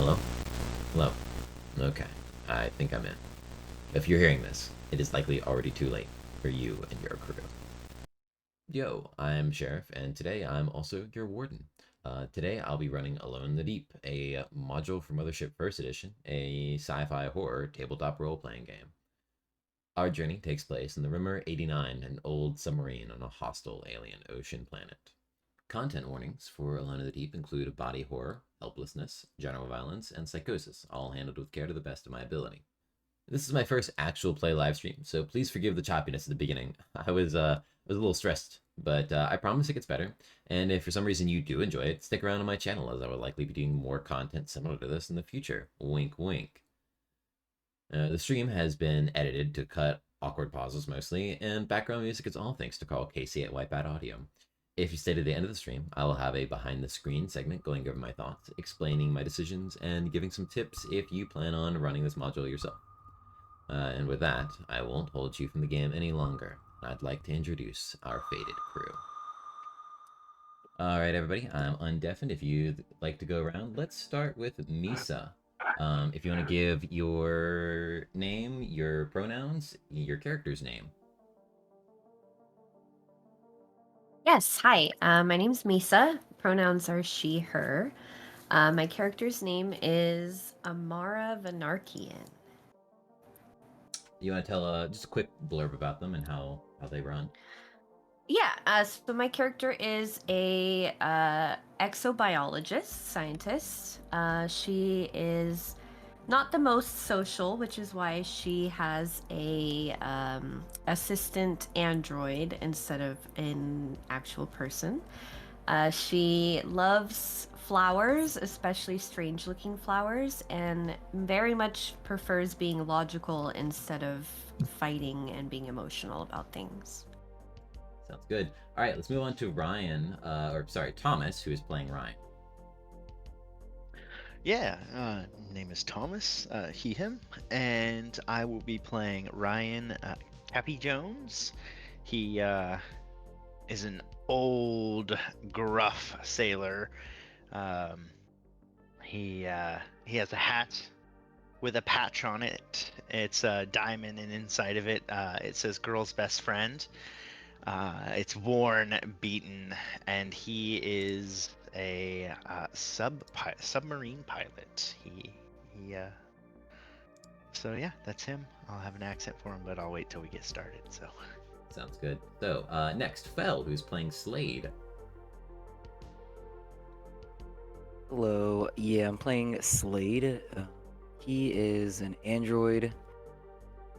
Hello? Hello. Okay. I think I'm in. If you're hearing this, it is likely already too late for you and your crew. Yo, I'm Sheriff, and today I'm also your warden. Today I'll be running Alone in the Deep, a module for Mothership First Edition, a sci-fi horror tabletop role-playing game. Our journey takes place in the Rimmer 89, an old submarine on a hostile alien ocean planet. Content warnings for Alone in the Deep include body horror, helplessness, general violence, and psychosis, all handled with care to the best of my ability. This is my first actual play live stream, so please forgive the choppiness at the beginning. I was a little stressed, but I promise it gets better. And if for some reason you do enjoy it, stick around on my channel, as I will likely be doing more content similar to this in the future. Wink, wink. The stream has been edited to cut awkward pauses mostly, and background music is all thanks to Carl Casey at Wipeout Audio. If you stay to the end of the stream, I will have a behind the screen segment going over my thoughts, explaining my decisions, and giving some tips if you plan on running this module yourself. And with that, I won't hold you from the game any longer. I'd like to introduce our fated crew. Alright, everybody, I'm Undeafened. If you'd like to go around, let's start with Misa. If you want to give your name, your pronouns, your character's name. Yes, hi. My name's Misa. Pronouns are she, her. My character's name is Amara Vanarkian. You want to tell just a quick blurb about them and how they run? Yeah, so my character is a exobiologist scientist. She is not the most social, which is why she has a assistant android instead of an actual person. She loves flowers, especially strange looking flowers, and very much prefers being logical instead of fighting and being emotional about things. Sounds good. All right, let's move on to Ryan, or sorry, Thomas, who is playing Ryan. Yeah, name is Thomas, he, him, and I will be playing Ryan Cappy Jones. He is an old, gruff sailor. Um, he has a hat with a patch on it. It's a diamond, and inside of it, it says "Girl's Best Friend." It's worn, beaten, and he is a submarine pilot. So yeah, that's him. I'll have an accent for him, but I'll wait till we get started. So Sounds good. So, next, Fel, who's playing Slade. Hello, yeah, I'm playing Slade. He is an android,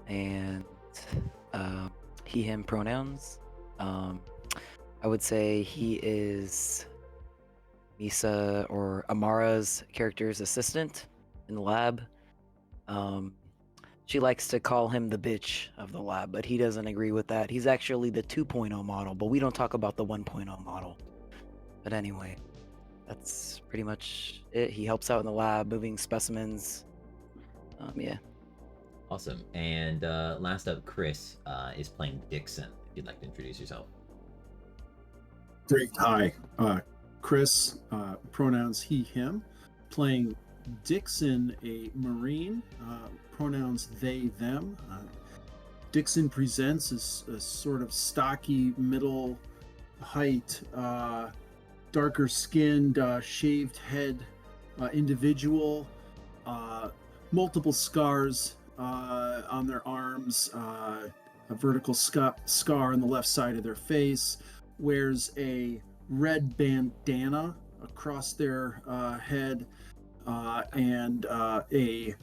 and he, him pronouns. I would say he is Misa or Amara's character's assistant in the lab. She likes to call him the bitch of the lab, but he doesn't agree with that. He's actually the 2.0 model, but we don't talk about the 1.0 model. But anyway, that's pretty much it. He helps out in the lab, moving specimens. Yeah. Awesome. And last up, Chris is playing Dixon. If you'd like to introduce yourself. Great. Hi, Chris, pronouns he, him, playing Dixon, a Marine, pronouns they, them. Dixon presents as a sort of stocky, middle height, darker skinned, shaved head individual, multiple scars on their arms, a vertical scar on the left side of their face, wears a red bandana across their head, and a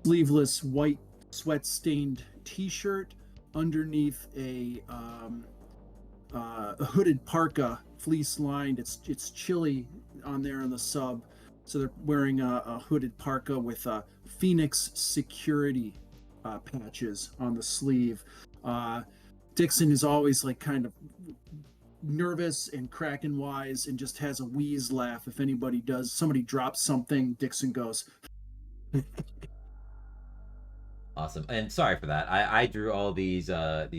sleeveless white sweat-stained t-shirt underneath a hooded parka, fleece-lined. It's chilly on there in the sub, so they're wearing a hooded parka with Phoenix security patches on the sleeve. Dixon is always like kind of nervous and Kraken wise and just has a wheeze laugh if somebody drops something. Dixon goes. Awesome. And sorry for that. I drew all these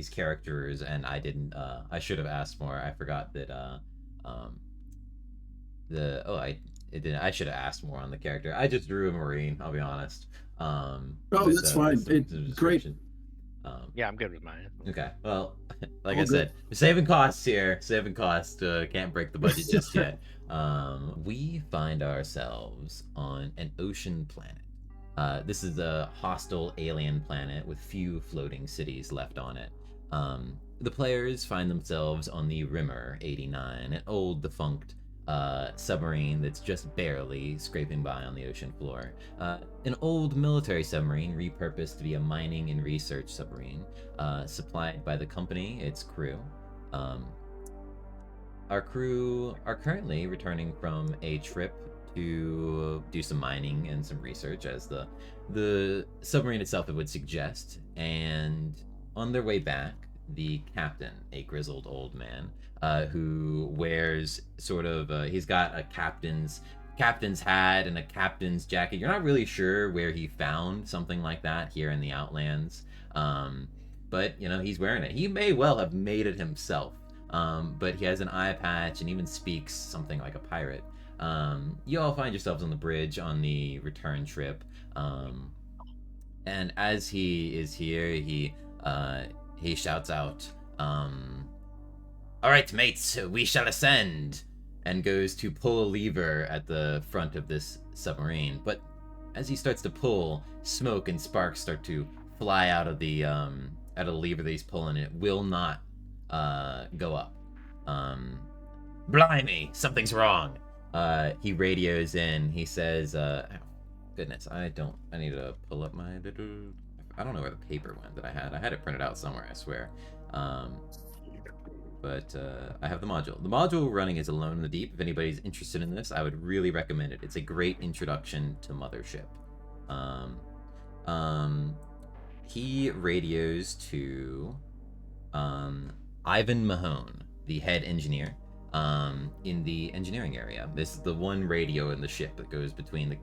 characters, and I didn't. I should have asked more. I forgot that. Um, the oh I it didn't. I should have asked more on the character. I just drew a Marine. I'll be honest. Oh, that's fine. Great. Yeah, I'm good with mine. Okay. Well, like All I said, saving costs here. Saving costs. Can't break the budget just yet. We find ourselves on an ocean planet. This is a hostile alien planet with few floating cities left on it. The players find themselves on the Rimmer 89, an old defunct submarine that's just barely scraping by on the ocean floor. An old military submarine repurposed to be a mining and research submarine, supplied by the company, its crew. Our crew are currently returning from a trip to do some mining and some research, as the submarine itself would suggest. And on their way back, the captain, a grizzled old man, who wears sort of he's got a captain's hat and a captain's jacket. You're not really sure where he found something like that here in the Outlands, but you know, he's wearing it. He may well have made it himself, but he has an eye patch and even speaks something like a pirate. You all find yourselves on the bridge on the return trip, and as he is here, he shouts out, "All right, mates, we shall ascend," and goes to pull a lever at the front of this submarine. But as he starts to pull, smoke and sparks start to fly out of the lever that he's pulling, and it will not go up. Blimey, something's wrong. He radios in. He says, goodness, I need to pull up my little... I don't know where the paper went that I had. I had it printed out somewhere, I swear. But I have the module. The module we're running is Alone in the Deep. If anybody's interested in this, I would really recommend it. It's a great introduction to Mothership. He radios to Ivan Mahone, the head engineer, in the engineering area. This is the one radio in the ship that goes between the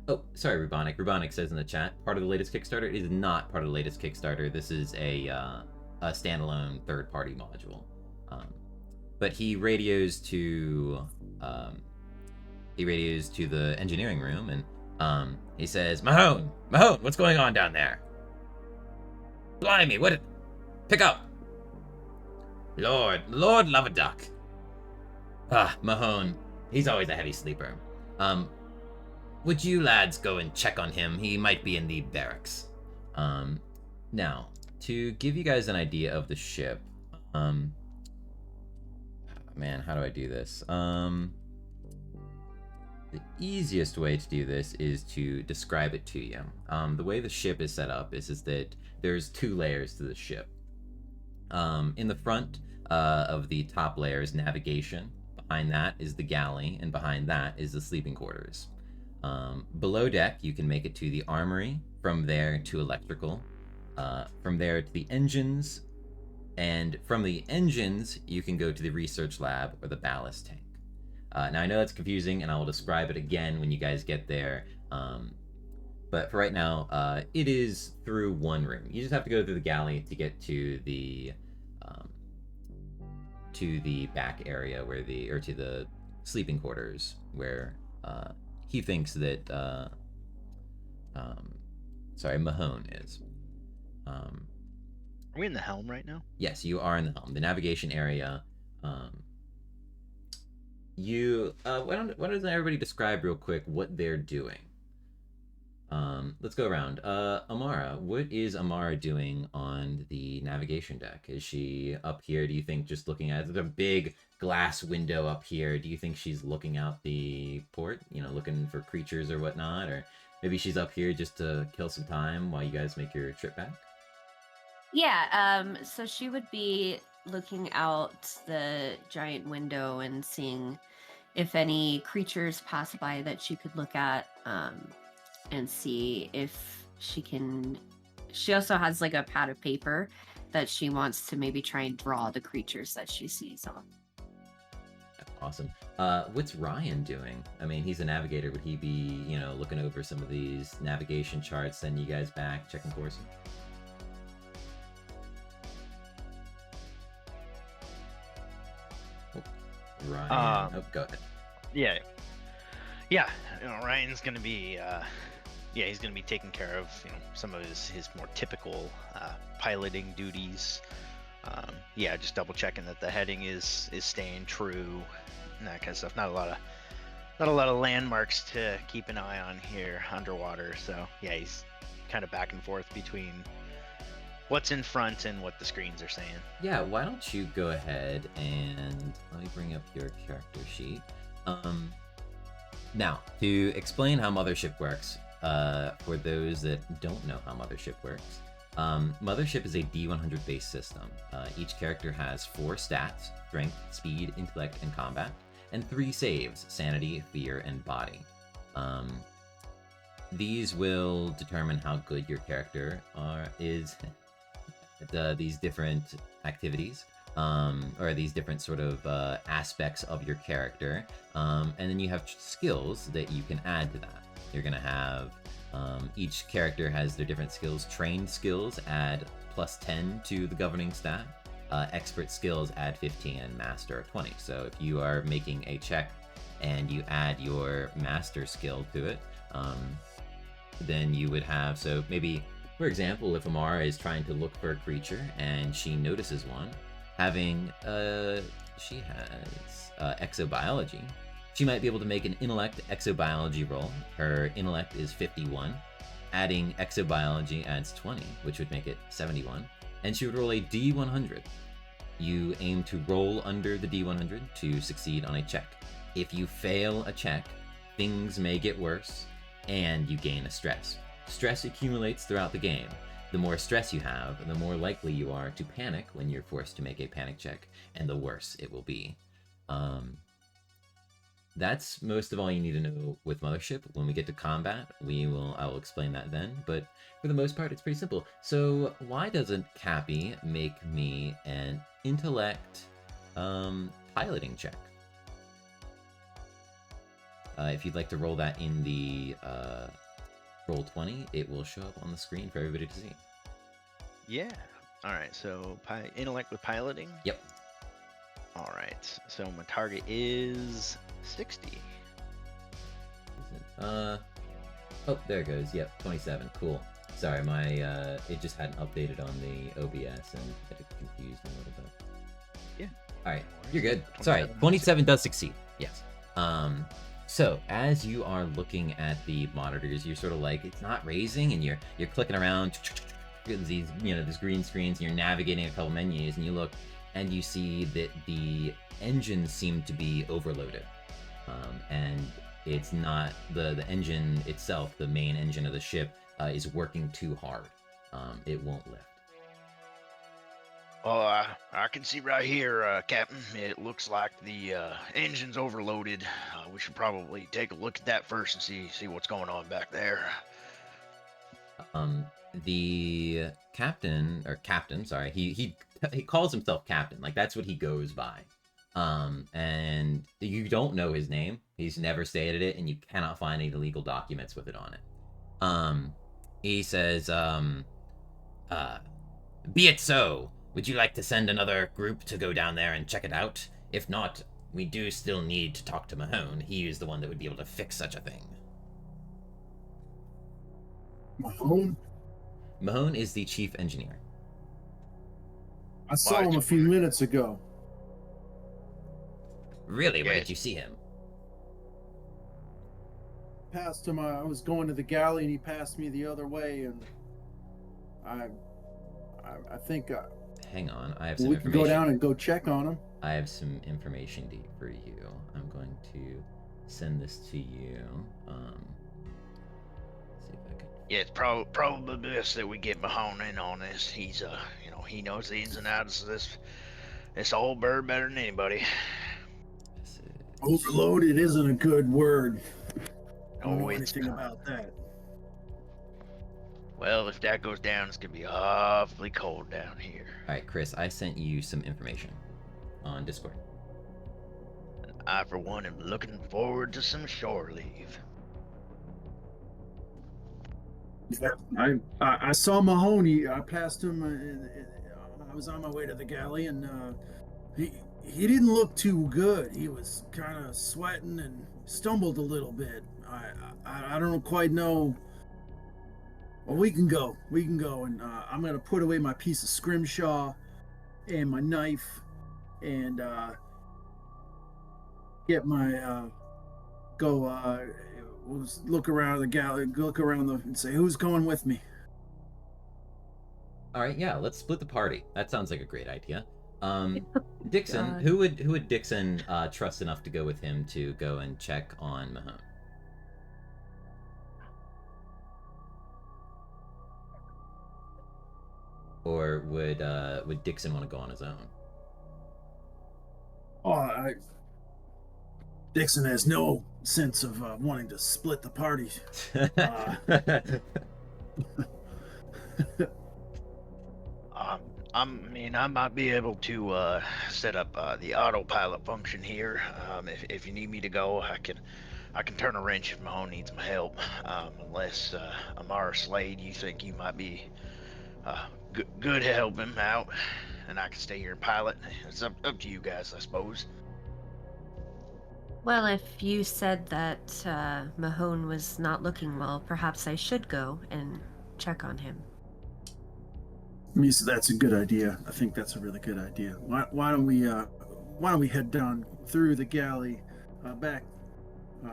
oh, sorry, Rubonic. Rubonic says in the chat, part of the latest Kickstarter. It is not part of the latest Kickstarter. This is a standalone third-party module. But he radios to the engineering room, and he says, Mahone, what's going on down there? Blimey, pick up. Lord love a duck. Mahone, he's always a heavy sleeper. Would you lads go and check on him? He might be in the barracks. Now, to give you guys an idea of the ship, man, how do I do this? The easiest way to do this is to describe it to you. The way the ship is set up is that there's two layers to the ship. In the front of the top layer is navigation. Behind that is the galley, and behind that is the sleeping quarters. Below deck, you can make it to the armory, from there to electrical, from there to the engines, and from the engines, you can go to the research lab or the ballast tank. Now, I know that's confusing, and I will describe it again when you guys get there, but for right now, it is through one room. You just have to go through the galley to get to the back area to the sleeping quarters, where he thinks that Mahone is. Are we in the helm right now? Yes, you are in the helm. The navigation area. Why doesn't everybody describe real quick what they're doing? Let's go around. Amara, what is Amara doing on the navigation deck? Is she up here, do you think, just looking at the big glass window up here? Do you think she's looking out the port, looking for creatures or whatnot? Or maybe she's up here just to kill some time while you guys make your trip back? Yeah, so she would be looking out the giant window and seeing if any creatures pass by that she could look at, and see if she can... She also has like a pad of paper that she wants to maybe try and draw the creatures that she sees on. Awesome. What's Ryan doing? I mean, he's a navigator. Would he be, looking over some of these navigation charts, sending you guys back, checking courses? Ryan. Oh, go ahead. Yeah. Ryan's gonna be, he's gonna be taking care of some of his more typical piloting duties. Just double checking that the heading is staying true, and that kind of stuff. Not a lot of landmarks to keep an eye on here underwater. So yeah, he's kind of back and forth between what's in front and what the screens are saying. Yeah, why don't you go ahead and let me bring up your character sheet. Now, to explain how Mothership works, for those that don't know how Mothership works, Mothership is a D100 based system. Each character has 4 stats: strength, speed, intellect, and combat, and 3 saves: sanity, fear, and body. These will determine how good your character is at these different activities, or these different sort of aspects of your character. And then you have skills that you can add to that. You're going to have, each character has their different skills. Trained skills add +10 to the governing stat. Expert skills add 15, and master 20. So if you are making a check and you add your master skill to it, then you would have, so maybe, for example, if Amara is trying to look for a creature and she notices one, having, she has exobiology, she might be able to make an intellect exobiology roll. Her intellect is 51. Adding exobiology adds 20, which would make it 71. And she would roll a D100. You aim to roll under the D100 to succeed on a check. If you fail a check, things may get worse, and you gain a stress. Stress accumulates throughout the game. The more stress you have, the more likely you are to panic when you're forced to make a panic check, and the worse it will be. That's most of all you need to know with Mothership. When we get to combat, I will explain that then, but for the most part, it's pretty simple. So why doesn't Cappy make me an intellect piloting check? If you'd like to roll that in the roll 20, it will show up on the screen for everybody to see. Yeah. All right. So intellect with piloting. Yep. All right. So my target is 60. Oh, there it goes. Yep, 27. Cool. Sorry, my it just hadn't updated on the OBS and it confused me a little bit. Yeah. All right, you're good. Sorry, 27 does succeed. Yes. So as you are looking at the monitors, you're sort of like, it's not raising, and you're clicking around these these green screens, and you're navigating a couple menus, and you look and you see that the engines seem to be overloaded, and it's not the engine itself. The main engine of the ship is working too hard. It won't lift. Oh, I can see right here, Captain. It looks like the engine's overloaded. We should probably take a look at that first and see what's going on back there. The captain, sorry, he calls himself captain. Like, that's what he goes by. And you don't know his name. He's never stated it, and you cannot find any legal documents with it on it. He says, be it so. Would you like to send another group to go down there and check it out? If not, we do still need to talk to Mahone. He is the one that would be able to fix such a thing. Mahone? Mahone is the chief engineer. I saw him a few minutes ago. Really? Where did you see him? Passed him. I was going to the galley, and he passed me the other way, and I think hang on, I have some we information. can go down and go check on him. I have some information for you. I'm going to send this to you. See if I can. Yeah, it's probably best that we get Mahone in on this. He's he knows the ins and outs of this old bird better than anybody. Overloaded isn't a good word. I don't know it's anything about that. Well, if that goes down, it's gonna be awfully cold down here. All right, Chris, I sent you some information on Discord. I, for one, am looking forward to some shore leave. I saw Mahoney. I passed him. I was on my way to the galley, and he didn't look too good. He was kind of sweating and stumbled a little bit. I don't quite know. Well, we can go. We can go, and I'm gonna put away my piece of scrimshaw and my knife, and get my look around the gallery, look around and say who's going with me. All right, yeah, let's split the party. That sounds like a great idea. Dixon, God. who would Dixon trust enough to go with him to go and check on Mahone? Or would Dixon want to go on his own? Oh, Dixon has no sense of wanting to split the party. I might be able to set up the autopilot function here. If you need me to go, I can turn a wrench if Mahone needs my help. Unless Amara Slade, you think you might be good to help him out, and I can stay here and pilot. It's up to you guys, I suppose. Well, if you said that Mahone was not looking well, perhaps I should go and check on him. Misa, that's a good idea. I think that's a really good idea. Why don't we head down through the galley back?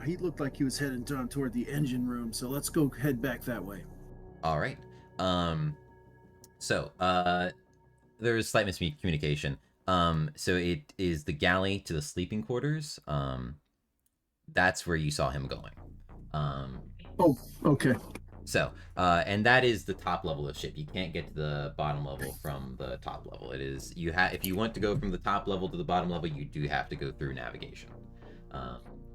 He looked like he was heading down toward the engine room, so let's go head back that way. All right. So there's slight miscommunication. So it is the galley to the sleeping quarters. That's where you saw him going. Oh, okay. So, and that is the top level of ship. You can't get to the bottom level from the top level. It is if you want to go from the top level to the bottom level, you do have to go through navigation.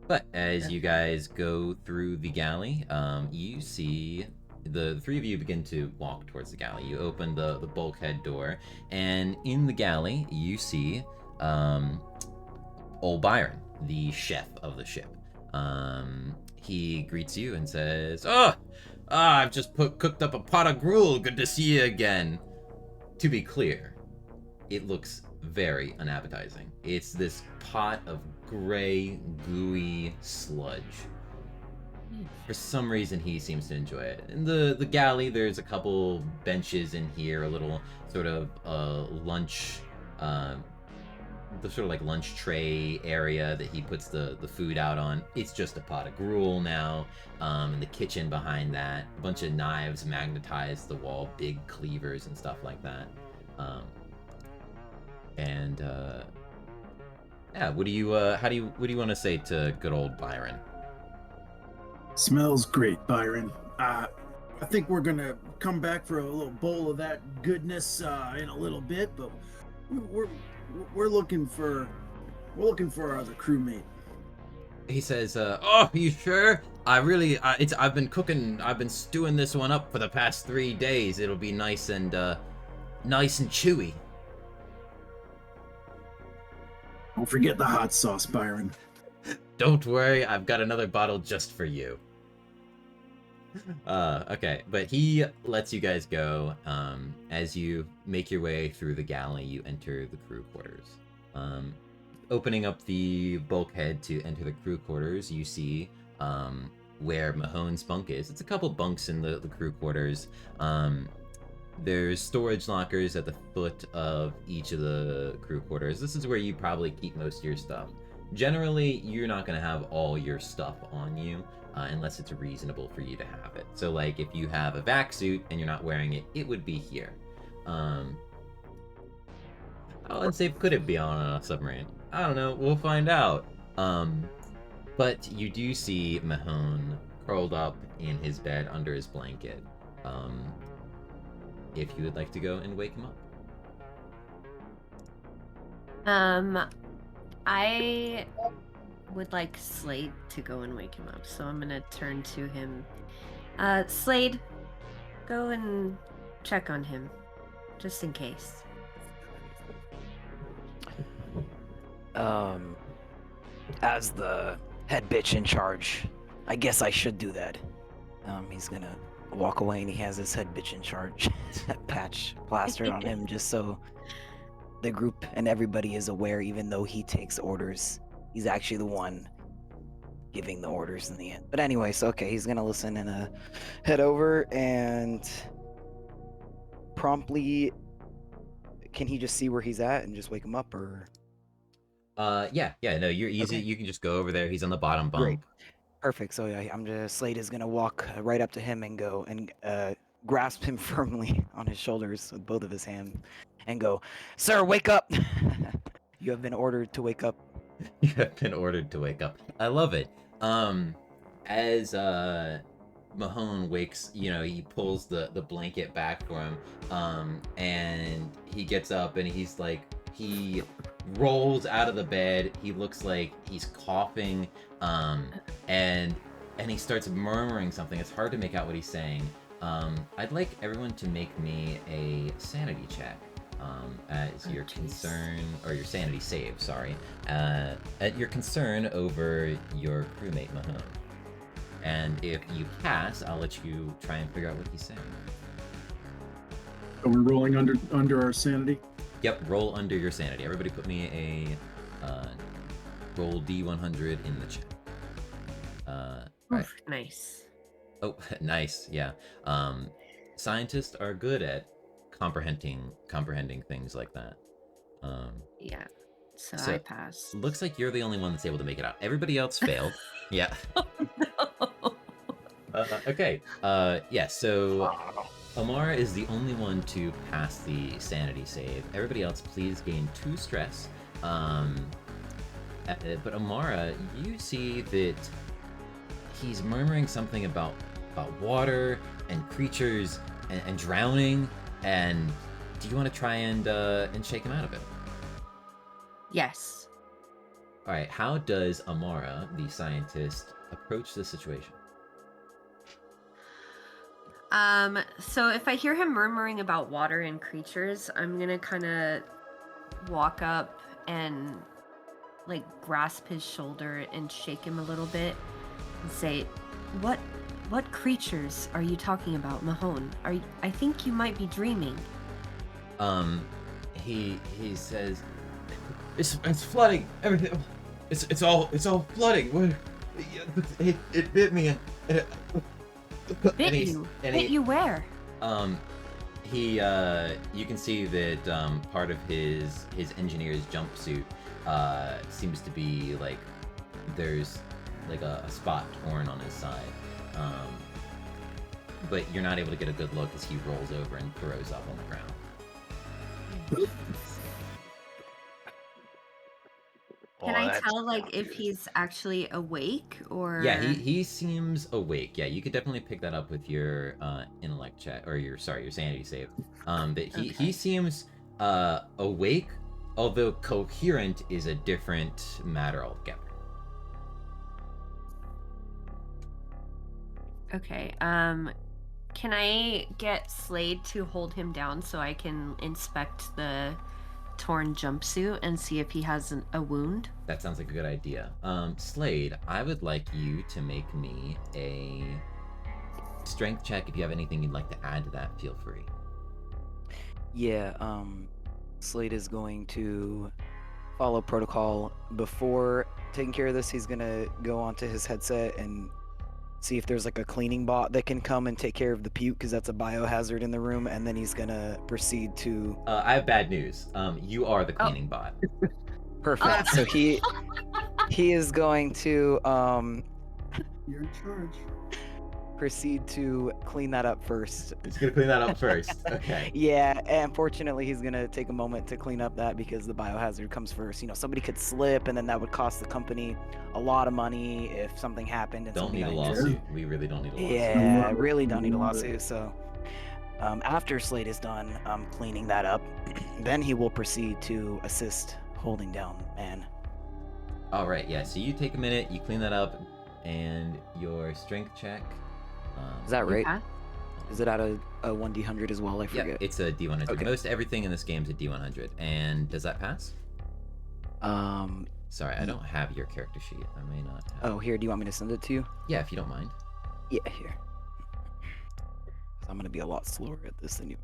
But as you guys go through the galley, you see the three of you begin to walk towards the galley. You open the bulkhead door, and in the galley, you see old Byron, the chef of the ship. He greets you and says, I've just cooked up a pot of gruel. Good to see you again. To be clear, it looks very unappetizing. It's this pot of gray, gooey sludge. For some reason, he seems to enjoy it. In the galley, there's a couple benches in here, a little sort of lunch, the sort of like lunch tray area that he puts the food out on. It's just a pot of gruel now. In the kitchen behind that, a bunch of knives magnetized the wall, big cleavers and stuff like that. Yeah, what do you want to say to good old Byron? Smells great, Byron. I think we're gonna come back for a little bowl of that goodness in a little bit, but we're looking for our other crewmate. He says, "Oh, you sure? I've been stewing this one up for the past 3 days. It'll be nice and chewy." Don't forget the hot sauce, Byron. Don't worry, I've got another bottle just for you. Okay, but he lets you guys go. As you make your way through the galley, you enter the crew quarters. Opening up the bulkhead to enter the crew quarters, you see where Mahone's bunk is. It's a couple bunks in the crew quarters. There's storage lockers at the foot of each of the crew quarters. This is where you probably keep most of your stuff. Generally, you're not going to have all your stuff on you unless it's reasonable for you to have it. So, like, if you have a vac suit and you're not wearing it, it would be here. How unsafe could it be on a submarine? I don't know. We'll find out. But you do see Mahone curled up in his bed under his blanket. If you would like to go and wake him up. I would like Slade to go and wake him up, so I'm gonna turn to him. Slade, go and check on him, just in case. As the head bitch in charge, I guess I should do that. He's gonna walk away and he has his head bitch in charge patch plastered on him just so the group and everybody is aware, even though he takes orders. He's actually the one giving the orders in the end. But anyways, okay, he's gonna listen and head over and promptly. Can he just see where he's at and just wake him up, or? Yeah. No, you're easy. Okay. You can just go over there. He's on the bottom bunk. Great. Perfect. So yeah, Slade is gonna walk right up to him and go and grasp him firmly on his shoulders with both of his hands, and go, "Sir, wake up! You have been ordered to wake up." You have been ordered to wake up. I love it. As Mahone wakes, he pulls the blanket back for him, and he gets up and he rolls out of the bed. He looks like he's coughing, and he starts murmuring something. It's hard to make out what he's saying. I'd like everyone to make me a sanity check. As your concern, or your sanity save, sorry, at your concern over your crewmate Mahone. And if you pass, I'll let you try and figure out what he's saying. Are we rolling under our sanity? Yep, roll under your sanity. Everybody put me a roll D100 in the chat. Right. Nice. Oh, nice, yeah. Scientists are good at comprehending things like that. Yeah. So So- I pass. Looks like you're the only one that's able to make it out. Everybody else failed. Yeah. Okay. Yeah, so Amara is the only one to pass the sanity save. Everybody else, please gain 2 stress. But Amara, you see that he's murmuring something about water and creatures and drowning. And do you want to try and shake him out of it? Yes. All right. How does Amara, the scientist, approach the situation? So if I hear him murmuring about water and creatures, I'm gonna kind of walk up and like grasp his shoulder and shake him a little bit and say, what creatures are you talking about, Mahone? I think you might be dreaming." He says, it's flooding. Everything. It's all flooding. It bit me. And Bit you where? You can see that part of his engineer's jumpsuit seems to be like there's like a spot torn on his side. But you're not able to get a good look as he rolls over and throws up on the ground. Can Oh, I that's tell like not if good. he's actually awake or? Yeah, he seems awake. Yeah, you could definitely pick that up with your intellect check or your sanity save. But he Okay. seems awake, although coherent is a different matter altogether. Okay. Can I get Slade to hold him down so I can inspect the torn jumpsuit and see if he has a wound? That sounds like a good idea. Slade, I would like you to make me a strength check. If you have anything you'd like to add to that, feel free. Yeah, Slade is going to follow protocol. Before taking care of this, he's gonna go onto his headset and see if there's like a cleaning bot that can come and take care of the puke, because that's a biohazard in the room, and then he's gonna proceed to... I have bad news. You are the cleaning bot. Perfect. So he is going to You're in charge. proceed to clean that up first. He's gonna clean that up first. Okay. Yeah, unfortunately, he's gonna take a moment to clean up that because the biohazard comes first. You know, somebody could slip, and then that would cost the company a lot of money if something happened. And Don't somebody need a got injured. lawsuit. We really don't need a lawsuit. Yeah, really don't need a lawsuit. So, after Slade is done cleaning that up, then he will proceed to assist holding down man. All right. Yeah. So you take a minute, you clean that up, and your strength check. Is that right? Yeah. Is it at a 1d100 as well? I Yeah, forget. it's a D100. Okay. Most everything in this game is a D100. And does that pass? Sorry, I don't have your character sheet. I may not have. Oh, here. Do you want me to send it to you? Yeah, if you don't mind. Yeah, here. I'm gonna be a lot slower at this than you.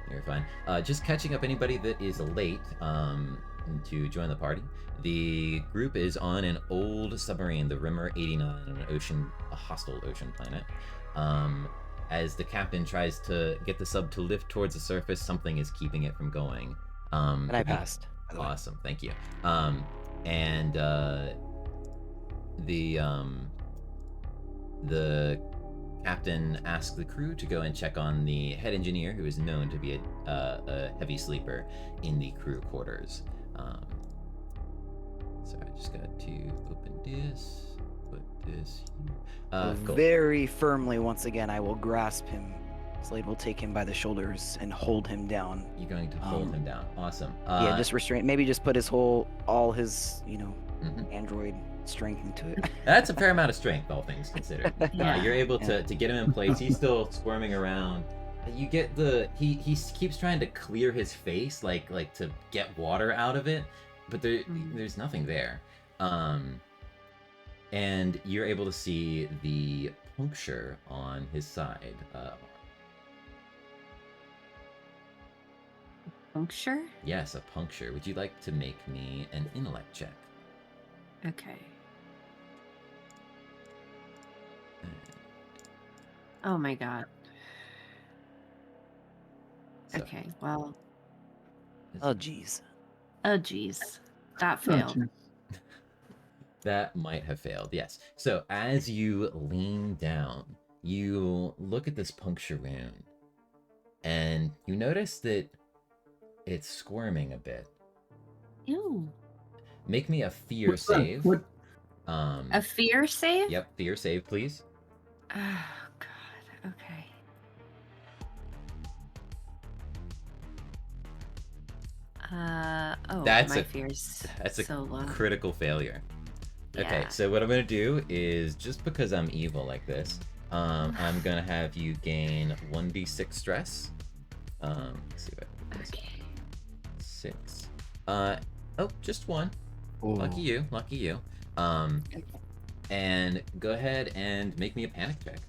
You're fine. Just catching up anybody that is late to join the party. The group is on an old submarine, the Rimmer 89, on a hostile ocean planet. As the captain tries to get the sub to lift towards the surface, something is keeping it from going. And I passed. by the way. Awesome, thank you. And the captain asks the crew to go and check on the head engineer, who is known to be a heavy sleeper in the crew quarters. So I just got to open this, put this here. Cool. Very firmly, once again, I will grasp him. Slade will take him by the shoulders and hold him down. You're going to hold him down. Awesome. Yeah, just restrain. Maybe just put all his, Mhm. android strength into it. That's a fair amount of strength, all things considered. Yeah. You're able to get him in place. He's still squirming around. You get he keeps trying to clear his face, like to get water out of it, but there's nothing there. And you're able to see the puncture on his side. Puncture? Yes, a puncture. Would you like to make me an intellect check? Okay. Oh my god. So, Okay, well. Oh, jeez. Oh, geez. That failed. Gotcha. That might have failed, yes. So as you lean down, you look at this puncture wound, and you notice that it's squirming a bit. Ew. Make me a fear What's that? save. What? A fear save? Yep, fear save, please. Oh, God. Okay. That's my a- fear's That's a so low. critical failure. Okay, Yeah. so what I'm gonna do is, just because I'm evil like this, I'm gonna have you gain 1d6 stress. Let's see what this Okay. 6. Just one. Ooh. Lucky you, lucky you. And go ahead and make me a panic check.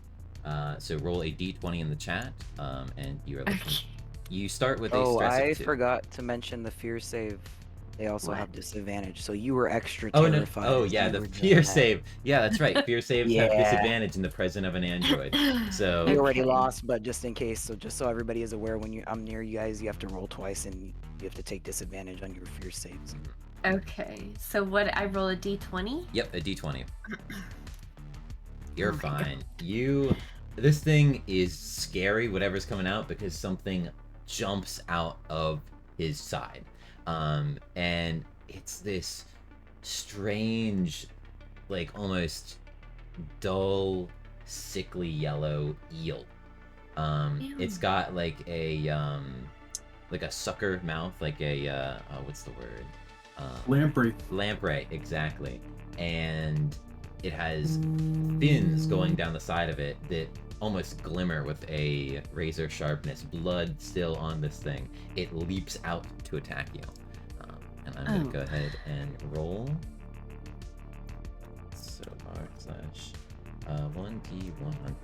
So roll a d20 in the chat, and you are looking. Okay. You start with a Oh, stress I of 2. forgot to mention the fear save. They also What? have disadvantage, so you were extra Oh no! terrified. Oh as yeah, you the were doing fear that. save. Yeah, that's right. Fear saves have Yeah. disadvantage in the presence of an android. So You already Okay. lost, but just in case, so just so everybody is aware, when I'm near you guys, you have to roll twice, and you have to take disadvantage on your fear saves. Okay. So what? I roll a d20? yep, a d20. You're Oh my fine. This thing is scary, whatever's coming out, because something jumps out of his side. And it's this strange, like almost dull, sickly yellow eel. It's Ew. got like a sucker mouth, like a what's the word? Lamprey. Lamprey, exactly. And it has fins going down the side of it that almost glimmer with a razor sharpness. Blood still on this thing. It leaps out to attack you. And I'm going to go ahead and roll. So r/1d100.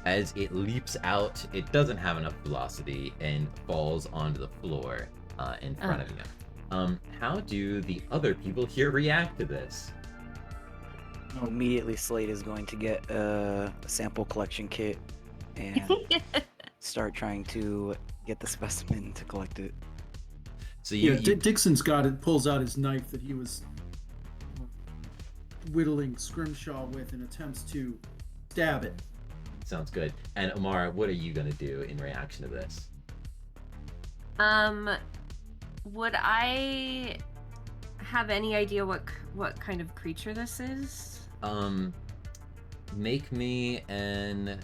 As it leaps out, it doesn't have enough velocity and falls onto the floor in front of you. How do the other people here react to this? Immediately, Slade is going to get a sample collection kit and start trying to get the specimen to collect it. So Yeah, you Dixon's got it. Pulls out his knife that he was whittling Scrimshaw with and attempts to stab it. sounds good. And Amara, what are you gonna do in reaction to this? Would I have any idea what kind of creature this is? Make me an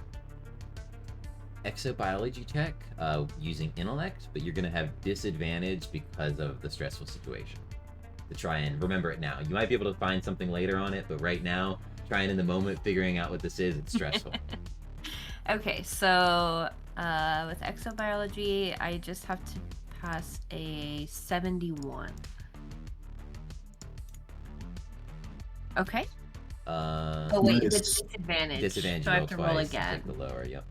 exobiology check using intellect, but you're gonna have disadvantage because of the stressful situation. To try and remember it now. You might be able to find something later on it, but right now, trying in the moment, figuring out what this is, it's stressful. Okay, so with exobiology, I just have to pass a 71. Okay. Oh wait, Nice. it's disadvantage. Disadvantage. So I roll have to twice, roll so again. Take the lower. Yep.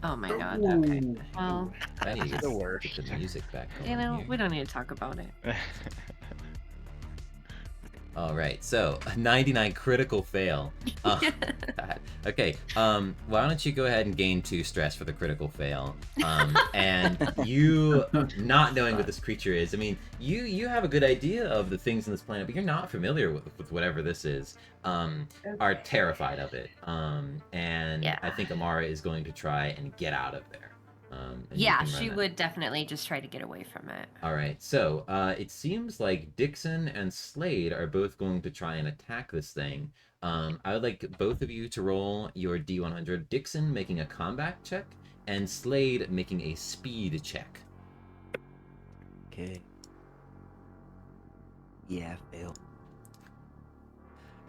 Oh my god. Okay. Ooh. Well, I need to get, The worst. get the music back going you know, here. we don't need to talk about it. All right, so a 99 critical fail. God. Okay, why don't you go ahead and gain 2 stress for the critical fail? And you not knowing what this creature is, I mean, you have a good idea of the things on this planet, but you're not familiar with whatever this is. Are terrified of it. And Yeah. I think Amara is going to try and get out of there. And you Yeah, can run she that. would definitely just try to get away from it. All right, so it seems like Dixon and Slade are both going to try and attack this thing. I would like both of you to roll your D100. Dixon making a combat check, and Slade making a speed check. Okay. Yeah, fail.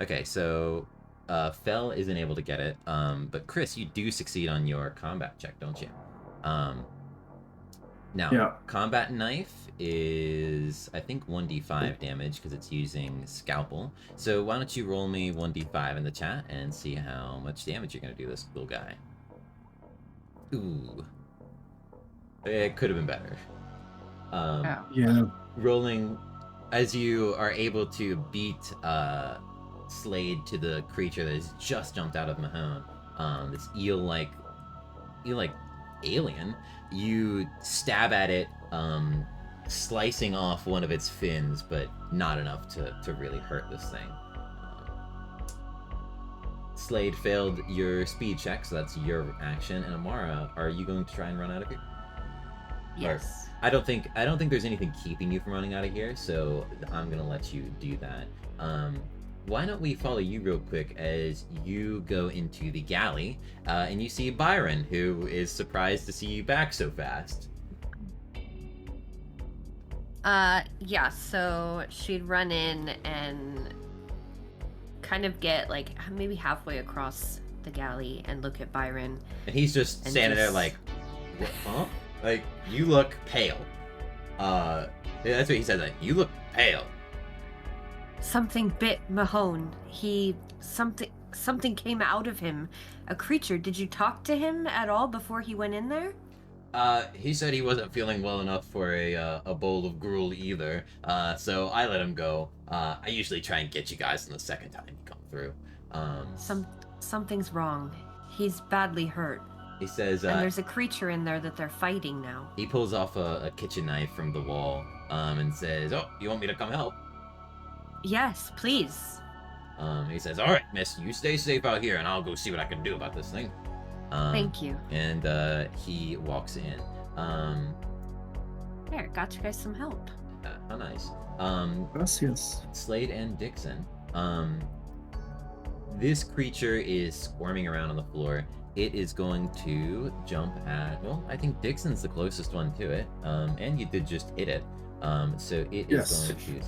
Okay, so Fell isn't able to get it, but Chris, you do succeed on your combat check, don't you? Now, Yeah. combat knife is, I think, 1d5 damage because it's using scalpel. So why don't you roll me 1d5 in the chat and see how much damage you're going to do this little guy. Ooh. It could have been better. Oh. Yeah. Rolling, as you are able to beat Slade to the creature that has just jumped out of Mahone, this eel-like alien, you stab at it, slicing off one of its fins, but not enough to really hurt this thing. Slade failed your speed check, so that's your action. And Amara, are you going to try and run out of here? Yes. I don't think there's anything keeping you from running out of here, so I'm gonna let you do that. Why don't we follow you real quick as you go into the galley, and you see Byron, who is surprised to see you back so fast. Yeah, so she'd run in and kind of get like maybe halfway across the galley and look at Byron. And he's just And standing there just- like, "What, huh? Like, you look pale." That's what he says, like, "You look pale." Something bit Mahone. Something came out of him. A creature. Did you talk to him at all before he went in there? He said he wasn't feeling well enough for a bowl of gruel either, so I let him go. I usually try and get you guys on the second time you come through. Something's wrong. He's badly hurt. He says, And there's a creature in there that they're fighting now. he pulls off a kitchen knife from the wall, and says, "Oh, you want me to come help?" Yes, please. He says, "All right, miss, you stay safe out here, and I'll go see what I can do about this thing." Thank you. And he walks in. There, got you guys some help. How nice. Gracias. Slade and Dixon. This creature is squirming around on the floor. It is going to jump at, well, I think Dixon's the closest one to it. And you did just hit it. So it is Yes. going to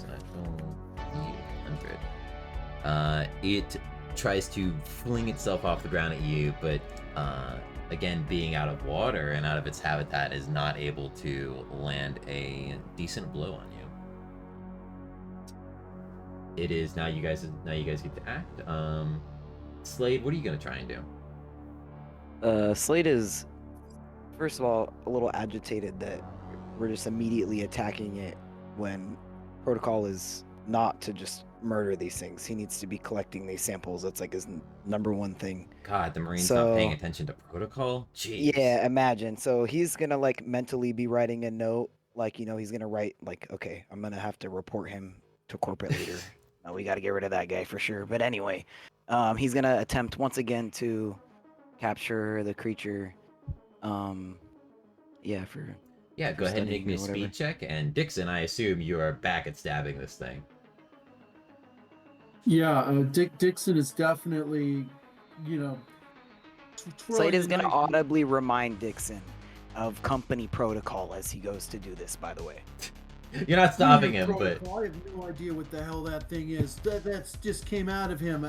it tries to fling itself off the ground at you, but again, being out of water and out of its habitat, is not able to land a decent blow on you. It is now you guys get to act. Slade, what are you gonna try and do? Slade is, first of all, a little agitated that we're just immediately attacking it when protocol is not to just murder these things. He needs to be collecting these samples. That's like his number one thing. God, the Marines So- not paying attention to protocol? Jeez. Yeah, imagine. So he's gonna like mentally be writing a note, like, he's gonna write like, okay, I'm gonna have to report him to corporate leader. No, we got to get rid of that guy for sure. But anyway, he's gonna attempt once again to capture the creature. Yeah, for go ahead and make studying me a or whatever. speed check. And Dixon, I assume you are back at stabbing this thing. Yeah, Dixon is definitely, Slade is gonna knife- audibly remind Dixon of company protocol as he goes to do this. By the way, You're not stopping Union him, but protocol, I have no idea what the hell that thing is. That's just came out of him.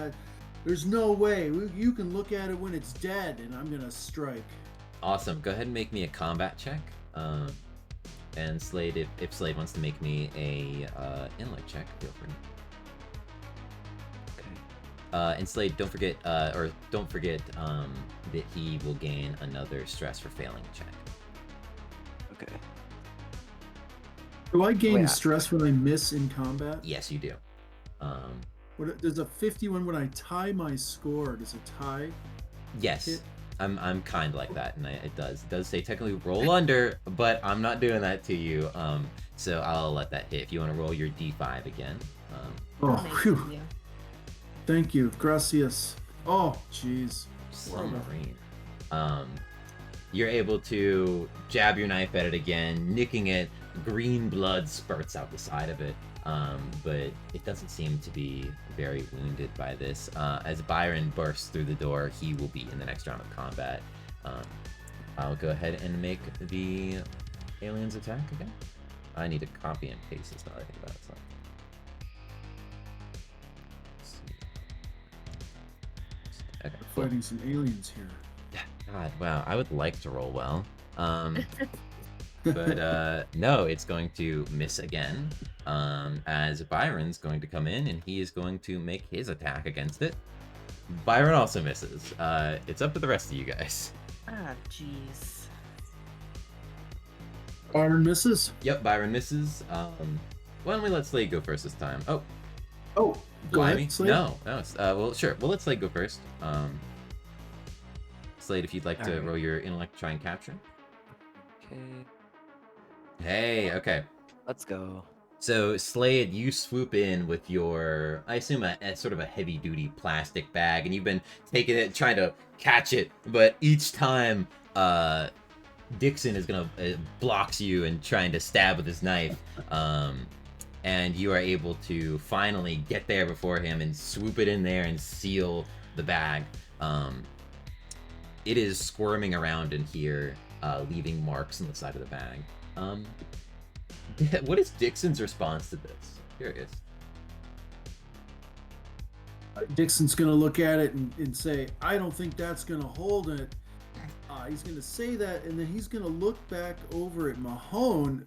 There's no way. You can look at it when it's dead, and I'm gonna strike. awesome. Go ahead and make me a combat check. And Slade, if Slade wants to make me a intellect check, feel free. And Slade, don't forget that he will gain another stress for failing a check. Okay. Do I gain Wait, stress when I miss in combat? Yes, you do. There's a 51 when I tie my score. Does a tie? Yes. Hit? I'm kind like that, and it does say technically roll under, but I'm not doing that to you. So I'll let that hit. If you want to roll your D5 again. Oh, Nice phew. of you. Thank you. Gracias. Oh, jeez. Submarine. You're able to jab your knife at it again, nicking it. Green blood spurts out the side of it, but it doesn't seem to be very wounded by this. As Byron bursts through the door, he will be in the next round of combat. I'll go ahead and make the aliens attack again. I need to copy and paste this now that I think about it. So. Okay, cool. Fighting some aliens here. God, wow, I would like to roll well. But no, it's going to miss again. As Byron's going to come in and he is going to make his attack against it. Byron also misses. It's up to the rest of you guys. Ah, jeez. Byron misses. Yep, Byron misses. Why don't we let Slade go first this time? Oh, Oh, go blimey. ahead, Slade. No, it's, well, sure. We'll let Slade go first. Slade, if you'd like to Alright. roll your intellect, try and capture. Okay. Hey, okay. Let's go. So, Slade, you swoop in with your, I assume, a sort of a heavy-duty plastic bag, and you've been taking it, trying to catch it, but each time, Dixon is gonna blocks you and trying to stab with his knife, and you are able to finally get there before him and swoop it in there and seal the bag. It is squirming around in here, leaving marks on the side of the bag. What is Dixon's response to this? Curious. Dixon's gonna look at it and say, "I don't think that's gonna hold it." He's gonna say that, and then he's gonna look back over at Mahone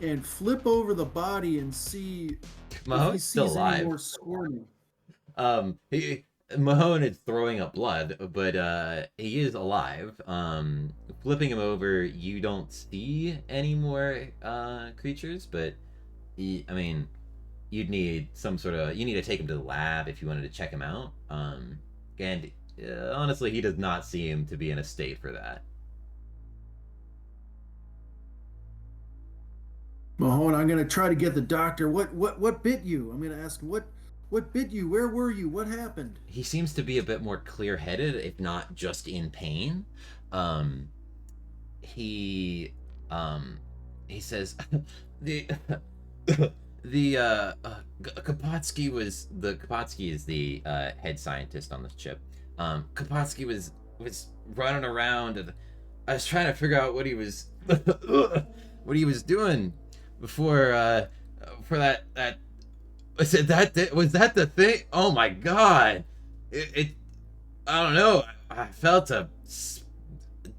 and flip over the body and see if he Mahone's still sees any alive. more squirming. Mahone is throwing up blood, but he is alive. Flipping him over, you don't see any more creatures, but I mean, you'd need some sort of, you need to take him to the lab if you wanted to check him out. And honestly, he does not seem to be in a state for that. Mahone, I'm gonna try to get the doctor. What bit you? I'm gonna ask what bit you? Where were you? What happened? He seems to be a bit more clear-headed, if not just in pain. He says Kapotsky is the head scientist on this ship. Kapotsky was running around, and I was trying to figure out what he was doing before for that was that the thing? Oh my god! It I don't know. I felt a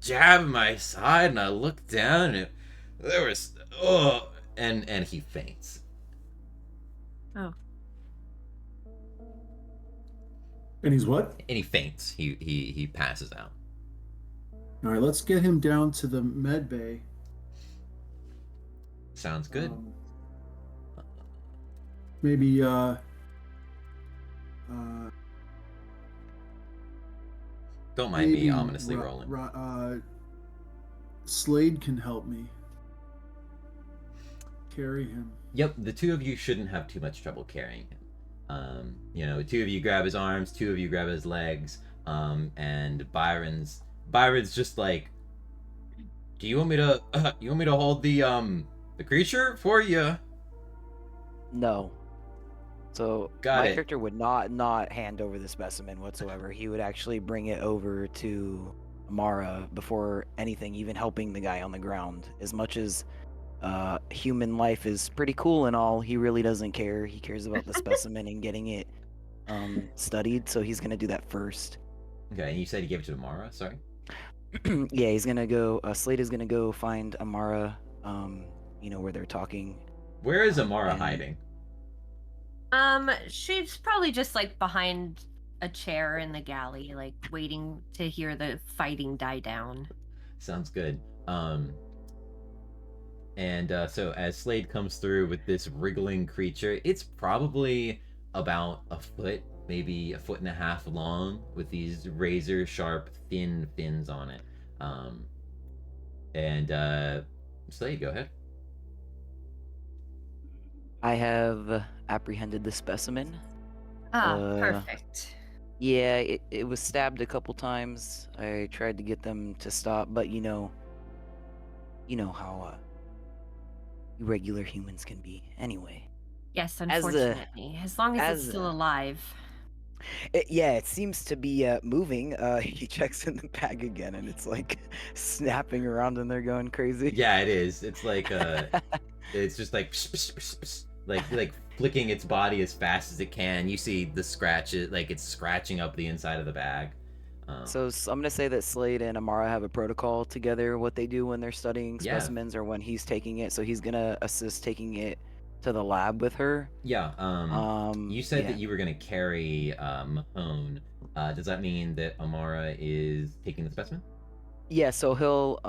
jab in my side, and I looked down, and there was and he faints. Oh. And he's what? And he faints. He passes out. All right, let's get him down to the med bay. Sounds good. Maybe Don't mind me maybe ominously rolling. Slade can help me carry him. Yep, the two of you shouldn't have too much trouble carrying him. Two of you grab his arms, two of you grab his legs, and Byron's just like, do you want me to hold the creature for you? No. So Got my it. character would not hand over the specimen whatsoever. He would actually bring it over to Amara before anything, even helping the guy on the ground. As much as human life is pretty cool and all, he really doesn't care. He cares about the specimen and getting it studied, so he's gonna do that first. Okay, and you said you gave it to Amara, sorry? Yeah, he's gonna go. Slade is gonna go find Amara. Where they're talking. Where is Amara And- hiding? She's probably just like behind a chair in the galley, like waiting to hear the fighting die down. Sounds good. And so as Slade comes through with this wriggling creature, it's probably about a foot, maybe a foot and a half long, with these razor sharp, thin fins on it. And Slade, go ahead. I have apprehended the specimen. Perfect. Yeah, it was stabbed a couple times. I tried to get them to stop, but you know how irregular humans can be. Anyway, Yes, as unfortunately. As long as it's as still alive. it seems to be moving. He checks in the bag again, and it's like snapping around, and they're going crazy. Yeah, it is. It's like it's just like psh, psh, psh, psh, like flicking its body as fast as it can. You see the scratches, like it's scratching up the inside of the bag. So I'm gonna say that Slade and Amara have a protocol together. What they do when they're studying Yeah. specimens or when he's taking it. So he's gonna assist taking it to the lab with her. Yeah. You said yeah. that you were gonna carry Mahone. Does that mean that Amara is taking the specimen? Yeah. So he'll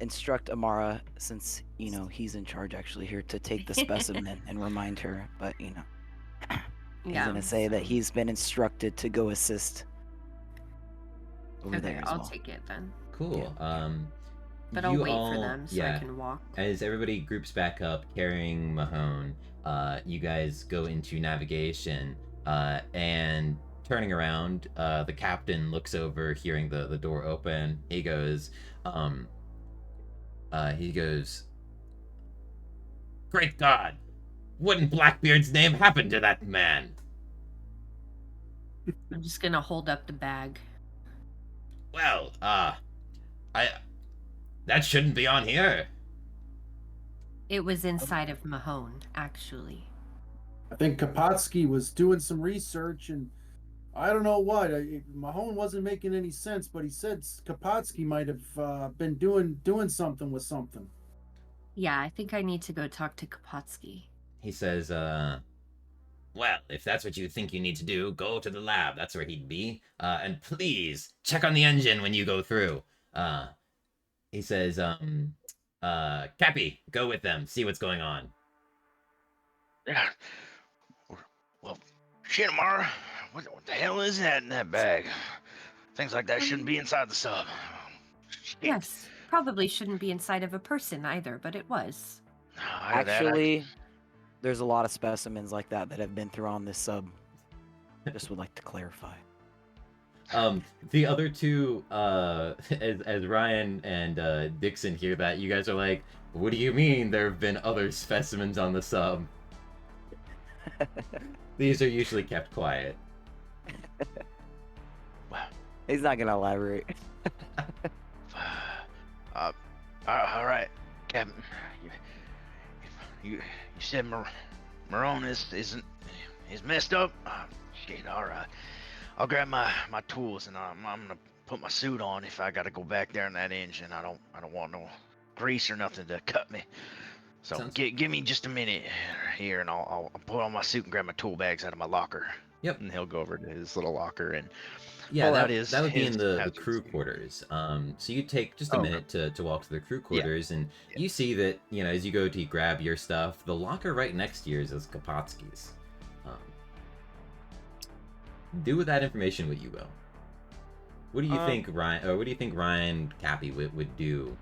instruct Amara, since he's in charge actually here, to take the specimen and remind her. But he's gonna say that he's been instructed to go assist over Okay, there as I'll well. take it then. Cool. Yeah. But I'll wait for them so I can walk. As everybody groups back up carrying Mahone, you guys go into navigation, and turning around, the captain looks over, hearing the door open. He goes, "Great God! What in Blackbeard's name happened to that man?" I'm just gonna hold up the bag. Well, that shouldn't be on here. It was inside of Mahone, actually. I think Kapotsky was doing some research, and I don't know what. Mahone wasn't making any sense, but he said Kapotsky might have been doing something with something. Yeah, I think I need to go talk to Kapotsky. He says, well, if that's what you think you need to do, go to the lab. That's where he'd be. And please, check on the engine when you go through. He says, Cappy, go with them. See what's going on. Yeah. Well, shit, Amara. What the hell is that in that bag? Things like that shouldn't be inside the sub. Shit. Yes, probably shouldn't be inside of a person either, but it was. Actually, there's a lot of specimens like that have been through on this sub. Just would like to clarify. The other two, as Ryan and Dixon hear that, you guys are like, what do you mean there have been other specimens on the sub? These are usually kept quiet. He's not gonna elaborate. All right, Captain. You said Marone is messed up. Shit. All right. I'll grab my tools, and I'm gonna put my suit on if I gotta go back there in that engine. I don't want no grease or nothing to cut me. So give me just a minute here, and I'll put on my suit and grab my tool bags out of my locker. Yep. And he'll go over to his little locker and yeah, pull that, out his. That would be in the hazard crew suit. quarters. So you take just a minute to walk to the crew quarters, and you see that as you go to grab your stuff, the locker right next to yours is Kapotsky's. Do with that information what you will. What do you think Ryan, or what do you think Ryan Cappy would do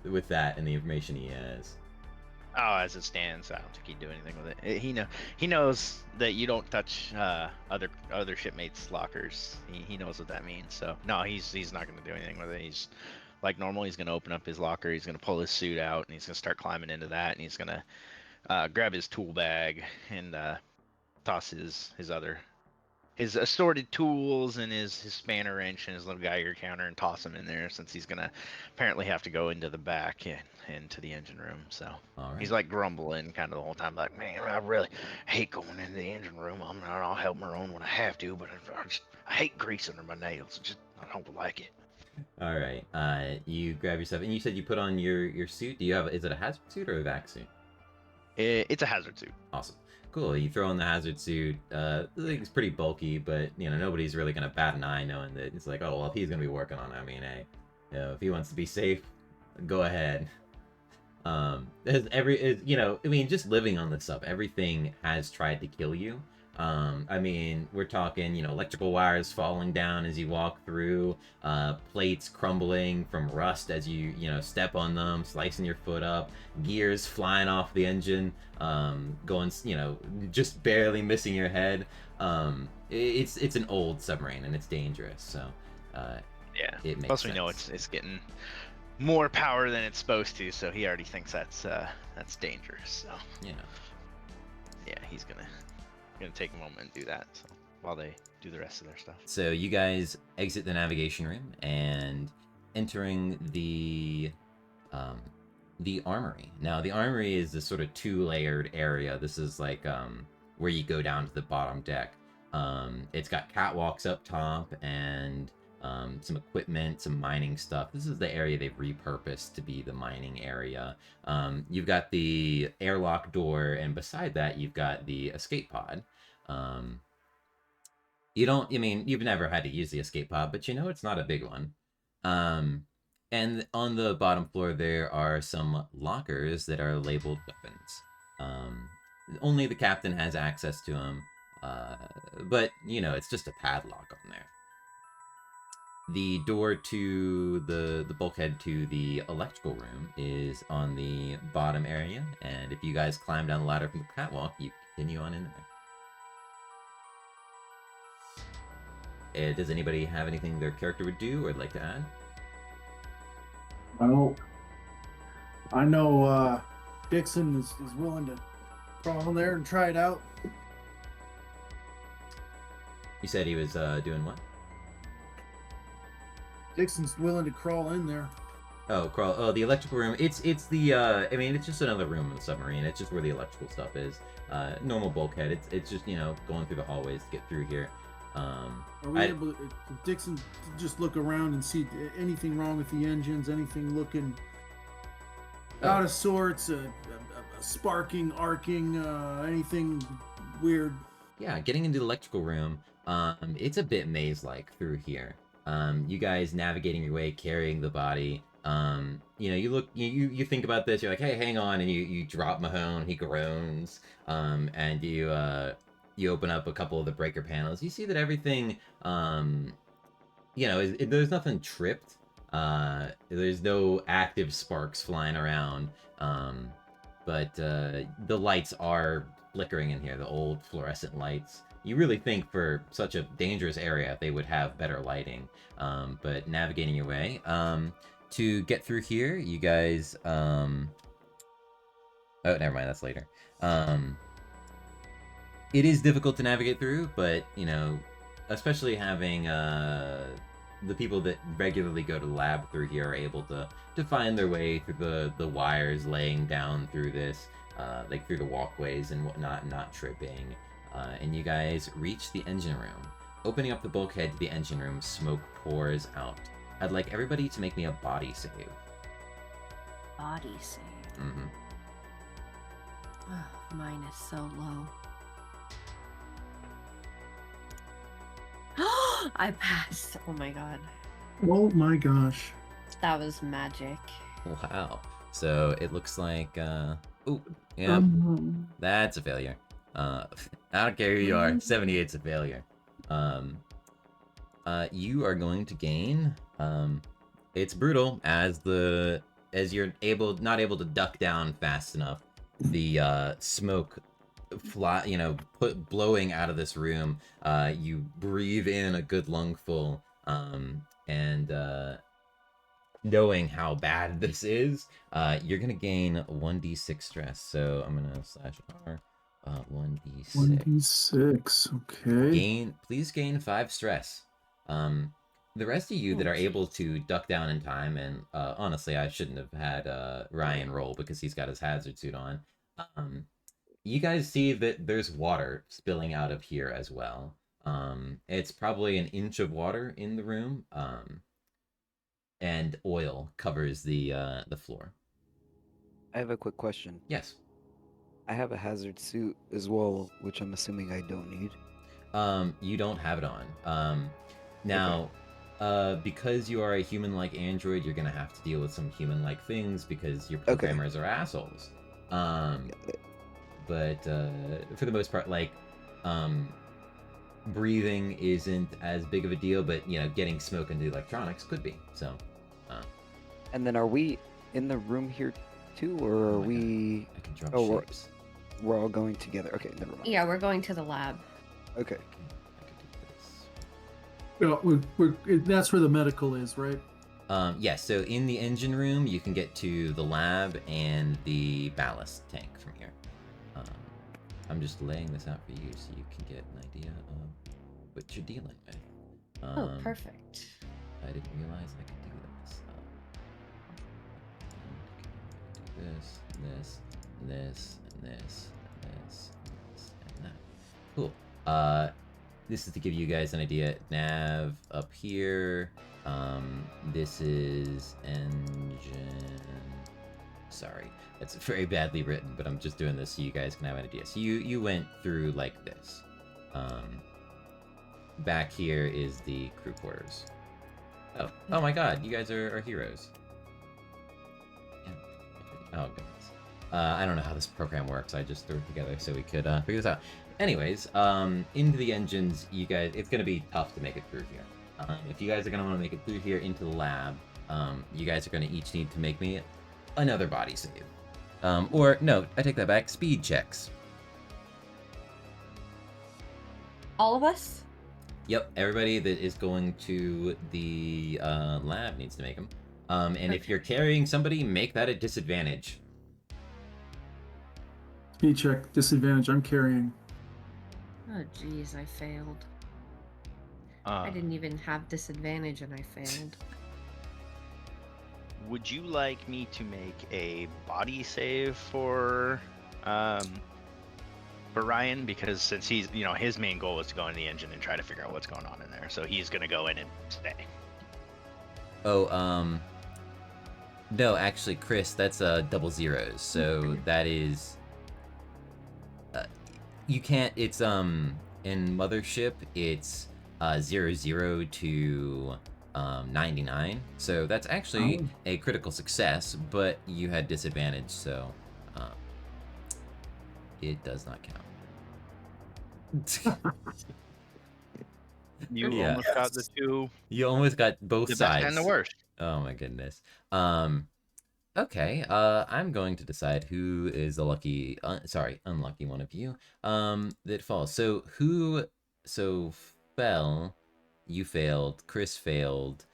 with that and the information he has? Oh, as it stands, I don't think he'd do anything with it. He knows that you don't touch other shipmates' lockers. He knows what that means. So no, he's not going to do anything with it. He's like normal. He's going to open up his locker. He's going to pull his suit out, and he's going to start climbing into that. And he's going to grab his tool bag and toss his assorted tools and his spanner wrench and his little Geiger counter and toss them in there, since he's gonna apparently have to go into the back and into the engine room. So he's like grumbling kind of the whole time, like, man, I really hate going into the engine room. I'll help Marone when I have to, but I hate grease under my nails. I don't like it. All right. You grab your stuff, and you said you put on your suit. Do you have? Is it a hazard suit or a vac suit? It's a hazard suit. Awesome. Cool. You throw on the hazard suit. The thing's pretty bulky, but nobody's really gonna bat an eye knowing that it's like, oh well, if he's gonna be working on it, I mean, hey, if he wants to be safe, go ahead. I mean, just living on this stuff, everything has tried to kill you. I mean, we're talking, electrical wires falling down as you walk through, plates crumbling from rust as you step on them, slicing your foot up, gears flying off the engine, going, just barely missing your head. It's an old submarine and it's dangerous, so Yeah. it makes Plus, we sense. know it's getting more power than it's supposed to, so he already thinks that's dangerous. So yeah, he's gonna take a moment and do that. So while they do the rest of their stuff. So you guys exit the navigation room and entering the armory. Now the armory is this sort of two-layered area. This is like where you go down to the bottom deck. It's got catwalks up top and some equipment, some mining stuff. This is the area they've repurposed to be the mining area. You've got the airlock door, and beside that, you've got the escape pod. You've never had to use the escape pod, but it's not a big one. And on the bottom floor, there are some lockers that are labeled weapons. Only the captain has access to them, but it's just a padlock on there. The door to the bulkhead to the electrical room is on the bottom area, and if you guys climb down the ladder from the catwalk, you continue on in there. Does anybody have anything their character would do or would like to add? Well, I know Dixon is willing to crawl in there and try it out. You said he was doing what? Dixon's willing to crawl in there. Oh, the electrical room. It's the it's just another room in the submarine. It's just where the electrical stuff is. Normal bulkhead. It's just going through the hallways to get through here. Are we able to, Dixon, just look around and see anything wrong with the engines? Anything looking out of sorts? A sparking, arcing, anything weird? Yeah, getting into the electrical room. It's a bit maze-like through here. You guys navigating your way, carrying the body. You look, you think about this. You're like, hey, hang on, and you drop Mahone. He groans, and you open up a couple of the breaker panels. You see that everything, there's nothing tripped. There's no active sparks flying around. But the lights are flickering in here. The old fluorescent lights. You really think for such a dangerous area they would have better lighting. But navigating your way. To get through here, you guys. Oh, never mind. That's later. It is difficult to navigate through, but especially having the people that regularly go to the lab through here are able to find their way through the wires laying down through this, like through the walkways and whatnot, not tripping. And you guys reach the engine room. Opening up the bulkhead to the engine room, smoke pours out. I'd like everybody to make me a body save. Body save. Mm-hmm. Oh, mine is so low. I passed. Oh my god. Oh my gosh. That was magic. Wow. So it looks like, yeah, that's a failure. I don't care who you are, 78's a failure. You are going to gain, it's brutal, as you're not able to duck down fast enough, the smoke blowing out of this room. You breathe in a good lungful, and knowing how bad this is, you're gonna gain 1d6 stress. So I'm gonna /R 1d6. 1d6, okay. Please gain 5 stress. The rest of you that are able to duck down in time, and honestly, I shouldn't have had Ryan roll because he's got his hazard suit on. You guys see that there's water spilling out of here as well. It's probably an inch of water in the room, and oil covers the floor. I have a quick question. Yes. I have a hazard suit as well, which I'm assuming I don't need. You don't have it on. Now, because you are a human-like android, you're gonna have to deal with some human-like things because your Okay. programmers are assholes. Got it. But for the most part, like, breathing isn't as big of a deal, but you know, getting smoke into electronics could be. So, And then are we in the room here too, or oh are my we? God, I can drop Oh, shapes. we're all going together. Okay, never mind. Yeah, we're going to the lab. Okay. I could do this. Well, that's where the medical is, right? Yes, so in the engine room, you can get to the lab and the ballast tank from here. I'm just laying this out for you so you can get an idea of what you're dealing with. Oh, perfect. I didn't realize I could do this. Do this, this, this, and this, and this, and this, and that. Cool. This is to give you guys an idea. Nav up here. This is engine. Sorry, it's very badly written, but I'm just doing this so you guys can have an idea. So you went through like this. Back here is the crew quarters. Oh my God, you guys are heroes. Yeah. Oh goodness. I don't know how this program works. I just threw it together so we could figure this out. Anyways, into the engines, you guys, it's gonna be tough to make it through here. If you guys are gonna want to make it through here into the lab, you guys are gonna each need to make me another body save. Or no, I take that back. Speed checks. All of us? Yep, everybody that is going to the lab needs to make them. And if you're carrying somebody, make that a disadvantage. Speed check, disadvantage. I'm carrying. Oh, jeez, I failed. I didn't even have disadvantage and I failed. Would you like me to make a body save for Ryan? Because since he's, you know, his main goal is to go in the engine and try to figure out what's going on in there, so he's gonna go in and stay. Oh, no, actually, Chris, that's double zeros. So that is, you can't. It's in Mothership, it's 00 to 99. So that's actually a critical success, but you had disadvantage, so it does not count. You Yeah. almost got the two, You almost got both the sides. best and the worst. Oh my goodness. Okay, I'm going to decide who is the lucky, unlucky one of you, that falls. So Fell, you failed, Chris failed,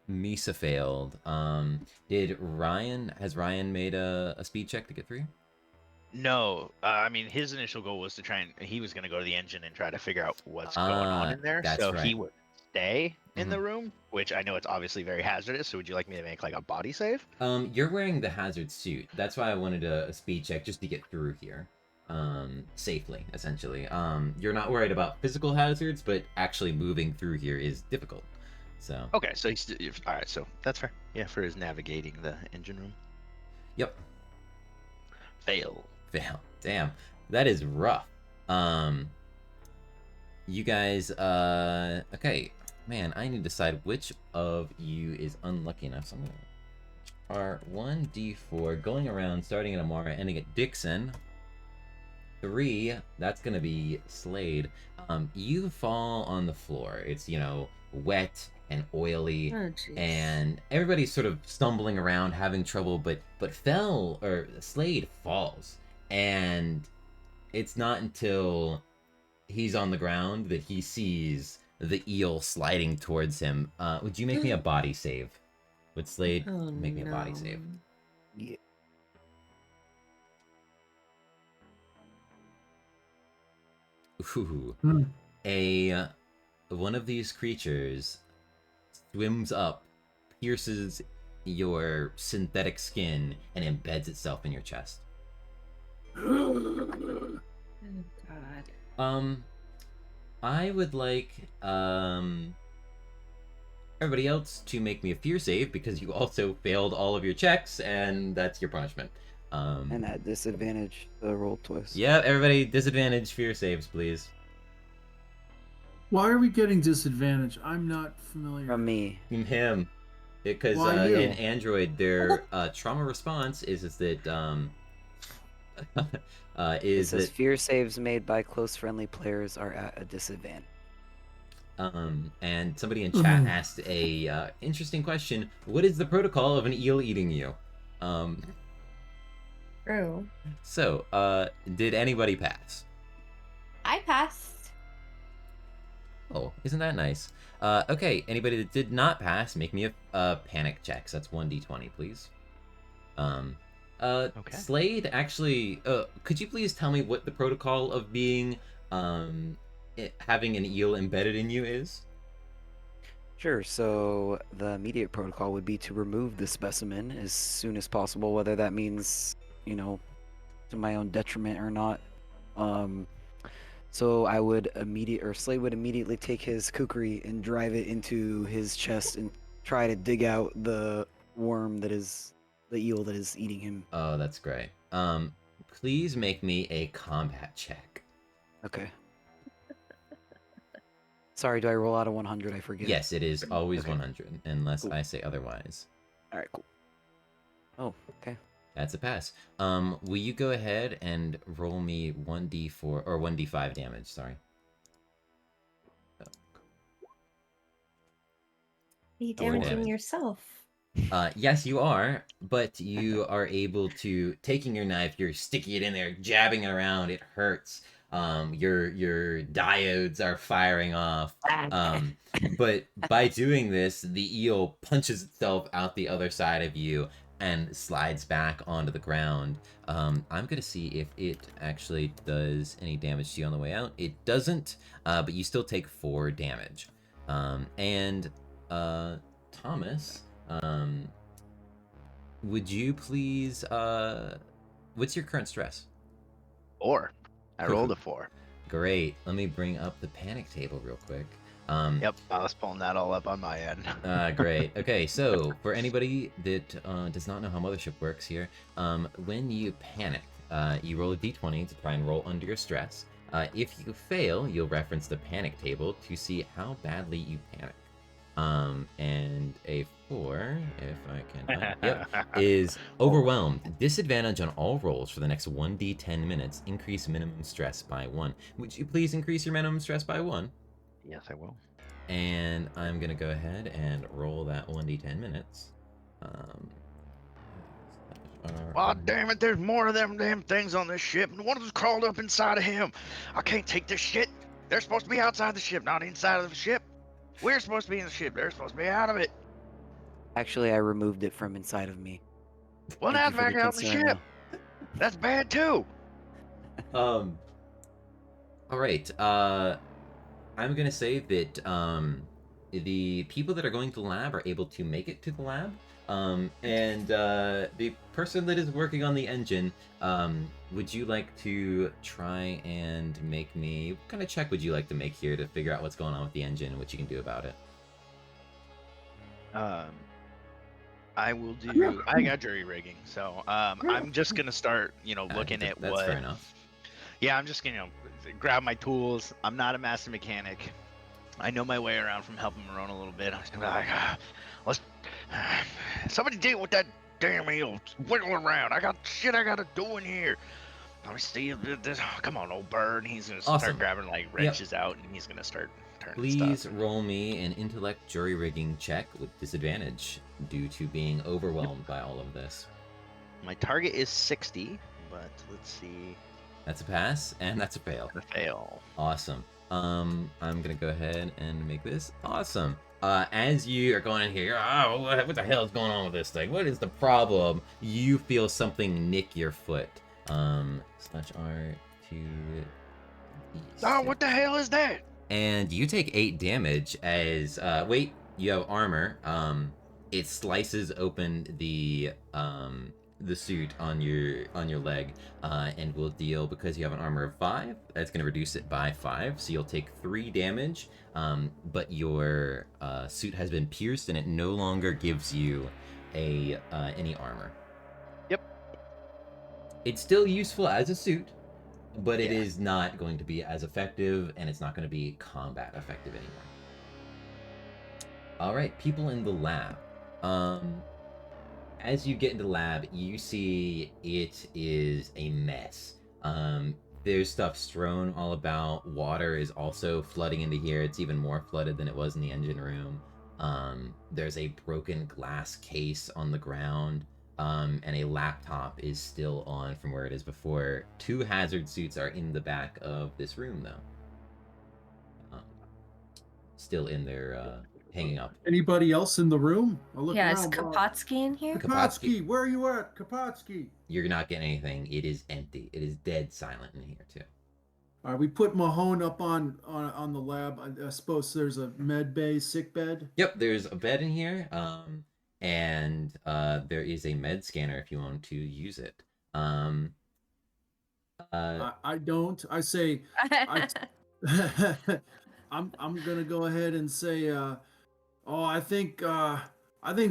Misa failed, has Ryan made a speed check to get through? No, I mean, his initial goal was to try and he was gonna go to the engine and try to figure out what's going on in there. That's So right. he would stay in the room, which I know it's obviously very hazardous. So would you like me to make like a body save? You're wearing the hazard suit. That's why I wanted a speed check just to get through here, safely, essentially. You're not worried about physical hazards, but actually moving through here is difficult. So. Okay, so he's all right. So that's fair. Yeah, for his navigating the engine room. Yep. Fail. Damn, that is rough. You guys, okay, man, I need to decide which of you is unlucky enough. So I'm gonna R1d4, going around, starting at Amara, ending at Dixon. 3, that's gonna be Slade. You fall on the floor. It's, you know, wet and oily, and everybody's sort of stumbling around, having trouble, but Slade falls. And it's not until he's on the ground that he sees the eel sliding towards him. Would you make me a body save? Would Slade make me a body save? Yeah. Ooh. One of these creatures swims up, pierces your synthetic skin, and embeds itself in your chest. Oh, God. I would like everybody else to make me a fear save because you also failed all of your checks, and that's your punishment. And at disadvantage, the roll twist. Yeah, everybody, disadvantage fear saves, please. Why are we getting disadvantage? I'm not familiar. From me. From him. Because Why you? in Android, their trauma response is that It is says that fear saves made by close friendly players are at a disadvantage. and somebody in chat asked a interesting question. What is the protocol of an eel eating you? True. So, did anybody pass? I passed. Oh, isn't that nice? Okay, anybody that did not pass, make me a panic check. So that's 1d20, please. Okay. Slade, actually, could you please tell me what the protocol of being, having an eel embedded in you is? Sure, so the immediate protocol would be to remove the specimen as soon as possible, whether that means, you know, to my own detriment or not. So I would Slade would immediately take his kukri and drive it into his chest and try to dig out the worm that is the eel that is eating him. Oh, that's great. Please make me a combat check. Okay. Sorry, do I roll out of 100? I forget. Yes, it is always Okay. 100, unless Cool. I say otherwise. All right, cool. Oh, okay. That's a pass. Will you go ahead and roll me 1d4 or 1d5 damage? Sorry. Are you Over damaging damage. yourself? Yes, you are, but you are able to, taking your knife, you're sticking it in there, jabbing it around, it hurts. Your diodes are firing off. But by doing this, the eel punches itself out the other side of you and slides back onto the ground. I'm gonna see if it actually does any damage to you on the way out. It doesn't, but you still take 4 damage. Thomas, would you please, what's your current stress? 4. I rolled a 4. Great. Let me bring up the panic table real quick. Yep, I was pulling that all up on my end. Great. Okay, so for anybody that does not know how Mothership works here, when you panic, you roll a d20 to try and roll under your stress. If you fail, you'll reference the panic table to see how badly you panic. And a 4, if I can, yep, is overwhelmed. Disadvantage on all rolls for the next 1d10 minutes. Increase minimum stress by 1. Would you please increase your minimum stress by 1? Yes, I will. And I'm gonna go ahead and roll that 1d10 minutes. Oh, damn it, there's more of them damn things on this ship, and one of them's crawled up inside of him. I can't take this shit. They're supposed to be outside the ship, not inside of the ship. We're supposed to be in the ship. They're supposed to be out of it. Actually, I removed it from inside of me. Well, Thank now you it's for back the out in the concern, ship. That's bad, too. All right. I'm gonna say that the people that are going to the lab are able to make it to the lab. And the person that is working on the engine, would you like to try and make me... What kind of check would you like to make here to figure out what's going on with the engine and what you can do about it? I will do... I got jury rigging, so I'm just going to start, looking at that's what... fair enough. Yeah, I'm just going to grab my tools. I'm not a master mechanic. I know my way around from helping Marone a little bit. I'm just gonna be like, let's... somebody deal with that damn eel. Wiggle around. I got shit I gotta do in here. Let me see this. Come on, old bird. He's gonna start Awesome. grabbing like wrenches out, and he's gonna start turning Please stuff. roll me an intellect jury rigging check with disadvantage due to being overwhelmed by all of this. My target is 60, but let's see. That's a pass, and that's a fail. The fail. Awesome. I'm gonna go ahead and make this awesome. As you are going in here, what the hell is going on with this thing? What is the problem? You feel something nick your foot. /R to... Oh, what the hell is that? And you take 8 damage as, wait, you have armor. It slices open the suit on your leg, and will deal, because you have an armor of 5, that's going to reduce it by 5, so you'll take 3 damage, but your suit has been pierced and it no longer gives you any armor. Yep. It's still useful as a suit, but it Yeah. is not going to be as effective, and it's not going to be combat effective anymore. All right, people in the lab. As you get into the lab, you see it is a mess. There's stuff strewn all about. Water is also flooding into here. It's even more flooded than it was in the engine room. There's a broken glass case on the ground, and a laptop is still on from where it is before. 2 hazard suits are in the back of this room, though. Still in there, hanging up. Anybody else in the room? I'll look Yeah, is around. Kapotsky in here? Kapotsky, where are you at? Kapotsky. You're not getting anything. It is empty. It is dead silent in here, too. All right, we put Mahone up on the lab. I suppose there's a med bay, sick bed. Yep, there's a bed in here, and there is a med scanner if you want to use it. I don't. I say I'm gonna go ahead and say, I think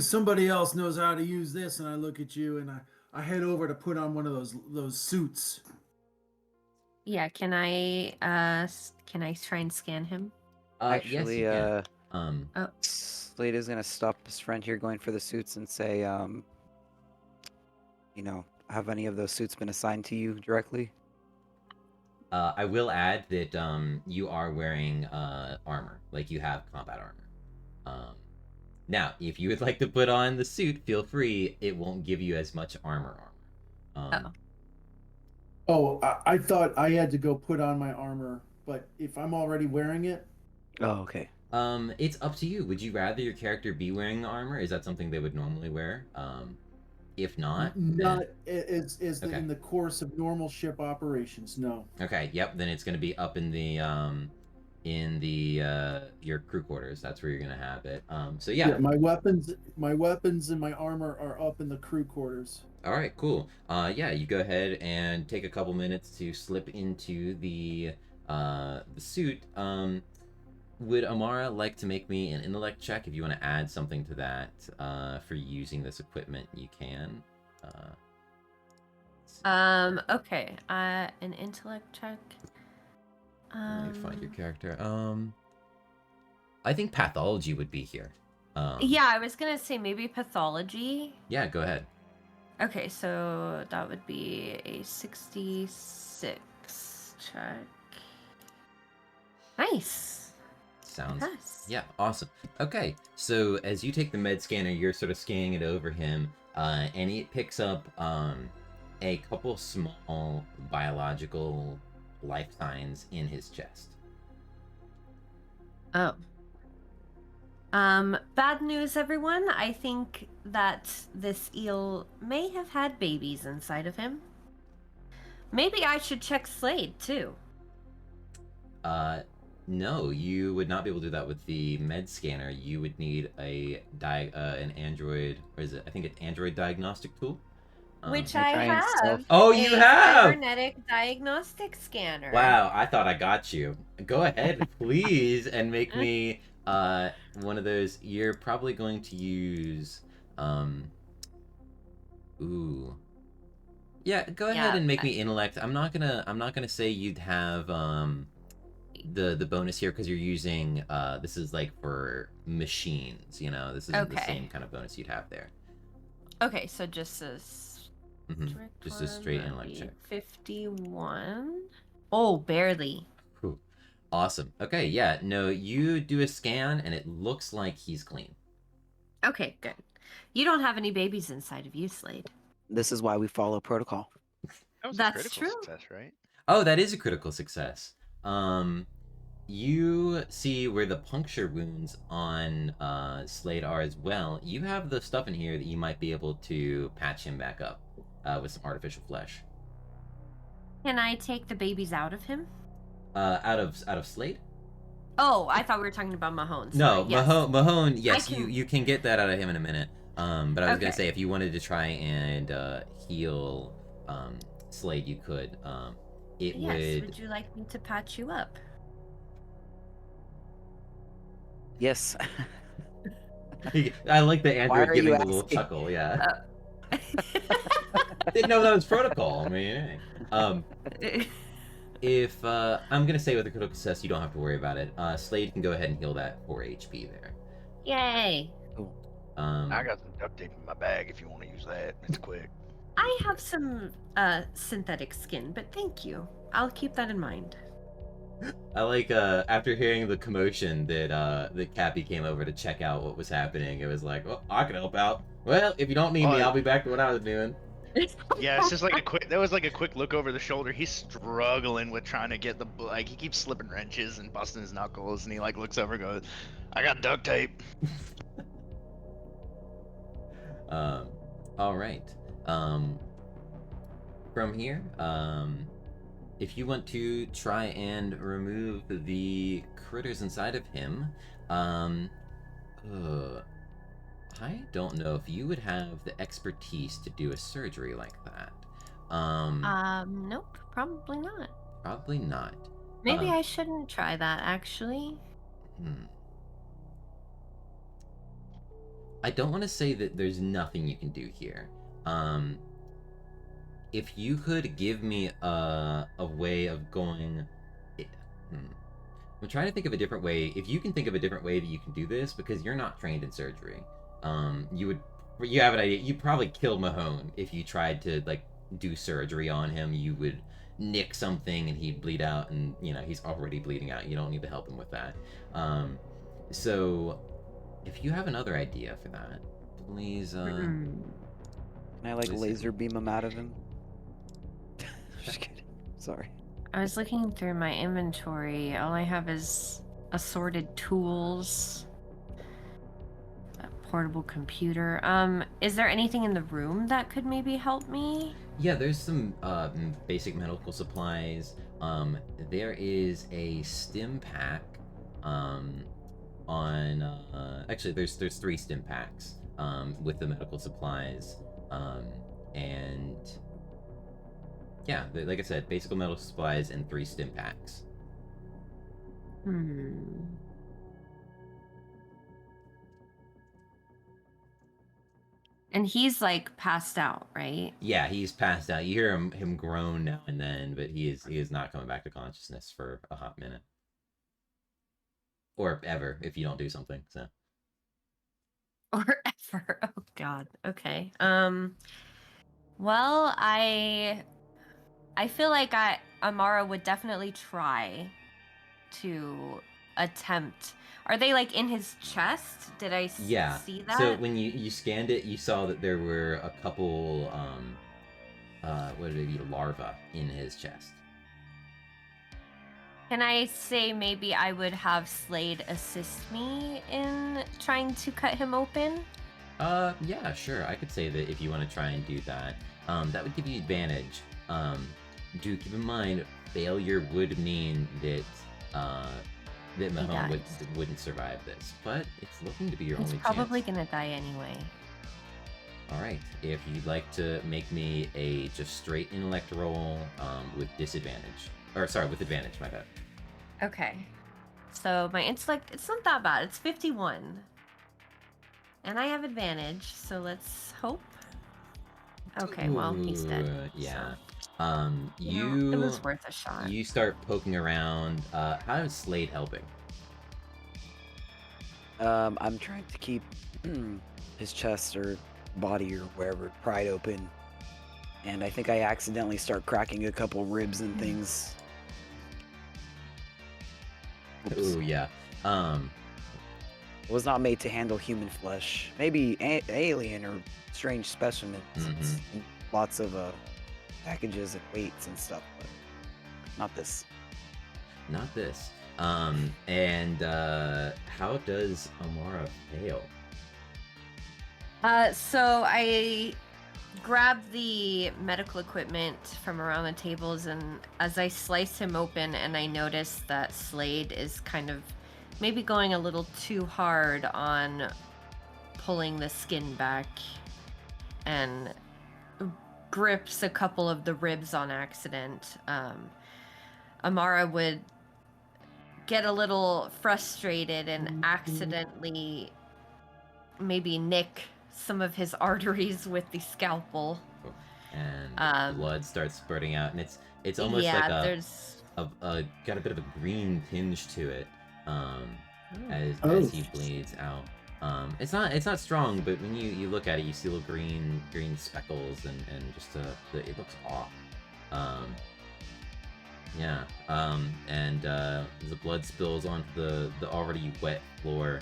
somebody else knows how to use this, and I look at you and I head over to put on one of those suits. Yeah, can I try and scan him? Actually, yes, you can. Slade is gonna stop his friend here going for the suits and say, have any of those suits been assigned to you directly? I will add that you are wearing armor, like you have combat armor. Now, if you would like to put on the suit, feel free. It won't give you as much armor. I thought I had to go put on my armor, but if I'm already wearing it. Oh, okay. It's up to you. Would you rather your character be wearing the armor? Is that something they would normally wear? If not, not then... okay. in the course of normal ship operations. No. Okay. Yep. Then it's going to be up in the your crew quarters. That's where you're going to have it. So yeah. My weapons and my armor are up in the crew quarters. All right. Cool. Yeah. You go ahead and take a couple minutes to slip into the suit. Would Amara like to make me an intellect check? If you want to add something to that for using this equipment, you can. Okay. An intellect check. Let me find your character. I think pathology would be here. Yeah, I was gonna say maybe pathology. Yeah, go ahead. Okay, so that would be a 66 check. Nice. Sounds Yes. Yeah, awesome. Okay, so as you take the med scanner, you're sort of scanning it over him, and it picks up a couple small biological life signs in his chest. Oh. Bad news, everyone. I think that this eel may have had babies inside of him. Maybe I should check Slade too. No, you would not be able to do that with the med scanner. You would need an Android, or is it? I think an Android diagnostic tool. Which I have. Oh, you have! Cybernetic diagnostic scanner. Wow, I thought I got you. Go ahead, please, and make me one of those. You're probably going to use ooh. Yeah, go ahead and make me intellect. I'm not gonna say you'd have the bonus here because you're using this is like for machines, this isn't the same kind of bonus you'd have there. Okay, so just a just a straight intellect check. 51. Oh, barely. Whew. Awesome. Okay, yeah, no, you do a scan and it looks like he's clean. Okay, good. You don't have any babies inside of you, Slade. This is why we follow protocol. That's true. Success, right? Oh, that is a critical success. You see where the puncture wounds on Slade are as well. You have the stuff in here that you might be able to patch him back up with some artificial flesh. Can I take the babies out of him? Out of Slade? Oh, I thought we were talking about Mahone. No, yes. Mahone. Yes, you can get that out of him in a minute. But I was gonna say if you wanted to try and heal Slade, you could. Would you like me to patch you up? Yes. I like the Android giving a little chuckle, yeah. Didn't know that was protocol. I mean, if I'm gonna say with a critical success, you don't have to worry about it. Slade can go ahead and heal that 4 HP there. Yay! I got some duct tape in my bag if you want to use that. It's quick. I have some synthetic skin, but thank you. I'll keep that in mind. I like after hearing the commotion that Cappy came over to check out what was happening. It was like, well, I can help out. Well, if you don't need me, I'll be back to what I was doing. Yeah, it's just like a quick. That was like a quick look over the shoulder. He's struggling with trying to get the like. He keeps slipping wrenches and busting his knuckles, and he like looks over, and goes, "I got duct tape." All right. From here, if you want to try and remove the critters inside of him, I don't know if you would have the expertise to do a surgery like that. Nope, probably not. Probably not. Maybe I shouldn't try that, actually. I don't want to say that there's nothing you can do here. If you could give me a way of going... I'm trying to think of a different way. If you can think of a different way that you can do this, because you're not trained in surgery, you have an idea. You'd probably kill Mahone if you tried to, like, do surgery on him. You would nick something and he'd bleed out, and, you know, he's already bleeding out. You don't need to help him with that. So... if you have another idea for that, please, Can I, like, laser beam him out of him? Just kidding. Sorry. I was looking through my inventory. All I have is assorted tools, a portable computer. Is there anything in the room that could maybe help me? Yeah, there's some basic medical supplies. There is a stim pack. Actually, there's 3 stim packs with the medical supplies, and yeah, like I said, basic medical supplies and 3 stim packs. And he's like passed out, right? Yeah, he's passed out. You hear him groan now and then, but he is not coming back to consciousness for a hot minute. Or ever, if you don't do something, so. Or ever. Oh god. Okay. Well, I feel like Amara would definitely try to attempt. Are they like in his chest? Did I see that? So when you scanned it, you saw that there were a couple what would it be, larvae in his chest. Can I say maybe I would have Slade assist me in trying to cut him open? Yeah, sure. I could say that if you want to try and do that, that would give you advantage. Do keep in mind, failure would mean that Mahone wouldn't survive this, but it's looking to be your only chance. He's probably gonna die anyway. All right. If you'd like to make me a just straight intellect roll with disadvantage, or sorry, with advantage, my bad. Okay. So my intellect, it's not that bad. It's 51. And I have advantage, so let's hope. Okay, well, he's dead. Yeah. So. It was worth a shot. You start poking around. How is Slade helping? I'm trying to keep his chest or body or wherever pried open, and I think I accidentally start cracking a couple ribs and things. Ooh, yeah. Was not made to handle human flesh. Maybe alien or strange specimens. It's lots of packages and weights and stuff, but not this. Not this. And how does Amara fail? So I grab the medical equipment from around the tables, and as I slice him open and I notice that Slade is kind of maybe going a little too hard on pulling the skin back and grips a couple of the ribs on accident, Amara would get a little frustrated and accidentally maybe nick some of his arteries with the scalpel. and blood starts spurting out, and it's almost yeah, like there's. got a bit of a green tinge to it, as Oh. he bleeds out. It's not strong, but when you look at it, you see little green speckles, and just it looks off. Yeah. And the blood spills onto the already wet floor.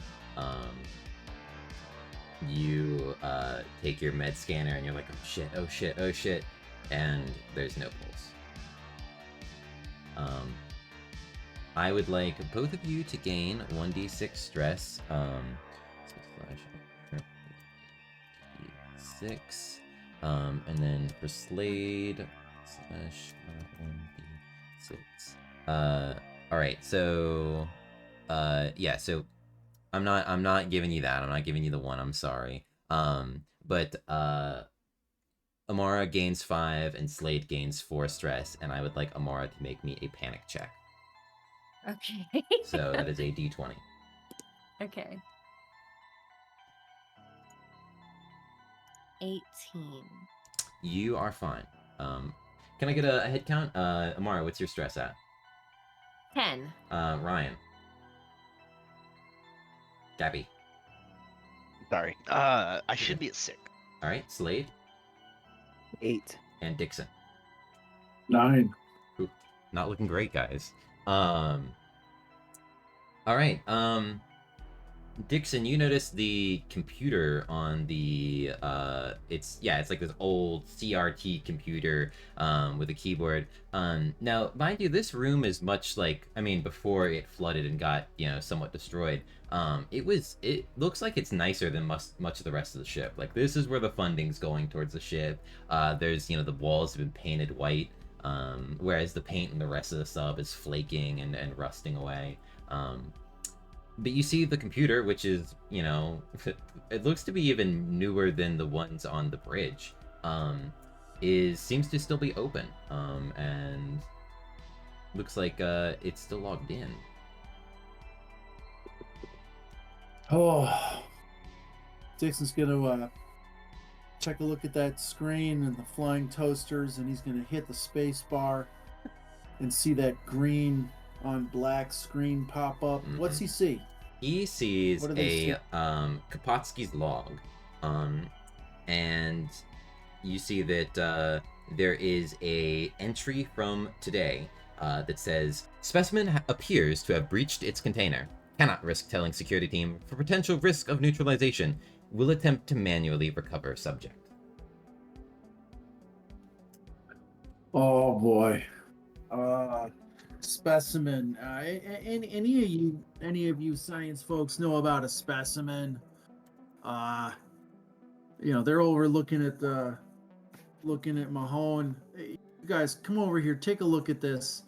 You take your med scanner, and you're like, oh shit, and there's no pulse. I would like both of you to gain 1d6 stress. 6. And then for Slade, slash 1d6. Alright, so yeah, so I'm not giving you that. I'm not giving you the 1, I'm sorry. But Amara gains 5 and Slade gains 4 stress, and I would like Amara to make me a panic check. Okay. So that is a d20. Okay. 18. You are fine. Can I get a head count? Amara, what's your stress at? 10. Ryan. Gabby. Sorry. I should be at 6. All right, Slade 8. and Dixon. 9. Ooh, not looking great, guys. All right. Dixon, you notice the computer on the it's like this old CRT computer with a keyboard. Now, mind you, this room is much like, I mean, before it flooded and got, somewhat destroyed. It looks like it's nicer than much of the rest of the ship. Like, this is where the funding's going towards the ship. There's, the walls have been painted white, whereas the paint in the rest of the sub is flaking and rusting away. But you see the computer, which is, it looks to be even newer than the ones on the bridge, seems to still be open, and looks like it's still logged in. Oh, Dixon's gonna check a look at that screen and the flying toasters, and he's gonna hit the space bar and see that green on black screen pop up. Mhm. What's he see? He sees What do they a Kapotsky's log, and you see that there is a entry from today that says, specimen appears to have breached its container. Cannot risk telling security team for potential risk of neutralization. Will attempt to manually recover subject. Oh boy. Specimen. Any of you science folks know about a specimen? They're over looking at Mahone. Hey, you guys, come over here. Take a look at this.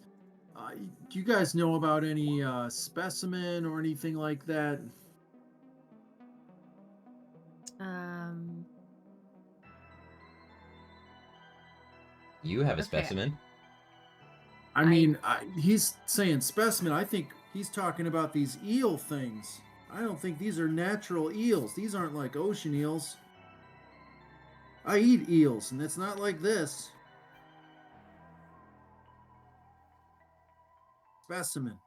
Do you guys know about any specimen or anything like that? You have a Okay. specimen. I mean, he's saying specimen. I think he's talking about these eel things. I don't think these are natural eels. These aren't like ocean eels. I eat eels, and it's not like this. Specimen.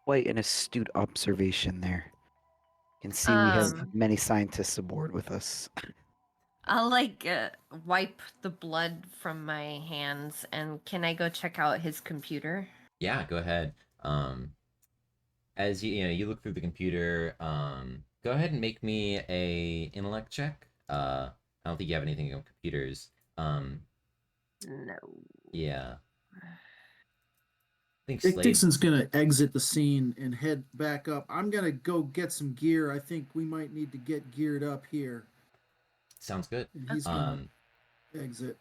Quite an astute observation there. You can see we have Um, many scientists aboard with us. I'll wipe the blood from my hands, and can I go check out his computer? Yeah, go ahead. As you look through the computer, go ahead and make me a intellect check. I don't think you have anything on computers. No. Yeah. I think Dick Slade. Dixon's gonna exit the scene and head back up. I'm gonna go get some gear. I think we might need to get geared up here. Sounds good. And he's gonna exit.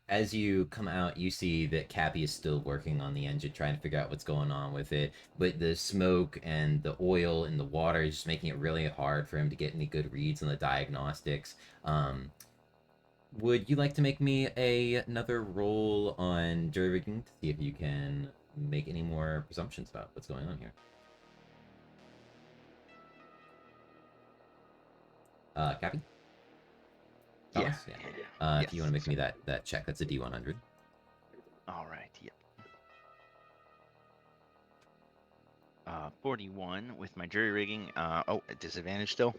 As you come out, you see that Cappy is still working on the engine, trying to figure out what's going on with it. But the smoke and the oil in the water is just making it really hard for him to get any good reads on the diagnostics. Would you like to make me another roll on jury rigging to see if you can make any more presumptions about what's going on here? Cappy? Ballast? Yeah. If you want to make me that check, that's a D100. All right. Yep. 41 with my jury rigging. Oh, at disadvantage still.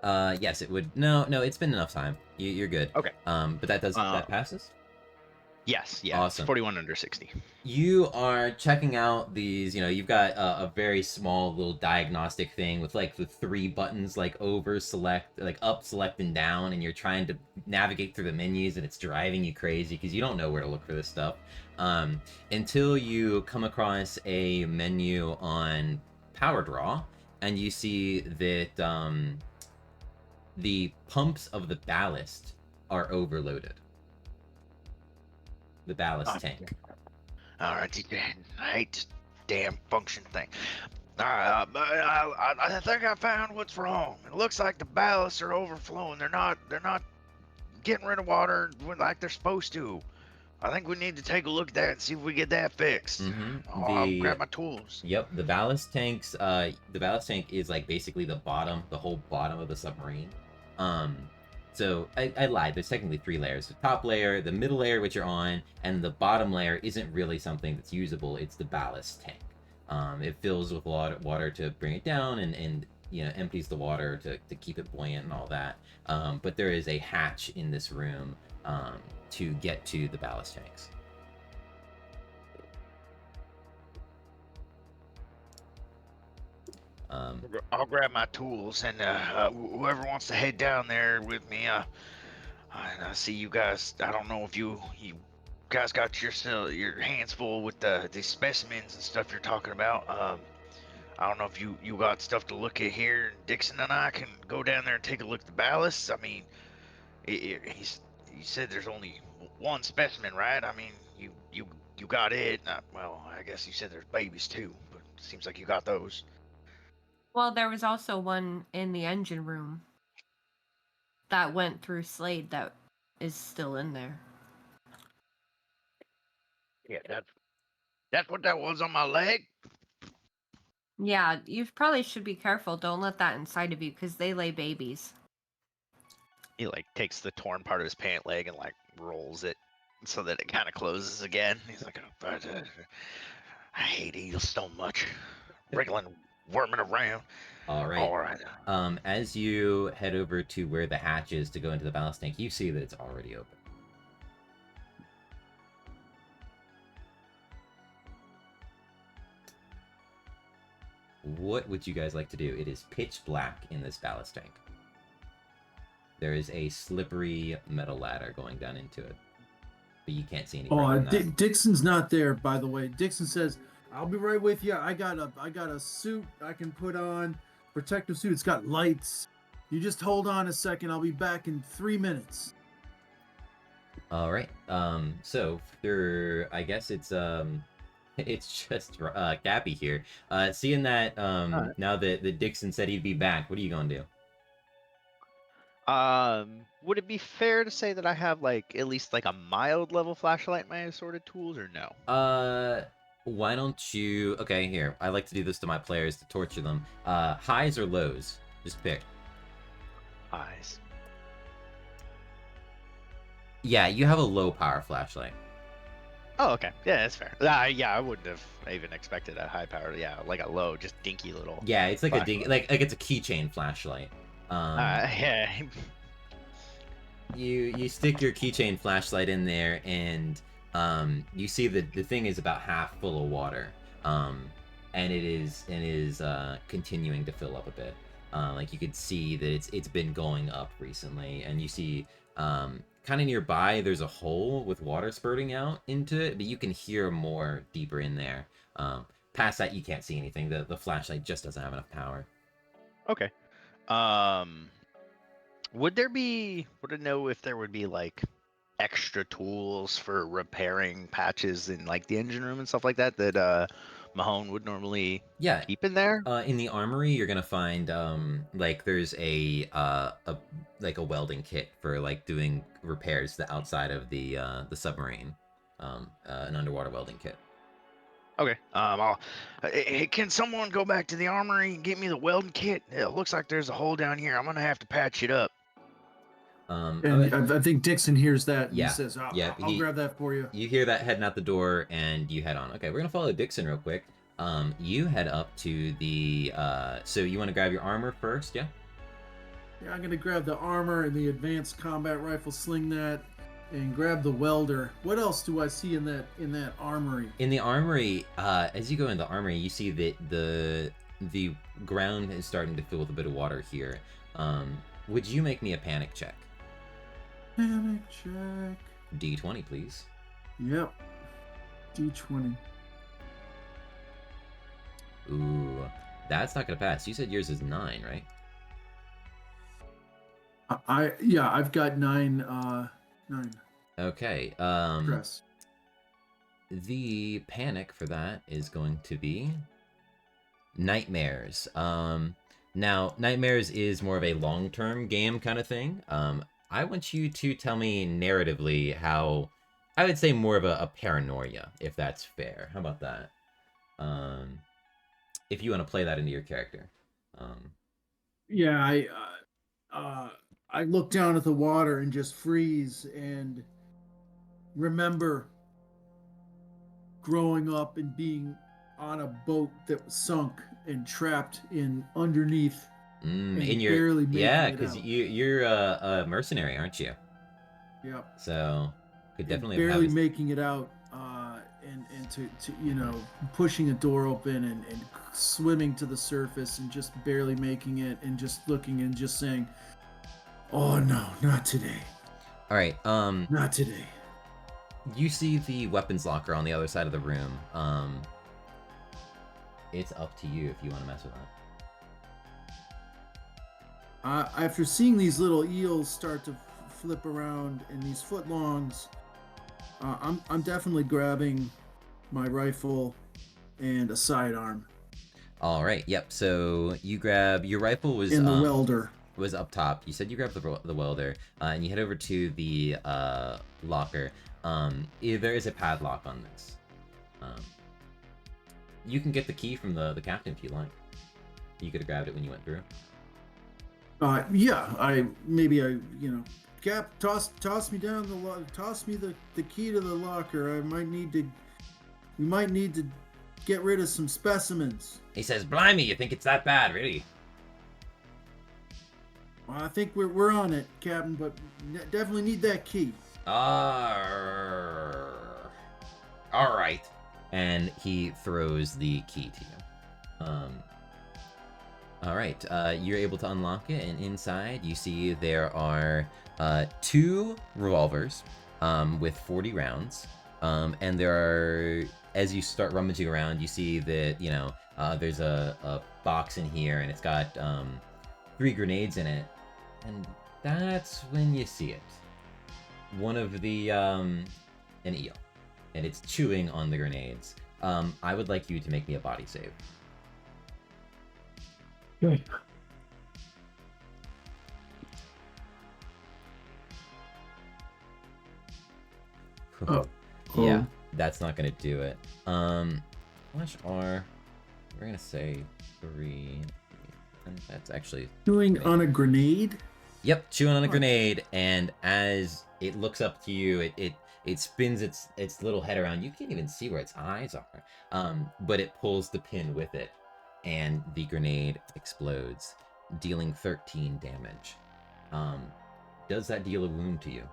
Yes, it would. No, it's been enough time. You're good. Okay. But that passes. Yes. Yeah. Awesome. It's 41 under 60. You are checking out these. You've got a very small little diagnostic thing with like the 3 buttons, like over, select, like up, select, and down, and you're trying to navigate through the menus, and it's driving you crazy because you don't know where to look for this stuff. Until you come across a menu on Power Draw, and you see that the pumps of the ballast are overloaded. The ballast tank. All right, I hate this damn function thing. All right, I think I found what's wrong. It looks like the ballasts are overflowing. They're not getting rid of water like they're supposed to. I think we need to take a look at that and see if we get that fixed. I'll grab my tools. Yep, the ballast tanks. The ballast tank is like basically the whole bottom of the submarine. So I lied. There's technically 3 layers: the top layer, the middle layer, which you're on, and the bottom layer isn't really something that's usable. It's the ballast tank. It fills with water to bring it down, and empties the water to keep it buoyant and all that. But there is a hatch in this room to get to the ballast tanks. I'll grab my tools, and whoever wants to head down there with me. I see you guys. I don't know if you guys got your hands full with the specimens and stuff you're talking about. I don't know if you got stuff to look at here. Dixon and I can go down there and take a look at the ballasts. I mean, he said there's only 1 specimen, right? I mean, you got it. Well, I guess you said there's babies too, but it seems like you got those. Well, there was also one in the engine room that went through Slade that is still in there. Yeah, that's what that was on my leg. Yeah, you probably should be careful. Don't let that inside of you because they lay babies. He like takes the torn part of his pant leg and like rolls it so that it kind of closes again. He's like, I hate eels so much. Wriggling, worming around. All right. As you head over to where the hatch is to go into the ballast tank, you see that it's already open. What would you guys like to do? It is pitch black in this ballast tank. There is a slippery metal ladder going down into it, but you can't see anything. Dixon's not there, by the way. Dixon says, "I'll be right with you. I got a suit I can put on, protective suit. It's got lights. You just hold on a second. I'll be back in 3 minutes." All right. So I guess it's just Gappy here. Seeing that now that Dixon said he'd be back, what are you gonna do? Would it be fair to say that I have like at least like a mild level flashlight in my assorted tools, or no? Why don't you? Okay, here. I like to do this to my players to torture them. Highs or lows? Just pick. Highs. Yeah, you have a low power flashlight. Oh, okay. Yeah, that's fair. Yeah, I wouldn't have even expected a high power. Yeah, like a low, just dinky little. Yeah, it's like a dinky, like it's a keychain flashlight. Yeah. You stick your keychain flashlight in there, and you see that the thing is about half full of water, and it is continuing to fill up a bit. Like you could see that it's been going up recently, and you see kind of nearby there's a hole with water spurting out into it, but you can hear more deeper in there. Past that, you can't see anything. The flashlight just doesn't have enough power. Okay. Would I know if there would be like extra tools for repairing patches in like the engine room and stuff like that Mahone would normally keep in there? In the armory, you're gonna find like there's a welding kit for like doing repairs to the outside of the submarine, an underwater welding kit. Okay. Can someone go back to the armory and get me the welding kit? It looks like there's a hole down here. I'm gonna have to patch it up. And I think Dixon hears that and Yeah, he says, yeah, I'll grab that for you. You hear that heading out the door, and you head on. Okay, we're gonna follow Dixon real quick. You head up to the. So you want to grab your armor first, yeah? Yeah, I'm gonna grab the armor and the advanced combat rifle, sling that, and grab the welder. What else do I see in that armory? In the armory, as you go in the armory, you see that the ground is starting to fill with a bit of water here. Would you make me a panic check? Panic check. D20, please. Yep. D20. Ooh, that's not gonna pass. You said yours is 9, right? I've got 9. 9. Okay. Stress. The panic for that is going to be nightmares. Now nightmares is more of a long-term game kind of thing. I want you to tell me narratively how, I would say more of a paranoia, if that's fair. How about that? If you want to play that into your character. Yeah, I look down at the water and just freeze and remember growing up and being on a boat that was sunk and trapped in underneath and in your barely making yeah, it because out. you're a mercenary, aren't you? Yep. So could And definitely barely have making it out, and to pushing a door open and swimming to the surface and just barely making it and just looking and just saying, "Oh no, not today, All right. not today." You see the weapons locker on the other side of the room. It's up to you if you want to mess with that. After seeing these little eels start to flip around and these footlongs, I'm definitely grabbing my rifle and a sidearm. All right. Yep. So you grab your rifle was In the welder. Was up top. You said you grabbed the welder, and you head over to the locker. There is a padlock on this. You can get the key from the captain if you like. You could have grabbed it when you went through. Yeah. Cap, toss me down the toss me the key to the locker. We might need to get rid of some specimens. He says, "Blimey, you think it's that bad, really?" Well, I think we're on it, Captain, but definitely need that key. All right. And he throws the key to you. All right. You're able to unlock it, and inside you see there are 2 revolvers with 40 rounds. And there are, as you start rummaging around, you see that there's a box in here, and it's got 3 grenades in it. And that's when you see it. One of the an eel, and it's chewing on the grenades. I would like you to make me a body save. Okay. Yeah, that's not gonna do it. Slash R. We're gonna say 3. And that's actually Chewing on a grenade. Yep, chewing on a grenade, and as it looks up to you, it spins its little head around. You can't even see where its eyes are. But it pulls the pin with it, and the grenade explodes, dealing 13 damage. Does that deal a wound to you?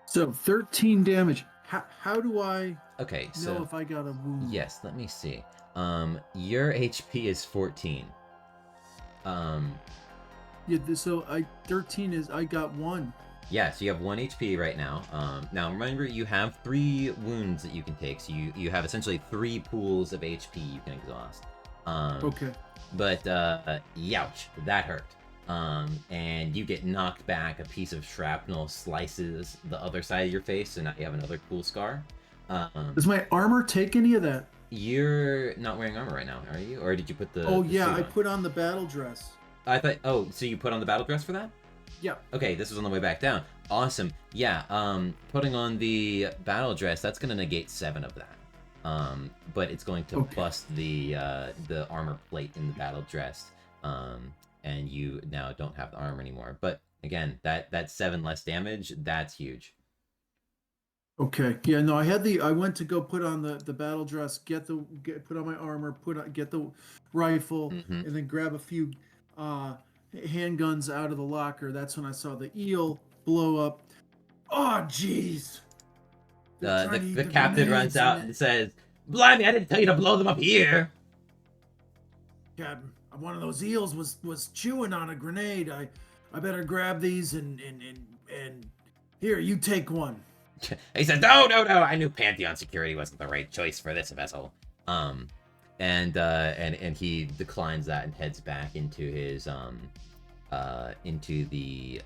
So 13 damage. How do I Okay, know if I got a wound? yes, let me see. Your HP is 14. Yeah. So 13 is I got 1. Yeah, so you have 1 HP right now. Now remember, you have 3 wounds that you can take, so you have essentially 3 pools of HP you can exhaust. Okay. But youch, that hurt. And you get knocked back. A piece of shrapnel slices the other side of your face, so now you have another cool scar. Does my armor take any of that? You're not wearing armor right now, are you? Or did you put the? Oh the yeah, suit I on? put on the battle dress. I thought. Oh, so you put on the battle dress for that? Yeah. Okay, this was on the way back down. Awesome. Yeah. Putting on the battle dress, that's gonna negate 7 of that. But it's going to bust the armor plate in the battle dress. and you now don't have the armor anymore. But again, that 7 less damage, that's huge. Okay. Yeah. No, I went to go put on the battle dress, put on my armor, get the rifle, Mm-hmm. and then grab a few handguns out of the locker. That's when I saw the eel blow up. Oh, jeez. They're trying to eat The the captain runs grenades out and says, "Blimey, I didn't tell you to blow them up here." Captain, one of those eels was chewing on a grenade. I better grab these and here, you take one. He said, "No, no, no! I knew Pantheon security wasn't the right choice for this vessel." And he declines that and heads back into his into the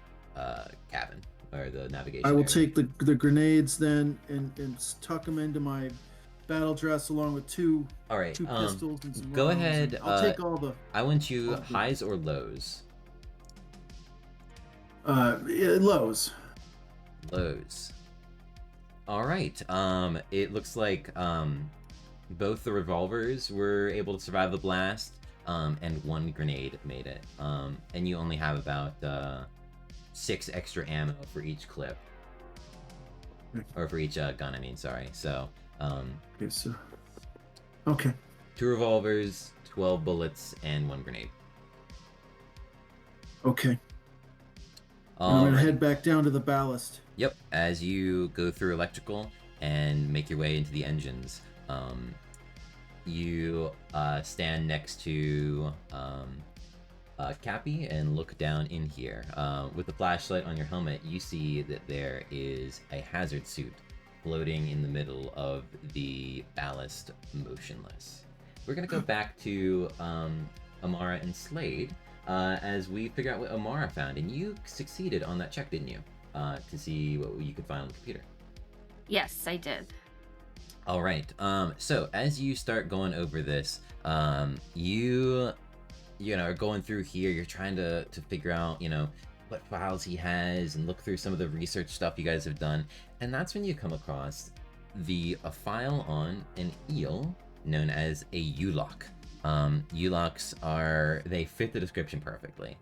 cabin or the navigation. I will area. take the grenades then and tuck them into my battle dress along with two pistols and some go rounds, ahead. and I'll take all the. I want you highs or lows. Lows. Lows. All right. It looks like both the revolvers were able to survive the blast, and one grenade made it. And you only have about 6 extra ammo for each clip, or for each gun. I mean, sorry. So. Okay. So. Okay. 2 revolvers, 12 bullets, and 1 grenade. Okay. I'm gonna head back down to the ballast. Yep. As you go through electrical and make your way into the engines, you stand next to Cappy and look down in here. With the flashlight on your helmet, you see that there is a hazard suit floating in the middle of the ballast, motionless. We're gonna go back to Amara and Slade as we figure out what Amara found, and you succeeded on that check, didn't you? To see what you could find on the computer. Yes, I did. All right. So as you start going over this, you are going through here. You're trying to figure out, what files he has and look through some of the research stuff you guys have done. And that's when you come across a file on an eel known as a Ulok. Uloks they fit the description perfectly.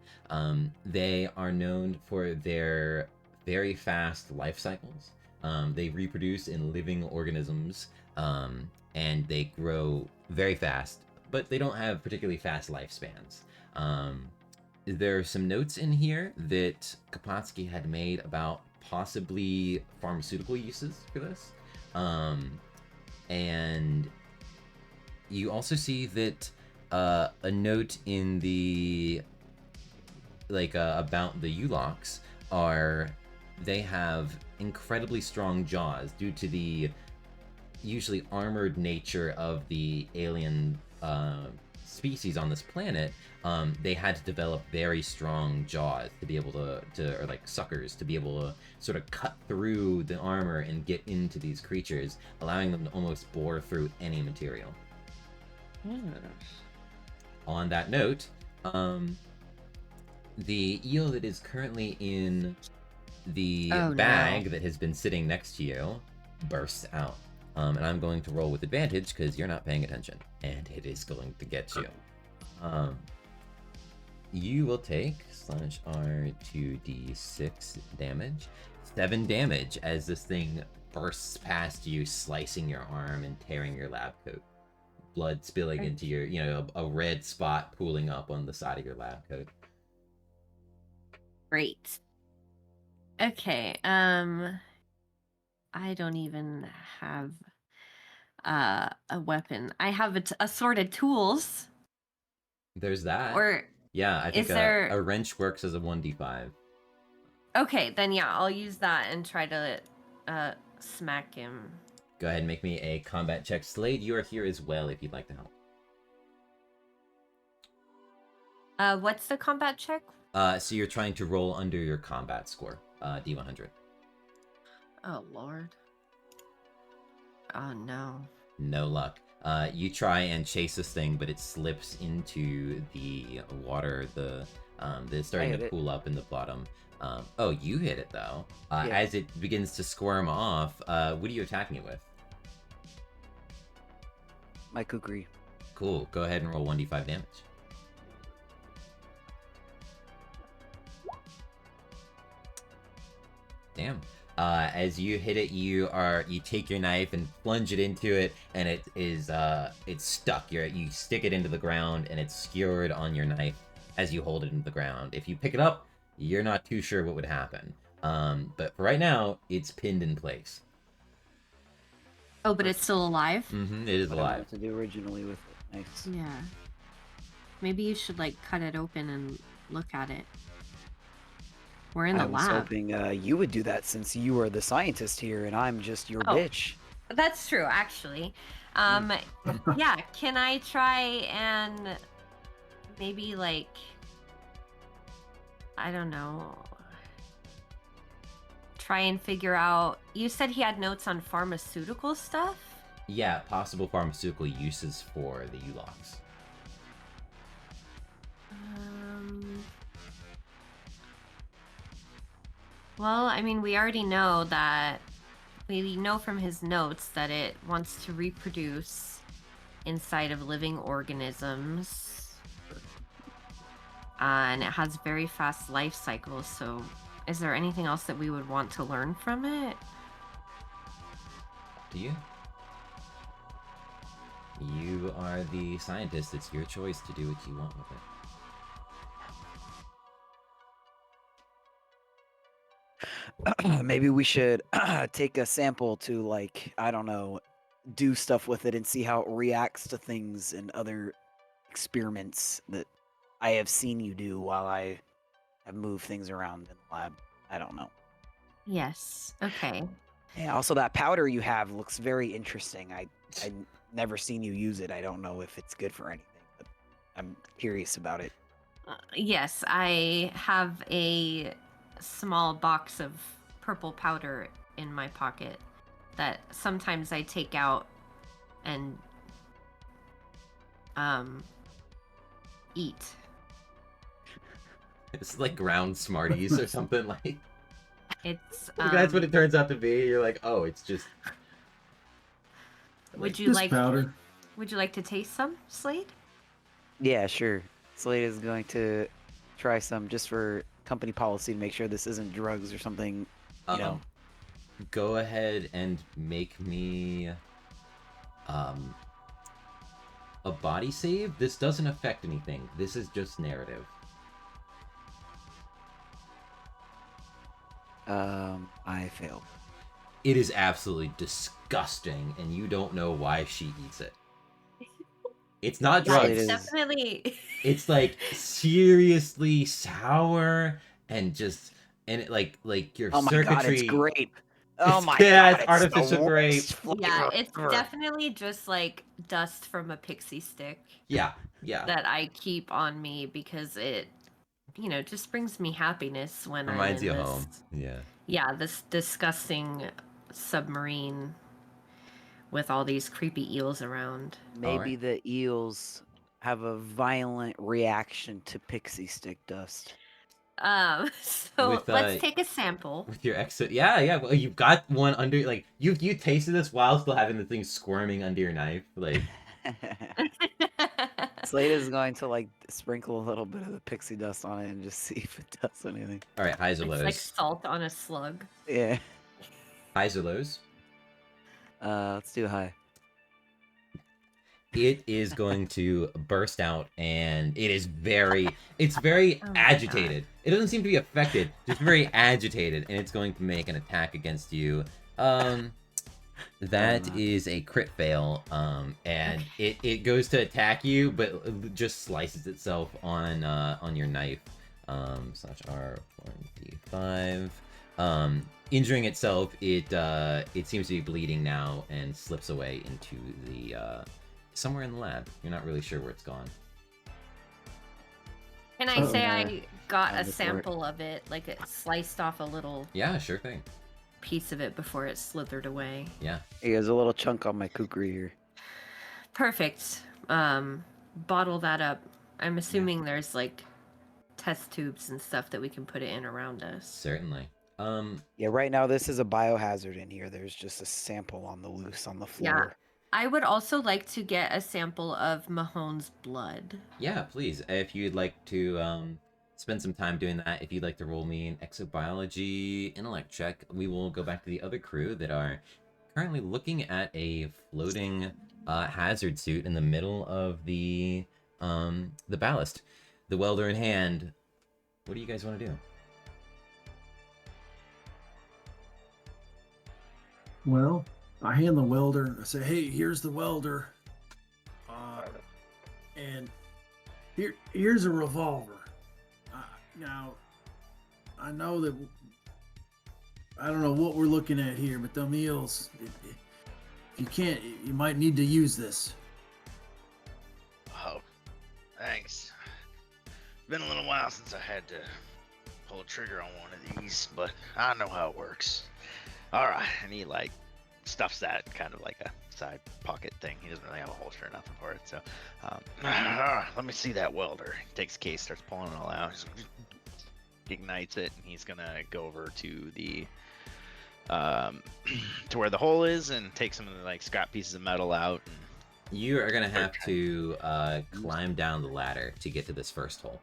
They are known for their very fast life cycles. They reproduce in living organisms, and they grow very fast, but they don't have particularly fast lifespans. There are some notes in here that Kapatsky had made about possibly pharmaceutical uses for this. And you also see that a note in the about the Uloks they have incredibly strong jaws due to the usually armored nature of the alien species on this planet. They had to develop very strong jaws to be able to or like suckers to be able to sort of cut through the armor and get into these creatures, allowing them to almost bore through any material. On that note, the eel that is currently in the bag that has been sitting next to you bursts out. And I'm going to roll with advantage because you're not paying attention, and it is going to get you. You will take /R2d6 damage, 7 damage as this thing bursts past you, slicing your arm and tearing your lab coat. Blood spilling into your, a red spot pooling up on the side of your lab coat. Great. Okay, I don't even have a weapon. I have assorted tools. There's that. Or yeah, I think is there... a wrench works as a 1d5. Okay, then yeah, I'll use that and try to smack him. Go ahead and make me a combat check. Slade, you are here as well if you'd like to help. What's the combat check? So you're trying to roll under your combat score, D100. Oh, Lord. Oh, no. No luck. You try and chase this thing, but it slips into the water. It's starting to pool up in the bottom. Oh, you hit it, though. Yeah. As it begins to squirm off, what are you attacking it with? My kukri. Cool. Go ahead and roll 1d5 damage. Damn. As you hit it, you take your knife and plunge it into it, and it's stuck. You stick it into the ground, and it's skewered on your knife as you hold it into the ground. If you pick it up, you're not too sure what would happen. But for right now, it's pinned in place. Oh, but it's still alive? Mm-hmm. It is What I alive. wanted to do originally with it. Nice. Yeah. Maybe you should, like, cut it open and look at it. We're in the I was lab. hoping you would do that since you are the scientist here and I'm just your bitch. That's true, actually. Yeah, can I try and maybe, like, I don't know, try and figure out... You said he had notes on pharmaceutical stuff? Yeah, possible pharmaceutical uses for the U-locks. Well, I mean, we already know that... We know from his notes that it wants to reproduce inside of living organisms. And it has very fast life cycles, so is there anything else that we would want to learn from it? Do you? You are the scientist. It's your choice to do what you want with it. Maybe we should take a sample to, like, I don't know, do stuff with it and see how it reacts to things and other experiments that I have seen you do while I have moved things around in the lab. I don't know. Yes. Okay. Yeah, also that powder you have looks very interesting. I never seen you use it. I don't know if it's good for anything, but I'm curious about it. Yes, I have a small box of purple powder in my pocket that sometimes I take out and eat. It's like ground Smarties or something like. It's Like, that's what it turns out to be. You're like, oh, it's just. Would you Just like powder. Would you like to taste some, Slade? Yeah, sure. Slade is going to try some just for company policy to make sure this isn't drugs or something, you know. Go ahead and make me a body save. This doesn't affect anything. This is just narrative. I failed. It is absolutely disgusting, and you don't know why she eats it. It's not Yeah, drugs. it's definitely. It's like seriously sour and just it like your Oh my circuitry. god, it's grape. Oh my yeah, god, it's artificial the grape. worst flavor Yeah, it's ever. definitely just like dust from a pixie stick Yeah. that I keep on me because it, just brings me happiness when Reminds I'm you in of this. home. Yeah. Yeah, this disgusting submarine with all these creepy eels around. Maybe the eels have a violent reaction to pixie stick dust. So With, let's take a sample. With your exit, yeah. Well, you've got one under, like you tasted this while still having the thing squirming under your knife, like. Slade is going to like sprinkle a little bit of the pixie dust on it and just see if it does anything. All right, highs or It's lows. like salt on a slug. Yeah. Highs or lows. Let's do high. It is going to burst out, and it's very agitated. It doesn't seem to be affected, just very agitated, and it's going to make an attack against you. That is a crit fail, and it goes to attack you, but just slices itself on your knife. Slash R1d5. Injuring itself, it seems to be bleeding now and slips away into the somewhere in the lab. You're not really sure where it's gone. Can I say yeah. I got a Before it- sample of it, like it sliced off a little Yeah, sure thing. piece of it before it slithered away? Yeah. Hey, there's a little chunk on my kukri here. Perfect. Bottle that up. I'm assuming there's like test tubes and stuff that we can put it in around us. Certainly. Yeah, right now this is a biohazard in here. There's just a sample on the loose on the floor. I would also like to get a sample of Mahone's blood. Yeah, please. If you'd like to spend some time doing that. If you'd like to roll me an exobiology intellect check, we will go back to the other crew that are currently looking at a floating hazard suit in the middle of the ballast. The welder in hand. What do you guys want to do? Well, I hand the welder. I say, "Hey, here's the welder, and here's a revolver. Now, I know that I don't know what we're looking at here, but them eels. If you can't, you might need to use this." Oh, thanks. It's been a little while since I had to pull a trigger on one of these, but I know how it works. All right, and he like stuffs that kind of like a side pocket thing. He doesn't really have a holster or nothing for it, so let me see that welder. He takes a case, starts pulling it all out, ignites it, and he's gonna go over to the to where the hole is and take some of the like scrap pieces of metal out. And You are gonna have to climb down the ladder to get to this first hole.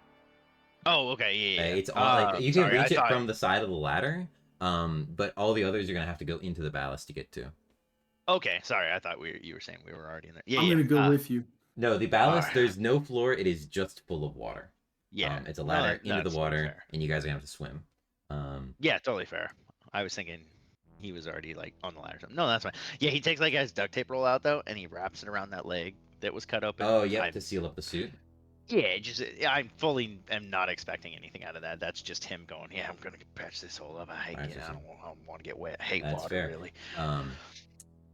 oh, okay, yeah. It's on like you can sorry, reach it from the side of the ladder, but all the others you're gonna have to go into the ballast to get to. Okay, sorry, I thought you were saying we were already in there. Yeah, I'm gonna go with you. No, the ballast. Alright. There's no floor. It is just full of water. Yeah, It's a no, ladder no, into the that's totally water, fair. and you guys are gonna have to swim. Yeah, totally fair. I was thinking he was already like on the ladder. Or something. No, that's fine. Yeah, he takes like his duct tape roll out though, and he wraps it around that leg that was cut open. Oh, yeah, to seal up the suit. Yeah, I fully am not expecting anything out of that. That's just him going, yeah, I'm gonna patch this hole up. I hate Alright, getting, so- I don't want to get wet. I hate That's water, fair. really.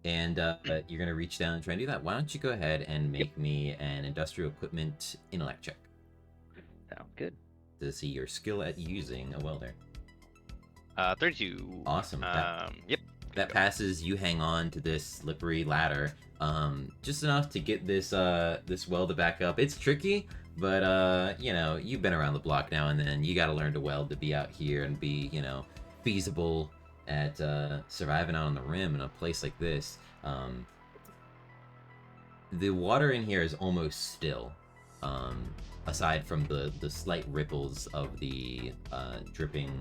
And you're gonna reach down and try and do that. Why don't you go ahead and make me an industrial equipment intellect check Sounds good. to see your skill at using a welder. 32. Awesome. Yep. That passes. You hang on to this slippery ladder, just enough to get this this welder back up. It's tricky, but you know, you've been around the block now and then. You got to learn to weld to be out here and be, you know, feasible at surviving out on the rim in a place like this. The water in here is almost still, aside from the slight ripples of the dripping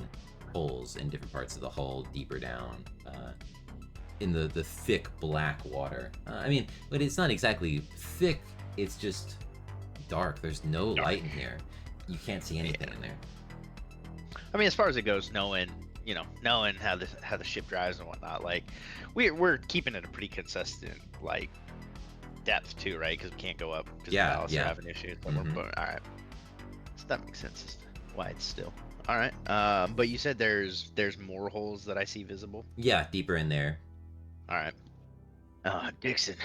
holes in different parts of the hull deeper down in the thick black water. I mean, but it's not exactly thick, it's just dark. There's no light in here. You can't see anything in there. I mean, as far as it goes, knowing how the ship drives and whatnot, like we're keeping it a pretty consistent like depth too, right? Because we can't go up because the ballast are having issues. But all right, so that makes sense as to why it's still. All right, but you said there's more holes that I see visible. Yeah, deeper in there. All right, Dixon.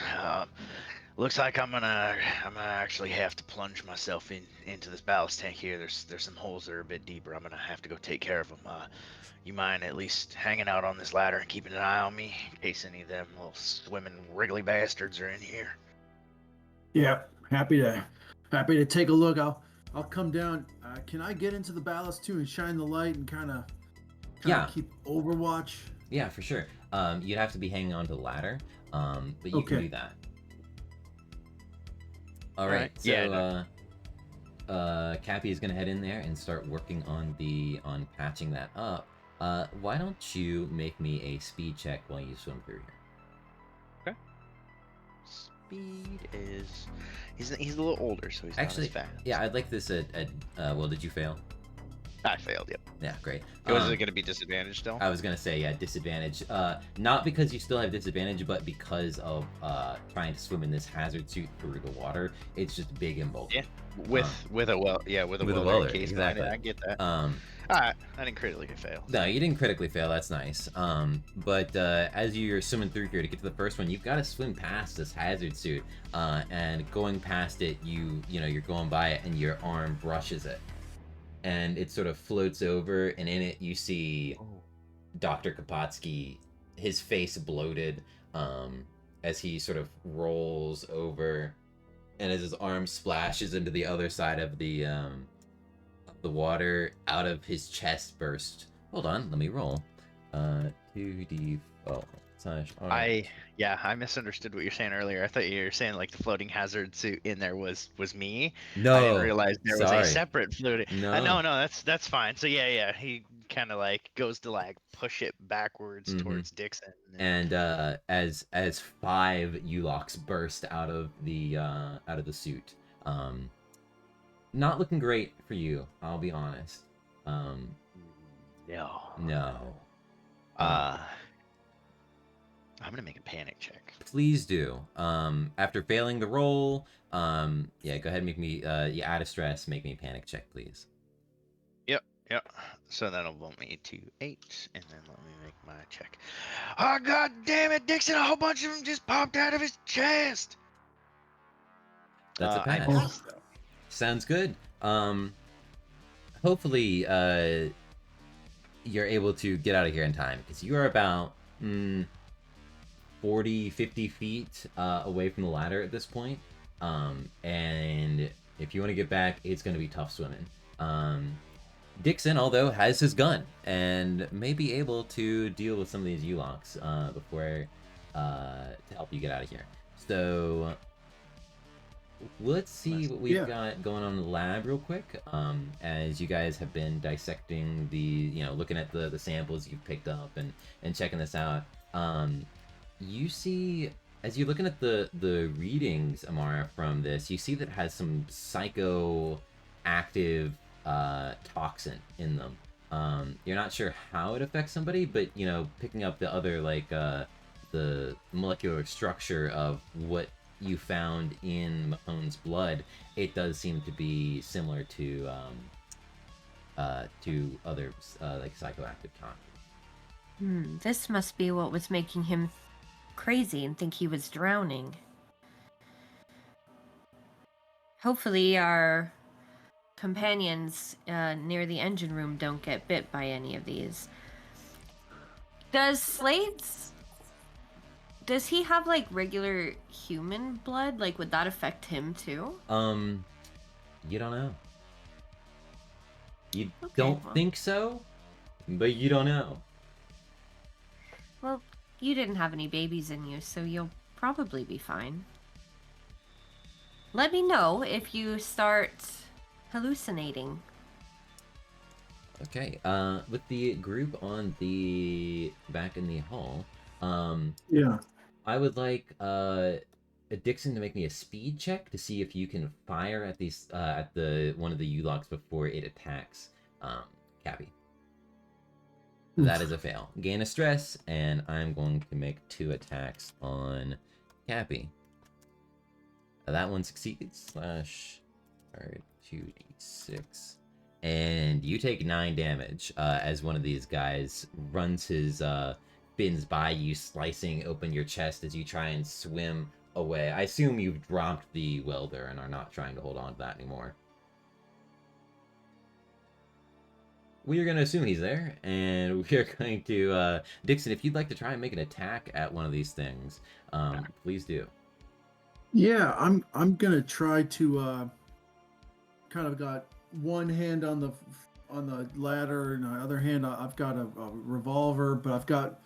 Looks like I'm gonna actually have to plunge myself into this ballast tank here. There's some holes that are a bit deeper. I'm gonna have to go take care of them. You mind at least hanging out on this ladder and keeping an eye on me in case any of them little swimming wriggly bastards are in here? Yeah, happy to take a look. I'll come down. Can I get into the ballast too and shine the light and kind of keep overwatch? Yeah, for sure. You'd have to be hanging on to the ladder, but you can do that. All right. So, Cappy is gonna head in there and start working on patching that up. Why don't you make me a speed check while you swim through here? Okay. Speed is he's a little older, so he's Actually, not as fast. yeah, I'd like this at well, did you fail? I failed. Yep. Yeah, great. Was it going to be disadvantaged still? I was gonna say, yeah, disadvantage. Not because you still have disadvantage, but because of trying to swim in this hazard suit through the water. It's just big and bulky. Yeah, with a welder case. Exactly. I get that. Alright, I didn't critically fail. No, you didn't critically fail. That's nice. But as you're swimming through here to get to the first one, you've got to swim past this hazard suit. And going past it, you're going by it, and your arm brushes it. And it sort of floats over, and in it you see Dr. Kapotsky, his face bloated, as he sort of rolls over, and as his arm splashes into the other side of the water, out of his chest burst. Hold on, let me roll. 2d. Oh, /R. I misunderstood what you're saying earlier. I thought you were saying like the floating hazard suit in there was me. No, I didn't realize there was a sorry. separate floating. No. No, that's fine. So yeah, he kind of like goes to like push it backwards towards Dixon. And as 5 Ulox burst out of the suit, not looking great for you. I'll be honest. No. No. I'm gonna make a panic check. Please do. After failing the roll, yeah, go ahead and make me, you add a stress, make me a panic check, please. Yep. So that'll bump me to 8, and then let me make my check. Oh god damn it, Dixon! A whole bunch of them just popped out of his chest. That's a I pass. passed. Sounds good. Hopefully, you're able to get out of here in time, because you are about 40, 50 feet away from the ladder at this point. And if you want to get back, it's going to be tough swimming. Dixon, although, has his gun and may be able to deal with some of these Ulox before to help you get out of here. So let's see what we've got going on in the lab real quick. As you guys have been dissecting looking at the samples you've picked up and checking this out. You see, as you're looking at the readings, Amara, from this, you see that it has some psychoactive toxin in them. You're not sure how it affects somebody, but picking up the other the molecular structure of what you found in Mahone's blood, it does seem to be similar to other psychoactive toxins. This must be what was making him crazy and think he was drowning. Hopefully our companions near the engine room don't get bit by any of these. Does he have like regular human blood? Like, would that affect him too? You don't know. You don't think so, but you don't know. Well, you didn't have any babies in you, so you'll probably be fine. Let me know if you start hallucinating. Okay, with the group on the back in the hall, I would like Dixon to make me a speed check to see if you can fire at these at one of the Ulox before it attacks Cappy. That is a fail. Gain a stress, and I'm going to make 2 attacks on Cappy. That one succeeds. /2d6. And you take 9 damage as one of these guys runs his fins by you, slicing open your chest as you try and swim away. I assume you've dropped the welder and are not trying to hold on to that anymore. We're going to assume he's there, and we're going to... Dixon, if you'd like to try and make an attack at one of these things, please do. Yeah, I'm gonna try to kind of got one hand on the ladder, and the other hand I've got a revolver, but I've got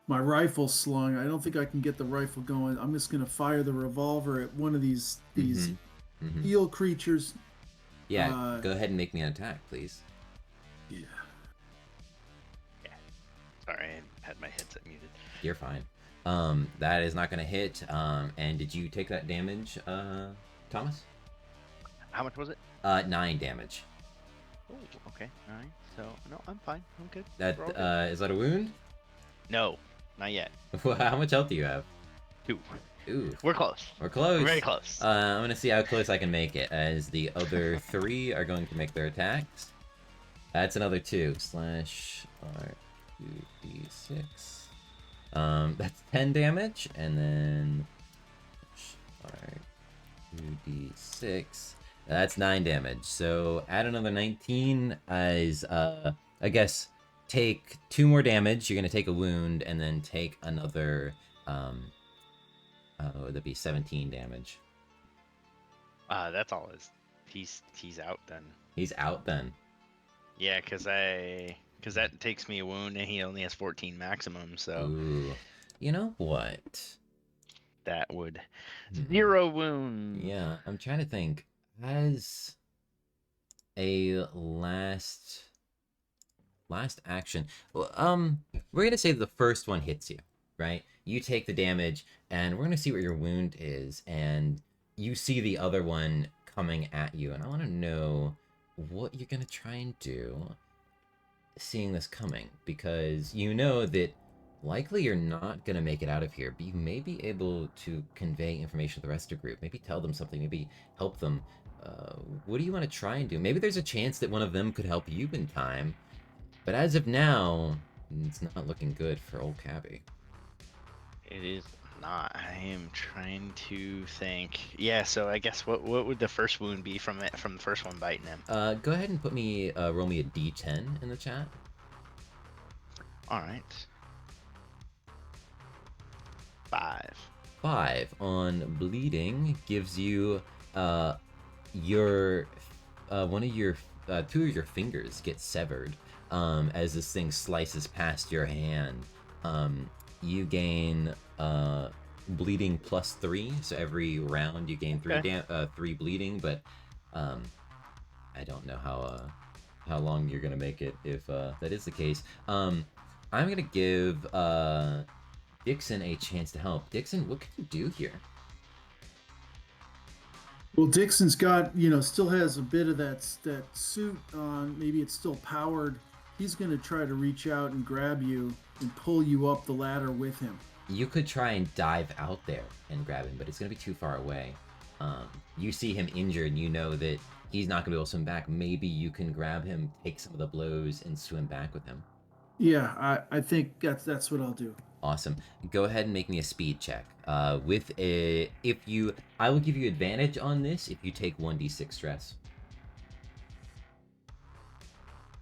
my rifle slung. I don't think I can get the rifle going. I'm just gonna fire the revolver at one of these eel creatures. Yeah, go ahead and make me an attack, please. Yeah. Sorry, I had my headset muted. You're fine. That is not going to hit. And did you take that damage, Thomas? How much was it? 9 damage. Oh, okay. 9. So, no, I'm fine. I'm good. That, We're all good. is that a wound? No, not yet. How much health do you have? 2. Ooh. We're close. We're close. We're very close. I'm going to see how close I can make it, as the other 3 are going to make their attacks. That's another 2. /2d6. That's 10 damage, and then 2d6. That's 9 damage. So add another 19 as I guess take 2 more damage. You're gonna take a wound, and then take another that'd be 17 damage. That's all. He's out then. He's out then. Yeah, because that takes me a wound, and he only has 14 maximum. So. Ooh. You know what? That would Hmm. 0 wounds. Yeah, I'm trying to think. As a last action, well, we're gonna say the first one hits you, right? You take the damage, and we're gonna see what your wound is, and you see the other one coming at you, and I want to know what you're gonna try and do, seeing this coming, because you know that likely you're not gonna make it out of here, but you may be able to convey information to the rest of the group. Maybe tell them something. Maybe help them. What do you want to try and do? Maybe there's a chance that one of them could help you in time. But as of now, it's not looking good for old Cabby. It is not. I am trying to think. Yeah, so I guess what would the first wound be from the first one biting him? Go ahead and roll me a d10 in the chat. All right. 5. 5 on bleeding gives you your one of your two of your fingers get severed as this thing slices past your hand. You gain bleeding +3, so every round you gain 3 bleeding, but I don't know how long you're gonna make it if that is the case. I'm gonna give Dixon a chance to help. Dixon, what can you do here? Well, Dixon's got, still has a bit of that suit on. Maybe it's still powered. He's going to try to reach out and grab you and pull you up the ladder with him. You could try and dive out there and grab him, but it's going to be too far away. You see him injured, and you know that he's not going to be able to swim back. Maybe you can grab him, take some of the blows, and swim back with him. Yeah, I think that's what I'll do. Awesome. Go ahead and make me a speed check. I will give you advantage on this if you take 1d6 stress.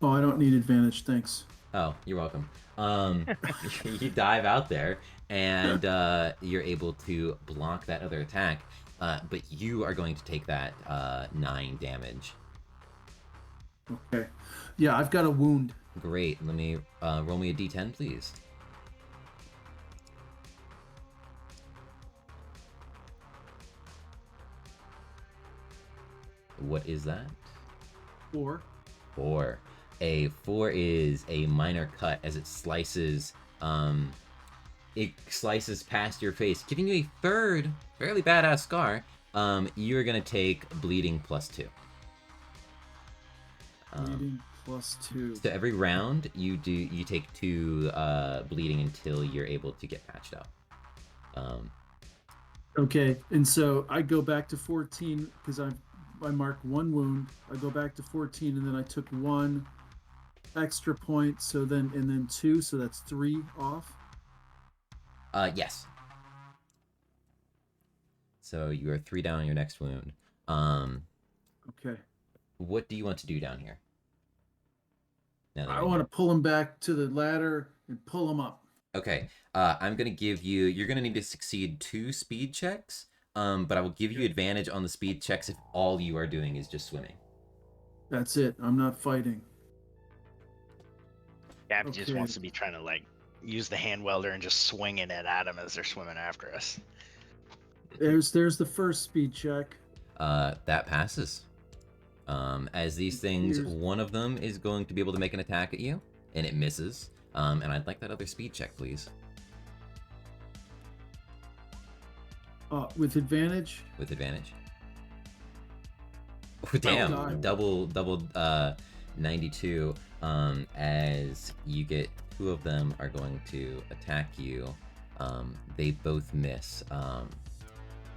Oh, I don't need advantage, thanks. Oh, you're welcome. You dive out there, and you're able to block that other attack, but you are going to take that 9 damage. Okay. Yeah, I've got a wound. Great. Let me roll me a d10, please. What is that? 4. 4. A 4 is a minor cut as it slices past your face, giving you a third fairly badass scar. You're gonna take bleeding +2. Bleeding +2. So every round you take 2 bleeding until you're able to get patched up. Okay, and so I go back to 14 because I marked 1 wound. I go back to 14, and then I took 1 extra point. So then 2, so that's 3 off. Yes. So you are 3 down on your next wound. Okay. What do you want to do down here? I want to pull him back to the ladder and pull him up. Okay. I'm gonna give you. You're gonna need to succeed 2 speed checks. But I will give you advantage on the speed checks if all you are doing is just swimming. That's it. I'm not fighting. Gabby just wants to be trying to use the hand welder and just swinging it at them as they're swimming after us. There's the first speed check. That passes. As these things, one of them is going to be able to make an attack at you, and it misses. And I'd like that other speed check, please. With advantage? With advantage. Oh, damn. Double 92. As you get 2 of them are going to attack you. They both miss.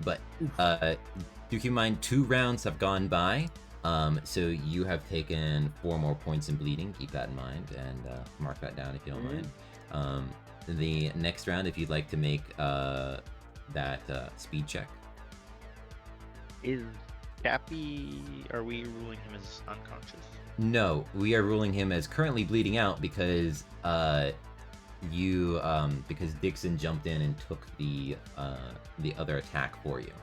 But do keep in mind 2 rounds have gone by. So you have taken 4 more points in bleeding. Keep that in mind and mark that down if you don't mind. The next round, if you'd like to make that speed check. Is Cappy, are we ruling him as unconscious? No, we are ruling him as currently bleeding out because because Dixon jumped in and took the other attack for you.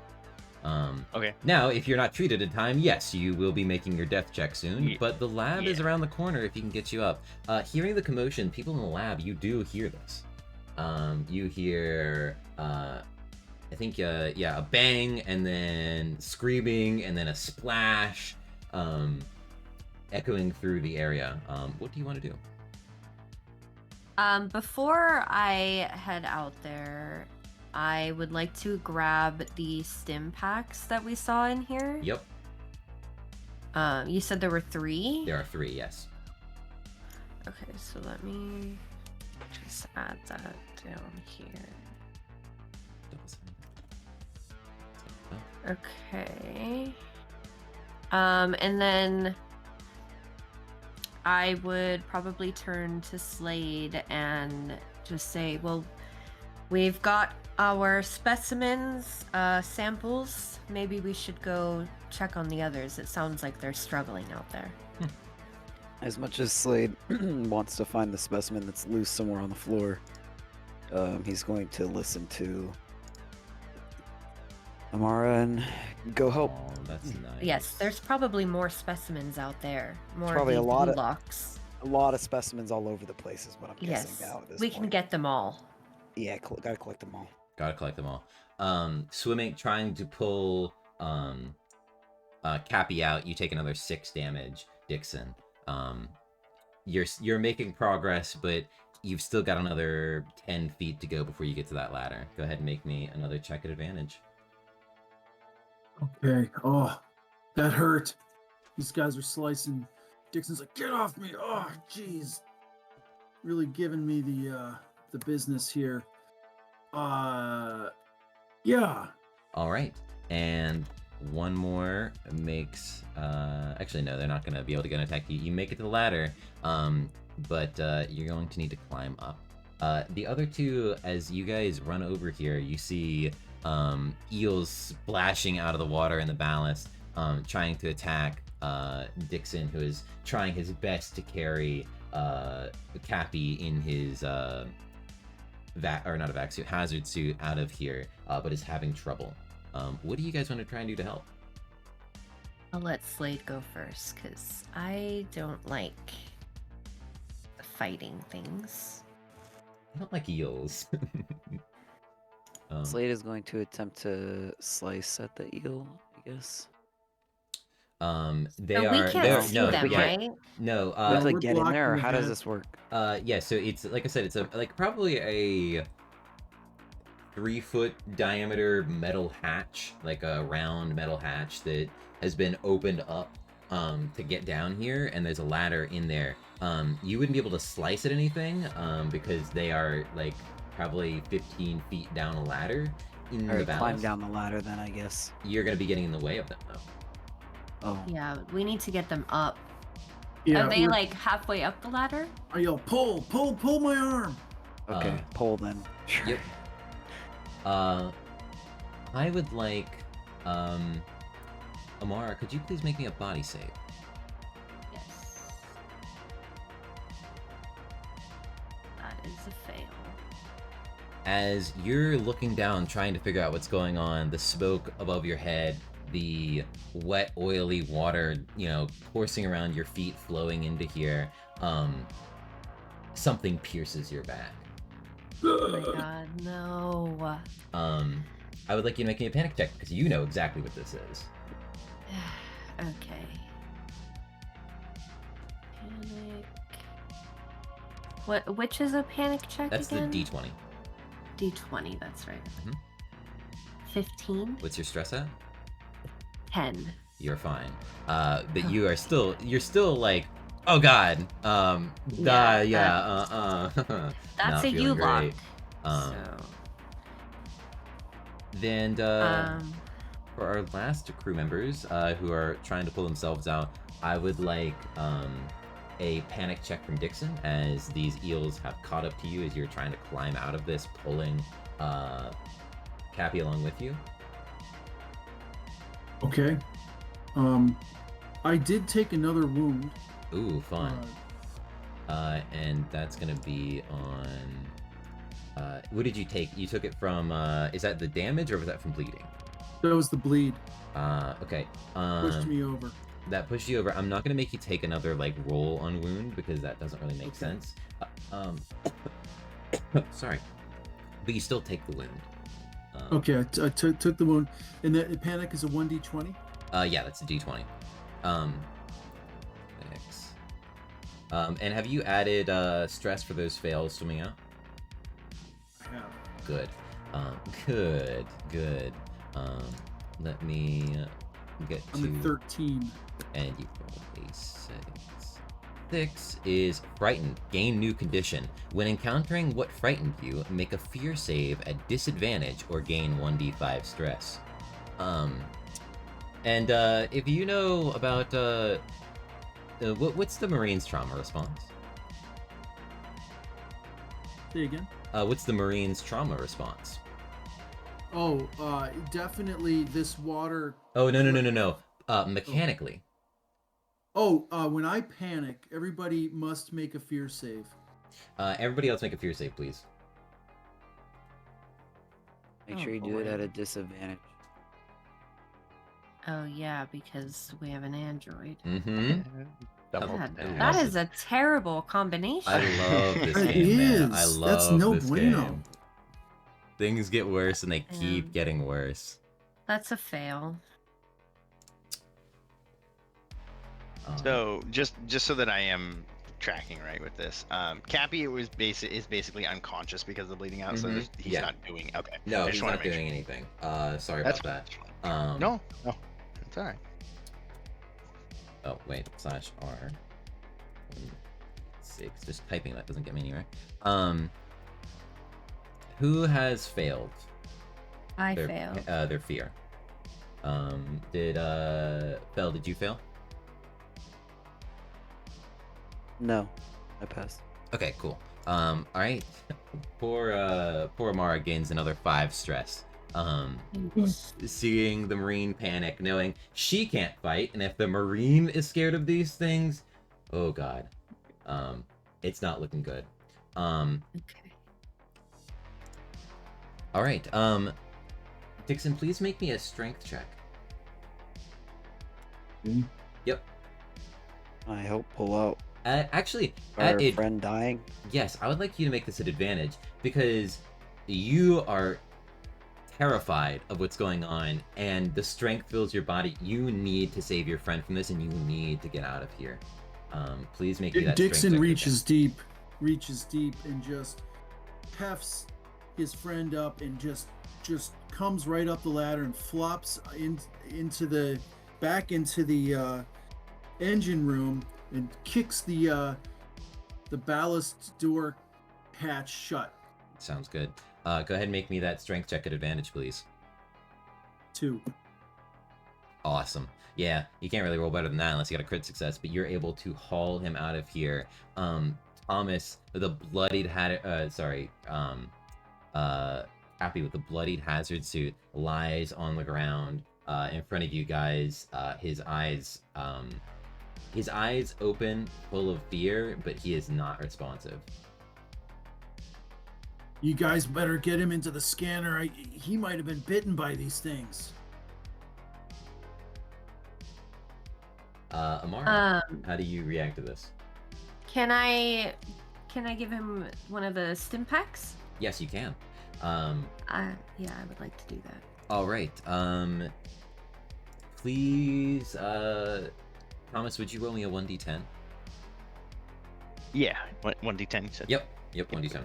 Okay. Now, if you're not treated in time, yes, you will be making your death check soon, but the lab is around the corner if he can get you up. Hearing the commotion, people in the lab, you do hear this. You hear, I think, yeah, a bang, and then screaming, and then a splash, echoing through the area. What do you want to do? Before I head out there, I would like to grab the stim packs that we saw in here. Yep, You said there were 3? there are 3, yes. Okay, so let me just add that down here. Okay. And then I would probably turn to Slade and just say, well, we've got our specimens, samples. Maybe we should go check on the others. It sounds like they're struggling out there. As much as Slade wants to find the specimen that's loose somewhere on the floor, he's going to listen to Amara and go help. Oh, that's nice. Yes, there's probably more specimens out there. More Probably of a these lot of- gulaks. A lot of specimens all over the place is what I'm Yes, guessing now at this we point. can get them all. Yeah, gotta collect them all. Gotta collect them all. Swimming, trying to pull Cappy out. You take another 6 damage, Dixon. You're making progress, but you've still got another 10 feet to go before you get to that ladder. Go ahead and make me another check at advantage. Okay. Oh, that hurt. These guys are slicing. Dixon's like, get off me. Oh, jeez. Really giving me the business here. Yeah. All right, and one more makes. Actually, no, they're not gonna be able to get an attack. You make it to the ladder, but you're going to need to climb up. The other 2, as you guys run over here, you see eels splashing out of the water in the ballast, trying to attack Dixon, who is trying his best to carry Cappy in his hazard suit out of here, but is having trouble. What do you guys want to try and do to help? I'll let Slade go first, because I don't like fighting things. I don't like eels. Slade is going to attempt to slice at the eel, I guess. They But are. we can't they're, see no, them, yeah, right? no. We have to we're like, get in there, or blocking how does that. this work? Yeah. So it's like I said, it's probably a 3-foot diameter metal hatch, like a round metal hatch that has been opened up to get down here, and there's a ladder in there. You wouldn't be able to slice at anything because they are like probably 15 feet down a ladder in Or the climb ballast. down the ladder then, I guess. You're gonna be getting in the way of them though. Oh. Yeah, we need to get them up. Yeah. Are they like halfway up the ladder? I yell, pull my arm. Okay, pull then. Sure. Yep. I would like, Amara, could you please make me a body save? Yes. That is a fail. As you're looking down, trying to figure out what's going on, the smoke above your head, the wet, oily water, coursing around your feet, flowing into here, something pierces your back. Oh my god, no. I would like you to make me a panic check, because you know exactly what this is. Okay. Panic. Which is a panic check That's again? the D20. D20, that's right. Mhm. 15? What's your stress at? 10. You're fine. But you're still like, oh god. Yeah, Not That's a feeling U-lock. great. So, Then for our last crew members who are trying to pull themselves out, I would like a panic check from Dixon, as these eels have caught up to you as you're trying to climb out of this, pulling Cappy along with you. Okay. I did take another wound. Ooh, fun. And that's gonna be on. What did you take? You took it from. Is that the damage or was that from bleeding? That was the bleed. Okay. Pushed me over. That pushed you over. I'm not gonna make you take another roll on wound because that doesn't really make Okay. sense. Sorry. but you still take the wound. Okay, I took the wound, and the panic is a 1d20. Yeah, that's a d20. Thanks. And have you added stress for those fails swimming out? I have. Good. Good. Let me get I'm to at 13. and you roll a 6. 6 is frightened. Gain new condition. When encountering what frightened you, make a fear save at disadvantage or gain 1d5 stress. And if you know about what's the Marine's trauma response? Say again. What's the Marine's trauma response? Oh, definitely this water. Oh no. Mechanically. Oh, when I panic, everybody must make a fear save. Everybody else make a fear save, please. Make Oh, sure you do it boy. at a disadvantage. Oh yeah, because we have an android. Mm-hmm. Double God, I love that it. is a terrible combination. I love this It game, man. I is. love That's no this bueno. game. Things get worse and they keep Um, getting worse. That's a fail. So just so that I am tracking right with this, Cappy is basically unconscious because of the bleeding out, so Mhm. he's Yeah. not doing. Okay. No, I he's just wanna not make doing anything. Sorry That's about that. fine. No, it's all right. Oh wait, /R. 6. Just typing that doesn't get me anywhere. Who has failed I their failed. their fear? Belle, did you fail? No, I passed. Okay, cool. All right. Poor Amara gains another 5 stress. Seeing the Marine panic, knowing she can't fight, and if the Marine is scared of these things, oh god, it's not looking good. Okay. All right. Dixon, please make me a strength check. Yep. I hope pull out Actually, our at friend dying. yes, I would like you to make this at advantage because you are terrified of what's going on, and the strength fills your body. You need to save your friend from this, and you need to get out of here. Please make me that Dixon strength check reaches deep, and just hefts his friend up, and just comes right up the ladder and flops into the engine room and kicks the ballast door hatch shut. Sounds good. Go ahead and make me that strength check at advantage, please. 2. Awesome. Yeah, you can't really roll better than that unless you got a crit success, but you're able to haul him out of here. Thomas, the bloodied Happy with the bloodied hazard suit, lies on the ground in front of you guys. His eyes open, full of fear, but he is not responsive. You guys better get him into the scanner. He might have been bitten by these things. Amara, how do you react to this? Can I give him one of the stim packs? Yes, you can. Yeah, I would like to do that. All right. Please, Thomas, would you roll me a 1d10? Yeah, 1d10. You said. Yep, 1d10.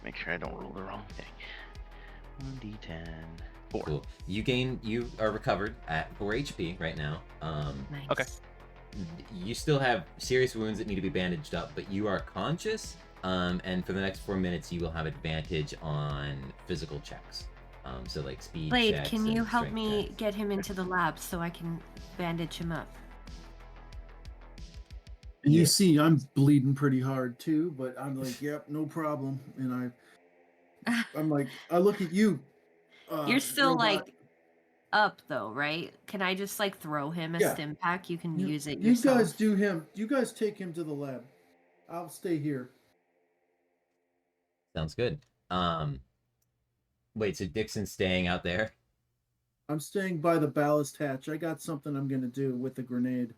Make sure I don't roll the wrong thing. 1d10. 4. Cool. You are recovered at 4 HP right now. Nice. Okay. You still have serious wounds that need to be bandaged up, but you are conscious. And for the next 4 minutes, you will have advantage on physical checks. So like speed Blade, checks. can you and help strength me checks. get him into the lab so I can bandage him up? And you Yeah. see, I'm bleeding pretty hard too, but I'm like, yep, no problem. And I'm like, I look at you. You're still robot. like up though, right? Can I just like throw him a Yeah. stim pack? You can use it You yourself. guys do him. You guys take him to the lab. I'll stay here. Sounds good. Wait, so Dixon's staying out there? I'm staying by the ballast hatch. I got something I'm gonna do with the grenade.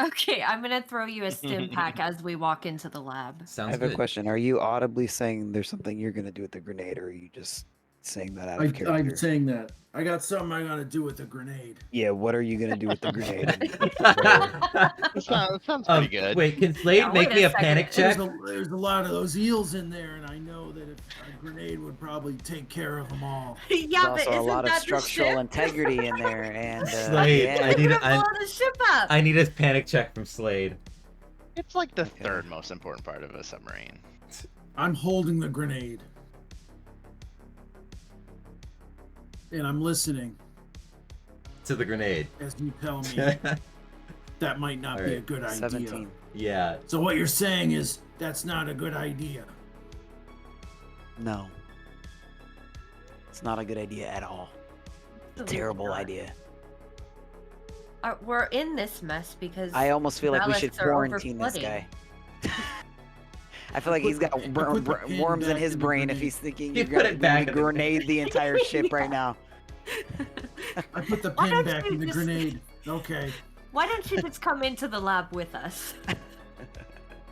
Okay, I'm gonna throw you a stim pack as we walk into the lab. I Sounds have good. a question. Are you audibly saying there's something you're gonna do with the grenade, or are you just saying that out of character? I'm saying that. I got something I gotta do with the grenade. Yeah, what are you gonna do with the grenade? That sounds pretty good. Wait, can Slade Yeah, make wait me a a panic second. check? There's a lot of those eels in there, and I know that if a grenade would probably take care of them all. There's Yeah, but also a isn't lot of that the structural ship? integrity in there, and Slade, yeah. I need We're a, gonna blow the ship up. I need a panic check from Slade. It's like the Okay. third most important part of a submarine. I'm holding the grenade. And I'm listening To the grenade. as you tell me that might not be a Alright. good idea. 17. Yeah. So what you're saying is that's not a good idea. No. It's not a good idea at all. Absolutely Terrible not. idea. We're in this mess because I almost feel like we should relics are quarantine this overflooding. guy. I feel like he's got put the pin worms in back his in the brain if grenade. he's thinking He you're put gonna it back in the grenade the entire ship right now. I put the Why pin don't back you in the just- grenade. Okay. Why don't you just come into the lab with us?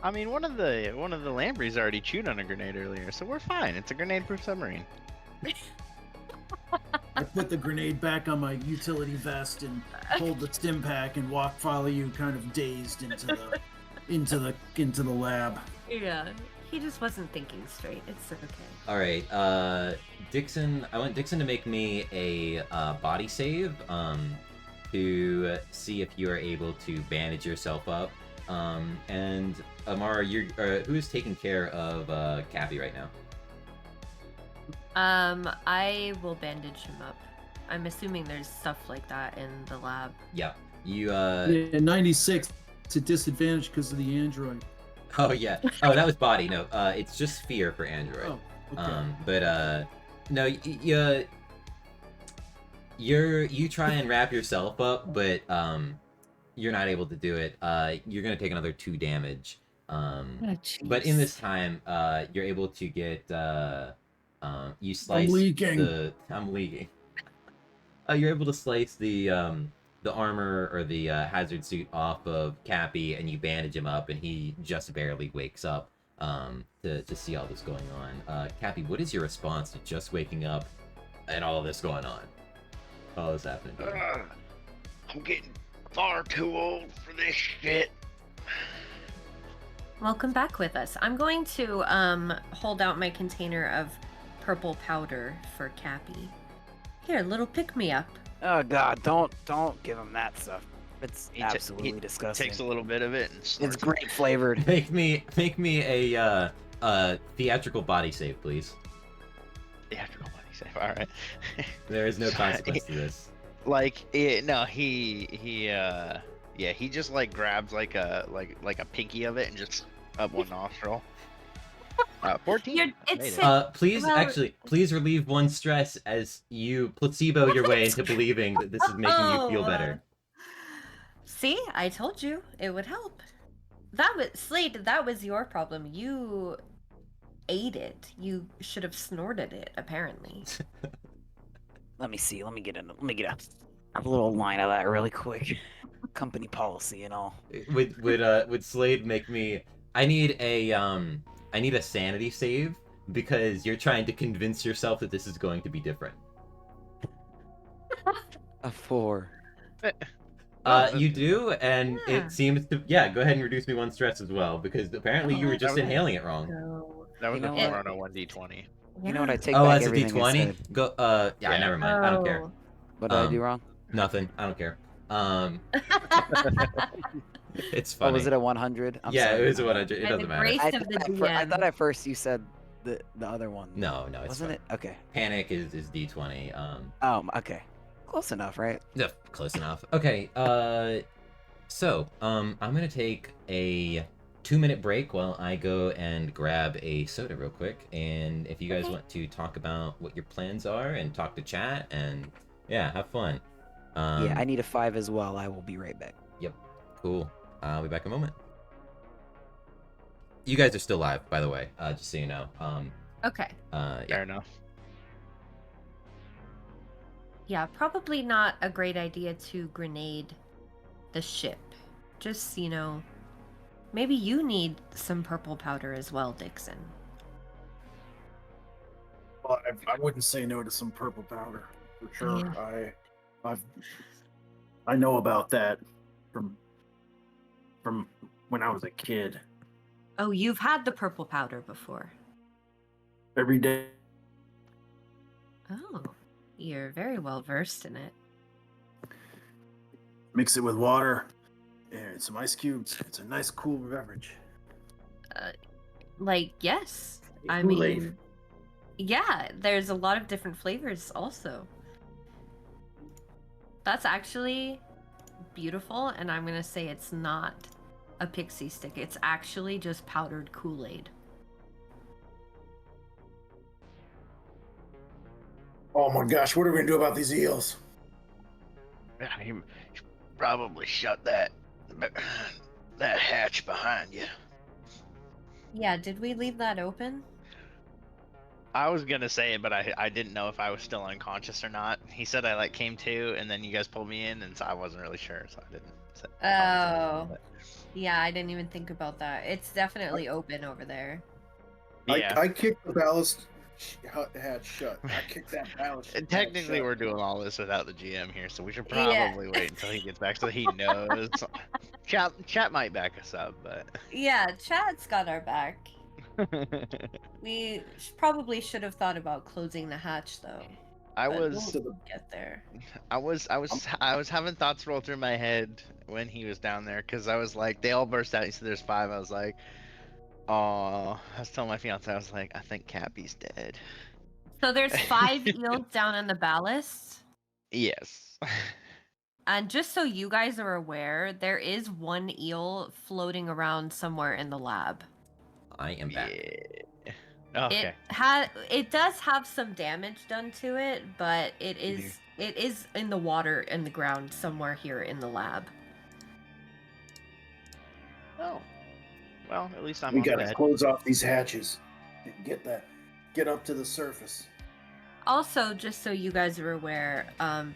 I mean, one of the Lambries already chewed on a grenade earlier, so we're fine. It's a grenade-proof submarine. I put the grenade back on my utility vest and hold the stim pack and follow you kind of dazed into the lab. Yeah, he just wasn't thinking straight. It's okay. All right. Dixon. I want Dixon to make me a body save. To see if you are able to bandage yourself up. And Amara, who is taking care of Cappy right now? I will bandage him up. I'm assuming there's stuff like that in the lab. Yeah. You. Yeah, 96 to disadvantage because of the android. Oh yeah. Oh, that was body. No. It's just fear for Android. Oh, okay. But no. You try and wrap yourself up, but you're not able to do it. You're gonna take another 2 damage. But in this time, you're able to get you slice leaking. I'm leaking. You're able to slice the armor or the hazard suit off of Cappy, and you bandage him up, and he just barely wakes up to see all this going on. Cappy, what is your response to just waking up and all this going on? All this happening. to you? I'm getting far too old for this shit. Welcome back with us. I'm going to hold out my container of purple powder for Cappy. Here, little pick-me-up. Oh god, don't give him that stuff. It's He absolutely he disgusting. Takes a little bit of it and It's snorts it. grape flavored. Make me a theatrical body save, please. Theatrical body save. All right. There is no consequence to this. He just like grabs like a pinky of it and just up one nostril. 14. I made it. Please, Well- please relieve one stress as you placebo your way into believing that this is making you feel better. See, I told you it would help. That was Slade. That was your problem. You ate it. You should have snorted it. Apparently. Let me see. Let me get a little line of that really quick. Company policy and all. Would Slade make me? I need a sanity save because you're trying to convince yourself that this is going to be different. A 4. You do, and Yeah. it seems to. Yeah, go ahead and reduce me 1 stress as well because apparently you were just Okay. inhaling it wrong. So, That was You know a what? 4 on a 1d20. You know what? I take Oh, back as a everything I D20. said. Go. Yeah, Yeah. never mind. I don't care. Oh. What did I do Um, wrong? Nothing. I don't care. It's Oh, funny. was it a 100? I'm Yeah, sorry. it was a 100. It By doesn't the matter. grace I of thought, the I DM. thought at first you said the other one. No, it's Wasn't fine. it? Okay. Panic is D20. Okay. Close enough, right? Yeah, close enough. Okay. So I'm gonna take a 2-minute break while I go and grab a soda real quick. And if you guys Okay. want to talk about what your plans are and talk to chat and yeah, have fun. Yeah, I need a 5 as well. I will be right back. Cool. I'll be back in a moment. You guys are still live, by the way. Just so you know. Okay. Yeah. Fair enough. Yeah, probably not a great idea to grenade the ship. just, maybe you need some purple powder as well, Dixon. Well, I wouldn't say no to some purple powder for sure. Yeah. I know about that from when I was a kid. Oh, you've had the purple powder before. Every day. Oh, you're very well versed in it. Mix it with water and some ice cubes. It's a nice, cool beverage. Yes. I Kool-Aid. mean, yeah, there's a lot of different flavors also. That's actually beautiful, and I'm gonna say it's not a pixie stick. It's actually just powdered Kool-Aid. Oh my gosh, what are we gonna do about these eels? You should probably shut that hatch behind you. Yeah, did we leave that open? I was gonna say it, but I didn't know if I was still unconscious or not. He said I came to, and then you guys pulled me in, and so I wasn't really sure, so I didn't. Oh, yeah, I didn't even think about that. It's definitely open over there. Yeah. I kicked the ballast hatch shut. I kicked that ballast. And technically, we're doing all this without the GM here, so we should Yeah. probably wait until he gets back so he knows. Chat might back us up, but Yeah, chat's got our back. We probably should have thought about closing the hatch, though. I But was we'll get there. I was having thoughts roll through my head when he was down there, because I was like, they all burst out. He said there's 5. I was like, oh, I was telling my fiance, I was like, I think Cappy's dead. So there's 5 eels down in the ballast. Yes. And just so you guys are aware, there is 1 eel floating around somewhere in the lab. I am back. Yeah. Okay. It does have some damage done to it, but it is in the water in the ground somewhere here in the lab. Oh. Well, at least I'm We on gotta bed. close off these hatches and get up to the surface. Also, just so you guys are aware,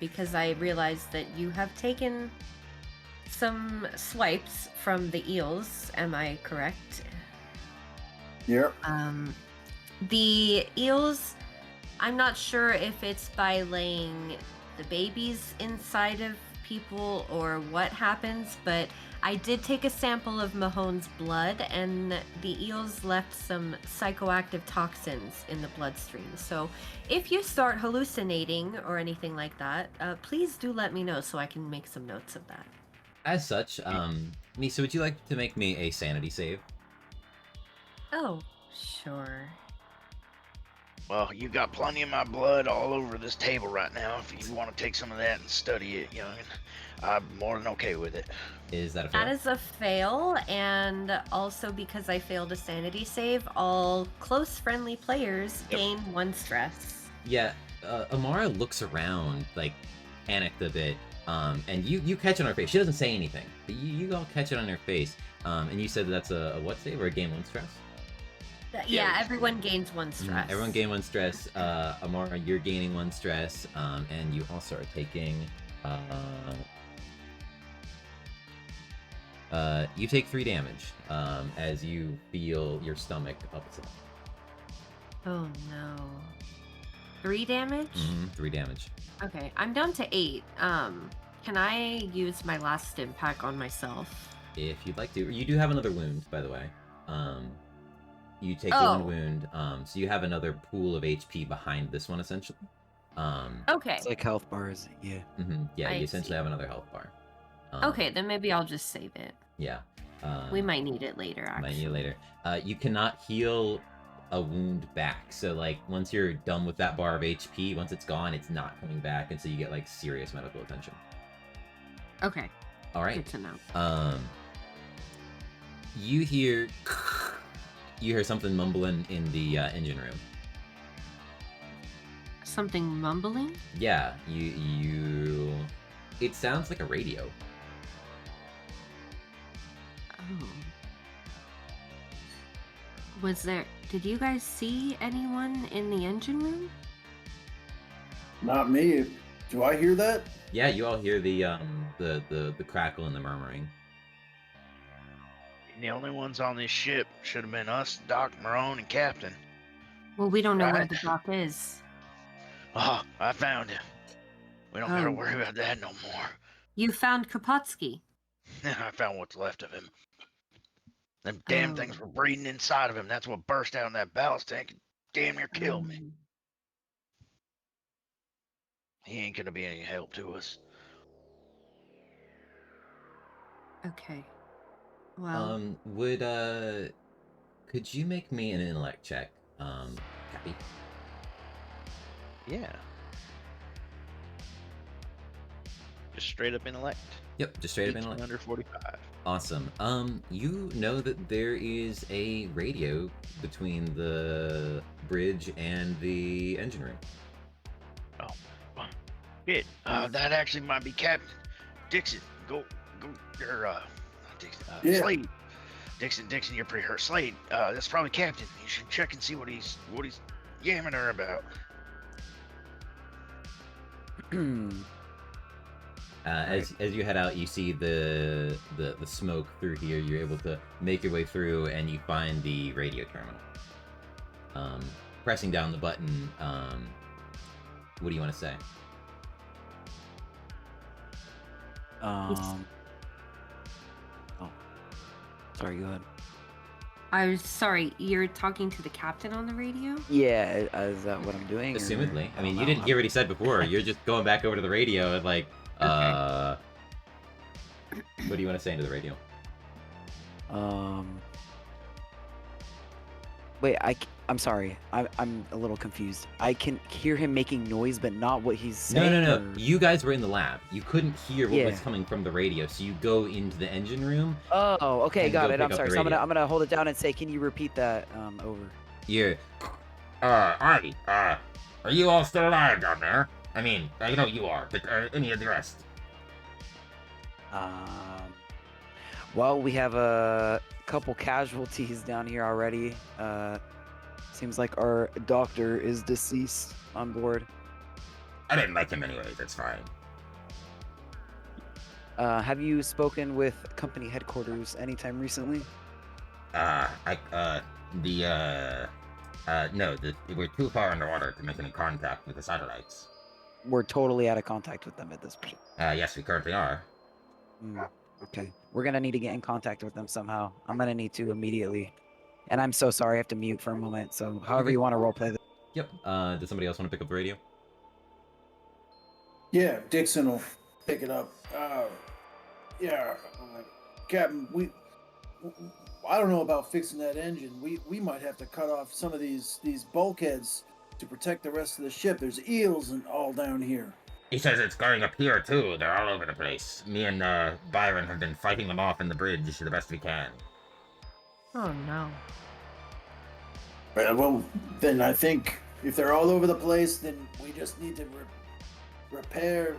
because I realized that you have taken some swipes from the eels, am I correct? Yep. The eels, I'm not sure if it's by laying the babies inside of people or what happens, but I did take a sample of Mahone's blood, and the eels left some psychoactive toxins in the bloodstream. So if you start hallucinating or anything like that, please do let me know so I can make some notes of that. As such, Misa, would you like to make me a sanity save? Oh, sure. Well, you got plenty of my blood all over this table right now. If you want to take some of that and study it, youngin', I'm more than okay with it. Is that a fail? That is a fail, and also because I failed a sanity save, all close friendly players gain 1 stress. Yeah, Amara looks around, panicked a bit, and you catch it on her face. She doesn't say anything, but you all catch it on her face, and you said that's a what save, or a gain 1 stress? Yeah, everyone gains 1 stress. Everyone gain 1 stress. Amara, you're gaining 1 stress, and you also are taking, you take 3 damage, as you feel your stomach upset. Oh no. 3 damage? 3 damage. Okay, I'm down to 8. Can I use my last stim pack on myself? If you'd like to. You do have another wound, by the way. You take the 1 wound, so you have another pool of HP behind this one, essentially. Okay. It's like health bars, yeah. Yeah, I you essentially see. have another health bar. Okay, then maybe I'll just save it. Yeah. We might need it later, actually. Might need it later. You cannot heal a wound back. So, once you're done with that bar of HP, once it's gone, it's not coming back until you get, serious medical attention. Okay. All right. Good to know. You hear something mumbling in the engine room. Something mumbling? Yeah, it sounds like a radio. Oh. Did you guys see anyone in the engine room? Not me. Do I hear that? Yeah, you all hear the crackle and the murmuring. The only ones on this ship should have been us, Doc, Marone, and Captain. Well, we don't know where Right. the doc is. Oh, I found him. We don't gotta Oh. worry about that no more. You found Kapotsky. I found what's left of him. Them damn things Oh. were breeding inside of him. That's what burst out in that ballast tank and damn near killed me. He ain't gonna be any help to us. Okay. Well, Could you make me an intellect check, Cappy? Yeah. Just straight up intellect. Yep, just straight up 18 intellect. under 45. Awesome. You know that there is a radio between the bridge and the engine room. Shit, that actually might be Captain Dixon. Go, or Dixon, Yeah. Slade. Dixon, you're pretty hurt. Slade, that's probably Captain. You should check and see what he's yamming her about. As you head out, you see the smoke through here. You're able to make your way through, and you find the radio terminal. Pressing down the button, what do you want to say? Oh, sorry. Go ahead. I was sorry. You're talking to the captain on the radio? Yeah, is that what I'm doing? or- Assumedly. I mean, don't you know. didn't hear what he said before. You're just going back over to the radio and like, what do you want to say into the radio? Wait, I'm sorry. I'm a little confused. I can hear him making noise, but not what he's saying. No. or- You guys were in the lab. You couldn't hear what was Yeah. coming from the radio, so you go into the engine room. Oh, okay, and got go it. pick I'm up sorry. the So radio. I'm gonna hold it down and say, can you repeat that over? You're, Artie, are you all still alive down there? I mean, I know you are, but any of the rest? Well, we have a couple casualties down here already. Seems like our doctor is deceased on board. I didn't like him anyways, it's fine. Have you spoken with company headquarters anytime recently? No, we're too far underwater to make any contact with the satellites. We're totally out of contact with them at this point. Yes, we currently are. Okay. We're gonna need to get in contact with them somehow. I'm gonna need to immediately. And I'm so sorry, I have to mute for a moment. So however you want to roleplay this. Yep. Does somebody else want to pick up the radio? Yeah, Dixon will pick it up. Captain, I don't know about fixing that engine. We might have to cut off some of these bulkheads to protect the rest of the ship. There's eels and all down here. He says it's going up here too. They're all over the place. Me and Byron have been fighting them off in the bridge the best we can. Oh no. Well, then I think if they're all over the place, then we just need to repair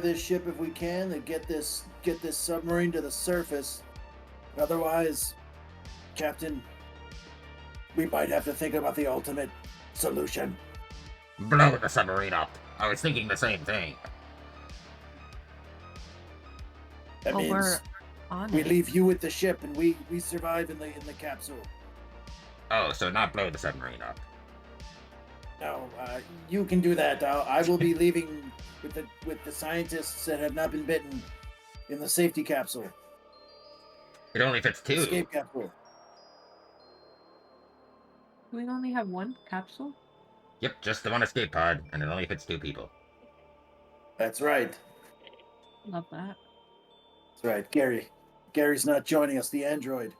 this ship if we can and get this submarine to the surface. Otherwise, Captain, we might have to think about the ultimate solution. Blow the submarine up. I was thinking the same thing. That Well, means we're on we it. leave you with the ship and we survive in the capsule. Oh, so not blow the submarine up. No, you can do that. I will be leaving with the scientists that have not been bitten in the safety capsule. It only fits two. Escape capsule. We only have one capsule? Yep, just the one escape pod, and it only fits two people. That's right. Love that. That's right. Gary's not joining us, the android.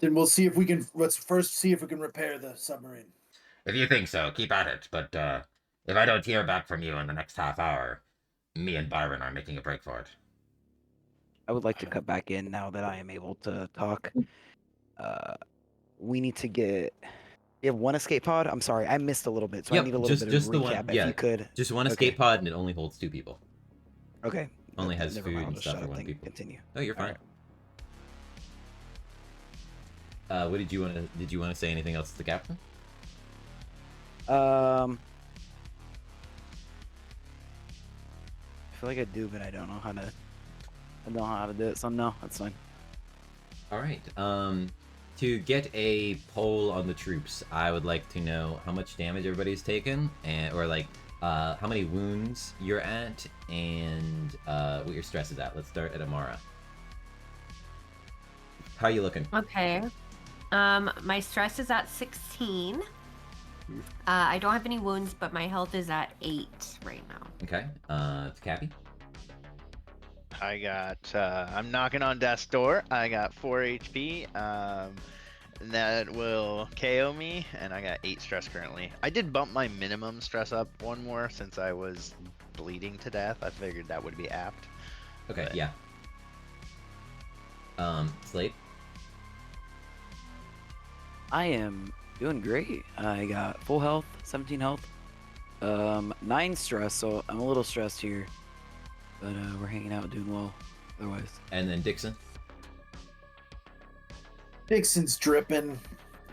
Then we'll see if we can. Let's first see if we can repair the submarine. If you think so, keep at it. But if I don't hear back from you in the next half hour, me and Byron are making a break for it. I would like to cut back in now that I am able to talk. We need to get. You have one escape pod? I'm sorry, I missed a little bit, so I Yep, need a little bit of just the recap. one, If yeah. you could. Just one Okay. escape pod, and it only holds two people. Okay. Only has Never food mind, I'll and just stuff shut for up, one then people. Continue. Oh, you're fine. What did you want to? Did you want to say anything else to the captain? I feel like I do, but I don't know how to. I don't know how to do it. So no, that's fine. All right. To get a poll on the troops, I would like to know how much damage everybody's taken, and or like how many wounds you're at, and what your stress is at. Let's start at Amara. How are you looking? Okay. My stress is at 16. I don't have any wounds, but my health is at 8 right now. Okay. It's Cappy. I got. I'm knocking on death's door. I got 4 HP. That will KO me, and I got 8 stress currently. I did bump my minimum stress up 1 more since I was bleeding to death. I figured that would be apt. Okay. But- Yeah. Slate. I am doing great. I got full health, 17 health, 9 stress, so I'm a little stressed here. But we're hanging out, doing well. Otherwise, And then Dixon. Dixon's dripping,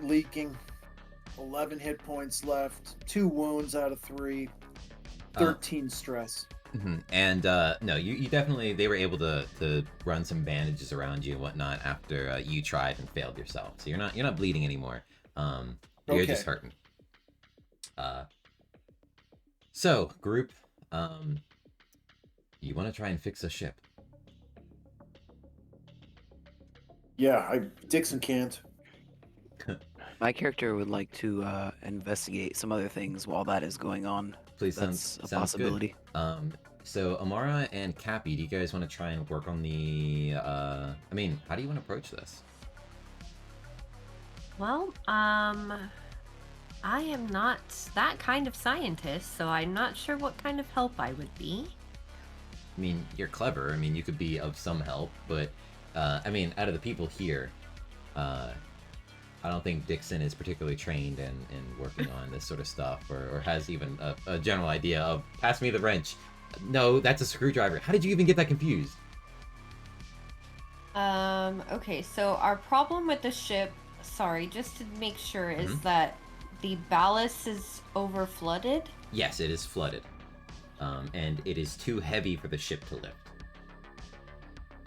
leaking. 11 hit points left. 2 wounds out of 3. 13 stress. Mm-hmm. And no, you definitely, they were able to run some bandages around you and whatnot after you tried and failed yourself. So you're not bleeding anymore. You're just hurting. So group, you want to try and fix a ship? Yeah, Dixon can't. my character would like to investigate some other things while that is going on. Please, That's sounds a possibility. Good. So Amara and Cappy, do you guys want to try and work on the? I mean, how do you want to approach this? Well, I am not that kind of scientist, so I'm not sure what kind of help I would be. I mean, you're clever. I mean, you could be of some help, but I mean, out of the people here, I don't think Dixon is particularly trained in working on this sort of stuff, or has even a general idea of, pass me the wrench. No, that's a screwdriver. How did you even get that confused? Okay, so our problem with the ship, sorry, just to make sure, is Mhm. that the ballast is over flooded. Yes, it is flooded. And it is too heavy for the ship to lift.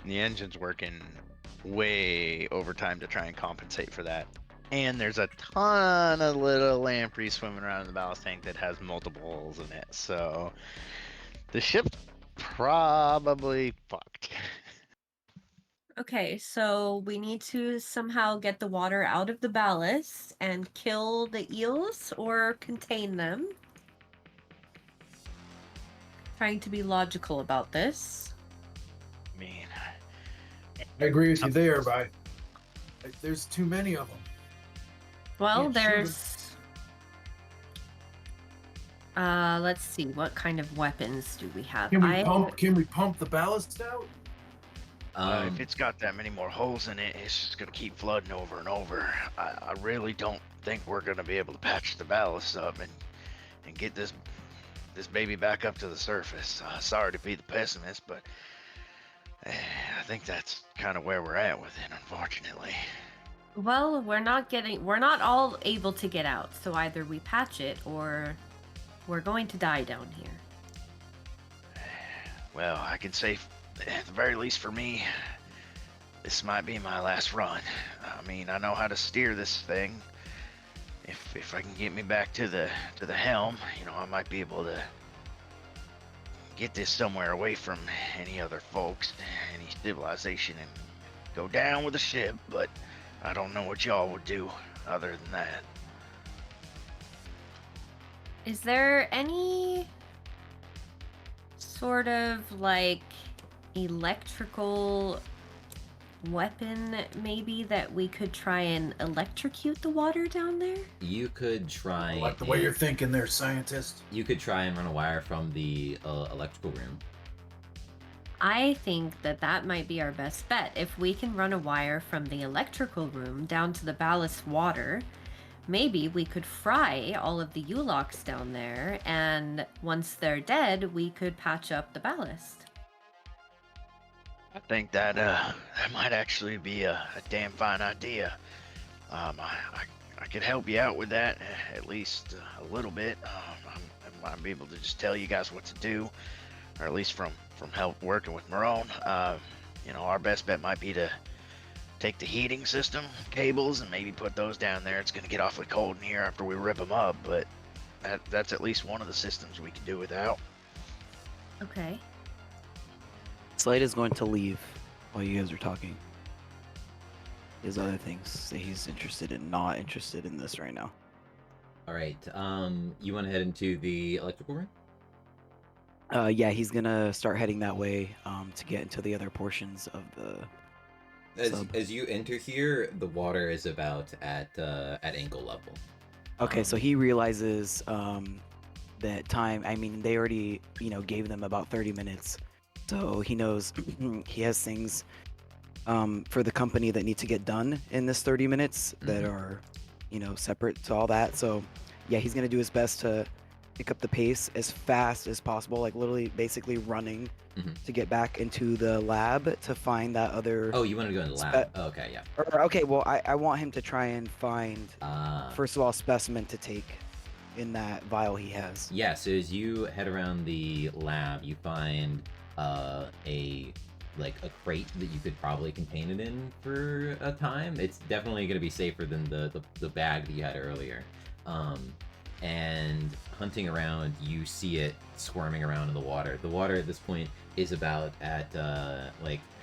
The engine's working way overtime to try and compensate for that. And there's a ton of little lampreys swimming around in the ballast tank that has multiple holes in it. So the ship's probably fucked. Okay, so we need to somehow get the water out of the ballast and kill the eels or contain them. Trying to be logical about this. I mean, I agree with you there, but there's too many of them. Well, Can't shoot 'em. there's let's see, what kind of weapons do we have? Can we pump the ballast out? if it's got that many more holes in it, it's just gonna keep flooding over and over. I really don't think we're gonna be able to patch the ballast up and get this baby back up to the surface. Sorry to be the pessimist, but I think that's kind of where we're at with it, unfortunately. Well, we're not all able to get out, so either we patch it or we're going to die down here. Well, I can say, at the very least for me, this might be my last run. I mean, I know how to steer this thing. If I can get me back to the helm, you know, I might be able to get this somewhere away from any other folks, any civilization, and go down with the ship. But I don't know what y'all would do other than that. Is there any sort of like electrical weapon maybe that we could try and electrocute the water down there? You could try. I like the way you're thinking there, scientist. You could try and run a wire from the electrical room. I think that might be our best bet. If we can run a wire from the electrical room down to the ballast water, maybe we could fry all of the Ulox down there, and once they're dead, we could patch up the ballast. I think that might actually be a damn fine idea. I could help you out with that, at least a little bit. I might be able to just tell you guys what to do, or at least from help working with Marone. You know, our best bet might be to take the heating system cables and maybe put those down there. It's gonna get awfully cold in here after we rip them up, but that's at least one of the systems we can do without. Okay. Slade is going to leave while you guys are talking. He has other things that he's interested in, not interested in this right now. All right. You want to head into the electrical room? Yeah, he's gonna start heading that way to get into the other portions of the sub. As you enter here, the water is about at ankle level. Okay, so he realizes that time. I mean, they already gave them about 30 minutes, so he knows he has things for the company that need to get done in this 30 minutes that are separate to all that. So yeah, he's gonna do his best to pick up the pace as fast as possible, like literally basically running to get back into the lab to find that other. Oh, you want to go in the lab? Oh, okay, yeah. Okay, well, I want him to try and find first of all specimen to take in that vial he has. Yeah, so as you head around the lab, you find a crate that you could probably contain it in for a time. It's definitely going to be safer than the bag that you had earlier. And hunting around, you see it squirming around in the water. The water at this point is about at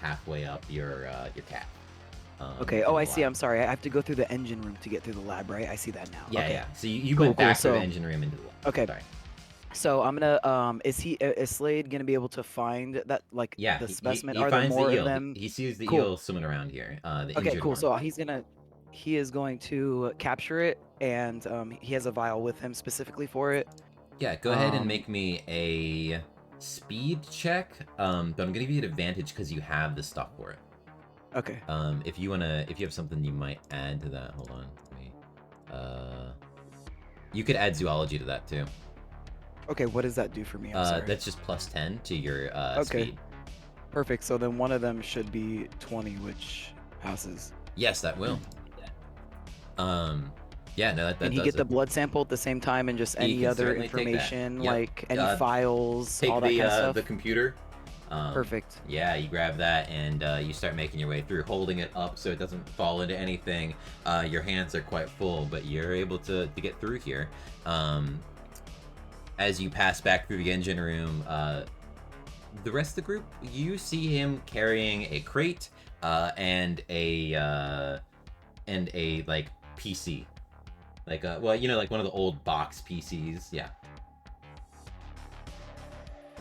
halfway up your calf. Okay. Oh, I see. I'm sorry. I have to go through the engine room to get through the lab, right? I see that now. Yeah, okay. yeah. So you Cool, went back cool. through the engine room into the lab. Okay. Sorry. So I'm gonna is Slade gonna be able to find that Yeah, the specimen? he Are there finds more the of eel. them? He sees the Cool. eel swimming around here. The Okay, injured cool. one. So he is going to capture it, and he has a vial with him specifically for it. Yeah, go ahead and make me a speed check. But I'm gonna give you an advantage because you have the stuff for it. Okay. If you have something you might add to that, hold on. Let me, you could add zoology to that too. Okay, what does that do for me? I'm sorry. That's just plus 10 to your Okay. speed. Perfect. So then one of them should be 20, which passes. Yes, that will. Yeah, no, that Can he does get the it. blood sample at the same time and just He any can other certainly take that. information, Yep. like any files, all that Take kind of stuff? the computer. Perfect. Yeah, you grab that and you start making your way through, holding it up so it doesn't fall into anything. Your hands are quite full, but you're able to get through here. As you pass back through the engine room, the rest of the group, you see him carrying a crate and a like PC, like like one of the old box PCs. Yeah.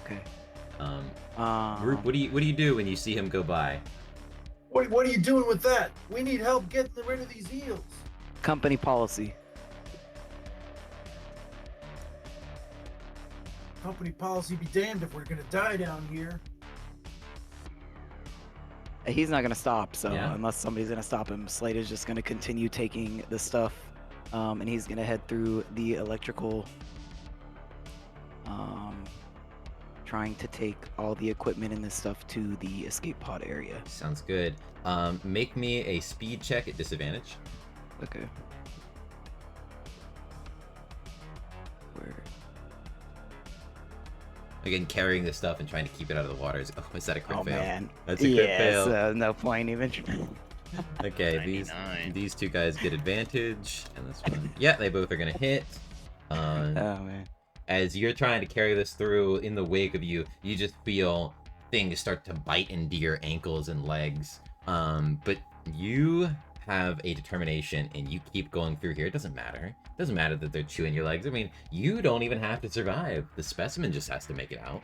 Okay. Group, what do you do when you see him go by? What are you doing with that? We need help getting rid of these eels. Company policy. Company policy be damned if we're gonna die down here. He's not gonna stop, so Yeah. unless somebody's gonna stop him, Slade is just gonna continue taking the stuff, and he's gonna head through the electrical, trying to take all the equipment and this stuff to the escape pod area. Sounds good. Make me a speed check at disadvantage. Okay. Where? Again, carrying this stuff and trying to keep it out of the water. Is that a crit Oh fail? man. That's a crit yeah, fail. So no point even. Okay, 99. these two guys get advantage, and this one. Yeah, they both are gonna hit. Oh man. As you're trying to carry this through, in the wake of you, you just feel things start to bite into your ankles and legs. But you have a determination, and you keep going through here. It doesn't matter. It doesn't matter that they're chewing your legs. I mean, you don't even have to survive. The specimen just has to make it out.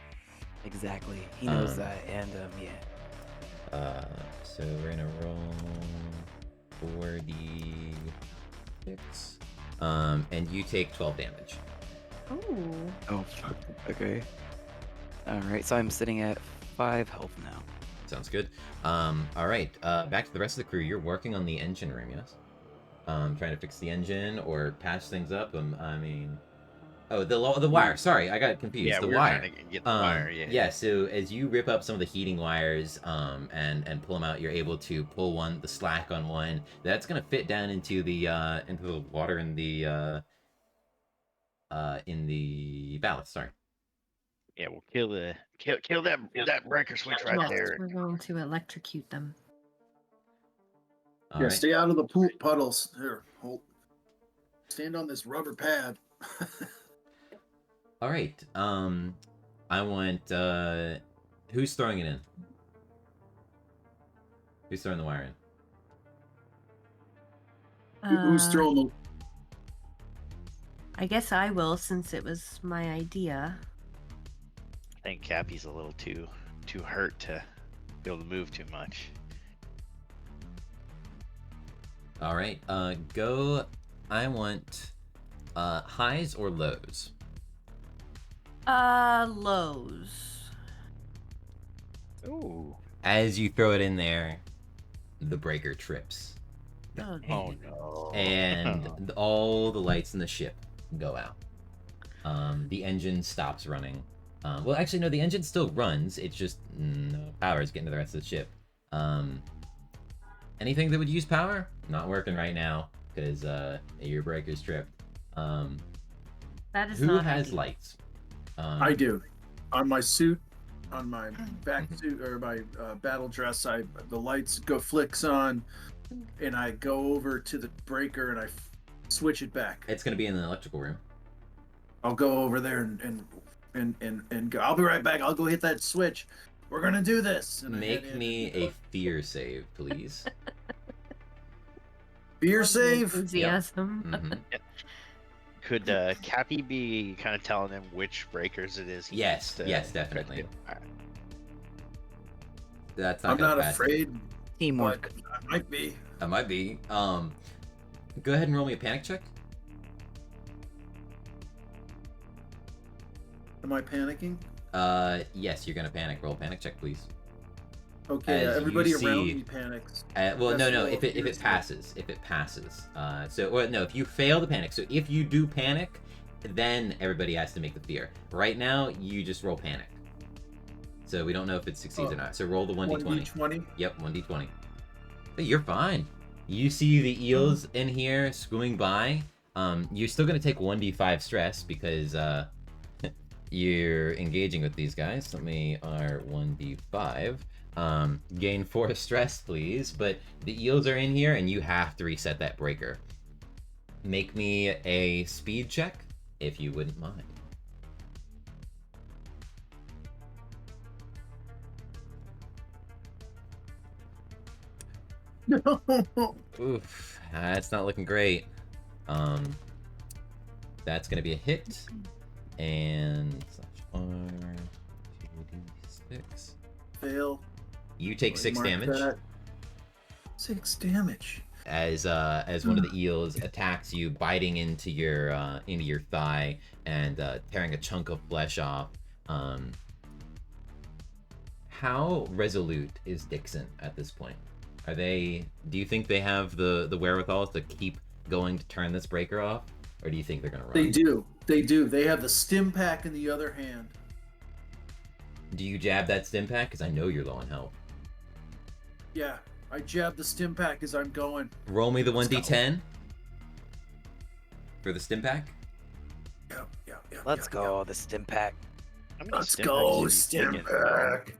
Exactly. He knows that, and yeah. So we're gonna roll 4d6. And you take 12 damage. Ooh. Oh fuck. Okay. All right. So I'm sitting at 5 health now. Sounds good. All right. Back to the rest of the crew. You're working on the engine room, yes? Trying to fix the engine or patch things up. I mean, oh, the wire. Sorry, I got confused. Yeah, the we were wire. trying to get the wire. Yeah. Yeah. So as you rip up some of the heating wires, and pull them out, you're able to pull the slack on one. That's gonna fit down into the water in the ballast. Sorry. Yeah, we'll kill that breaker switch right Yes, there. we're going to electrocute them. All Yeah, right. stay out of the pool puddles. Here, hold. Stand on this rubber pad. All right. I want. Who's throwing it in? Who's throwing the wire in? Who's throwing the? I guess I will, since it was my idea. I think Cappy's a little too hurt to be able to move too much. All right. Go. I want highs or lows. Lows. Ooh. As you throw it in there, the breaker trips, Oh, Oh no. and all the lights in the ship go out. The engine stops running. Well, actually, no. The engine still runs. It's just no power is getting to the rest of the ship. Anything that would use power, not working right now because your breaker's tripped. that is Who not has ideal. lights? I do. On my suit, on my back suit or my battle dress, the lights flicks on, and I go over to the breaker and I switch it back. It's gonna be in the electrical room. I'll go over there and go. I'll be right back. I'll go hit that switch. We're gonna do this. And I head Make in me and- a fear save, please. fear save. Enthusiasm. Mhm. Could Cappy be kind of telling him which breakers it is? Yes, needs to yes, try to definitely. do? Alright. That's not I'm gonna not pass. afraid, but Teamwork. I might be. I might be. Go ahead and roll me a panic check. Am I panicking? Yes, you're gonna panic. Roll a panic check, please. Okay, As you everybody around see- me panics. Well, That's no. roll If a it fear save. passes, if you fail the panic. So if you do panic, then everybody has to make the fear. Right now, you just roll panic. So we don't know if it succeeds or not. So roll the 1d20. 1d20. Yep, 1d20. Hey, you're fine. You see the eels in here swimming by. You're still gonna take 1d5 stress because you're engaging with these guys. Let me R1d5. Gain 4 stress, please. But the eels are in here, and you have to reset that breaker. Make me a speed check, if you wouldn't mind. No. Oof, that's not looking great. That's gonna be a hit, and /R 2d6. Fail. You take 6 Mark damage that. 6 damage. as one of the eels attacks you, biting into your thigh and tearing a chunk of flesh off. How resolute is Dixon at this point? Do you think they have the wherewithal to keep going to turn this breaker off, or do you think they're gonna run? They do. They do. They have the stim pack in the other hand. Do you jab that stim pack? Because I know you're low on health. Yeah, I jab the stim pack as I'm going. Roll me the Let's go. 1d10 for the stim pack. Yeah. Let's go, the stim pack. How many Let's stim go, packs have you stim taken? pack.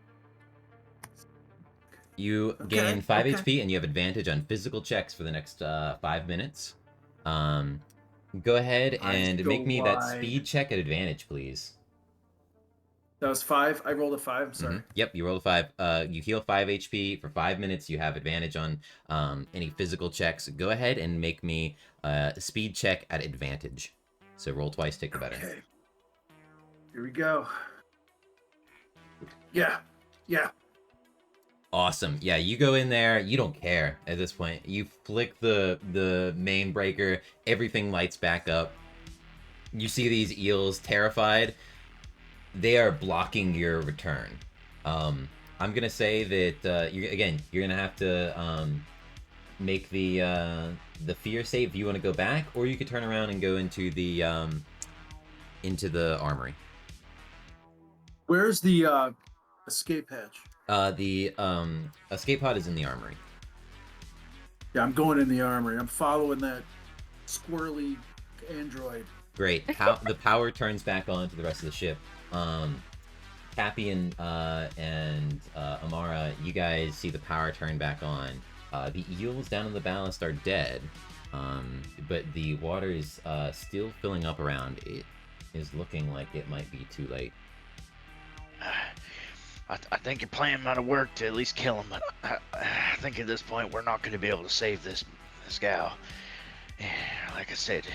You Okay, gain 5 okay. HP, and you have advantage on physical checks for the next 5 minutes. Go ahead Eyes and go make me that wide. speed check at advantage, please. That was 5. I rolled a 5. I'm sorry. Mhm. Yep, you roll a 5. You heal 5 HP for 5 minutes. You have advantage on any physical checks. Go ahead and make me a speed check at advantage. So roll twice, take the better. Okay. Here we go. Yeah. Awesome. Yeah, you go in there. You don't care at this point. You flick the main breaker. Everything lights back up. You see these eels terrified. They are blocking your return. I'm gonna say that you're gonna have to make the fear save if you want to go back, or you could turn around and go into the armory. Where's the escape hatch? The escape pod is in the armory. Yeah, I'm going in the armory. I'm following that squirrely android. Great. The power turns back on to the rest of the ship. Cappy and Amara, you guys see the power turn back on, The eels down in the ballast are dead, but the water is still filling up around. It is looking like it might be too late. I think your plan might have worked to at least kill him, but I think at this point we're not going to be able to save this gal. Like I said,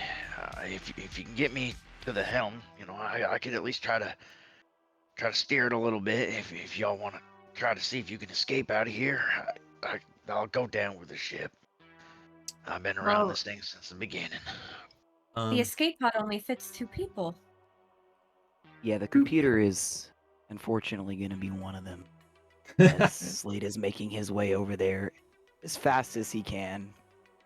if you can get me to the helm, you know, I could at least try to steer it a little bit. If y'all want to try to see if you can escape out of here, I'll go down with the ship. I've been around Well, this thing since the beginning. The escape pod only fits 2 people. Yeah, the computer is unfortunately going to be one of them. As Slade is making his way over there as fast as he can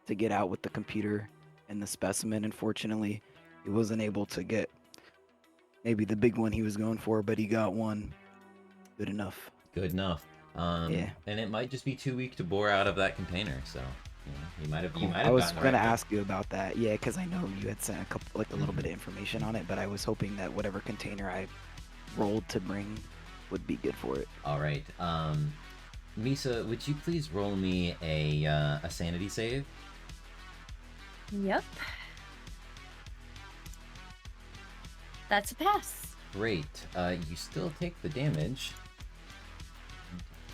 to get out with the computer and the specimen. Unfortunately, he wasn't able to get maybe the big one he was going for, but he got one. Good enough. Good enough. Yeah. And it might just be too weak to bore out of that container, so you might have. I was gotten the going to right ask you about that. Yeah, because I know you had sent a little bit of information on it, but I was hoping that whatever container I rolled to bring would be good for it. All right. Misa, would you please roll me a sanity save? Yep. That's a pass. Great. You still take the damage.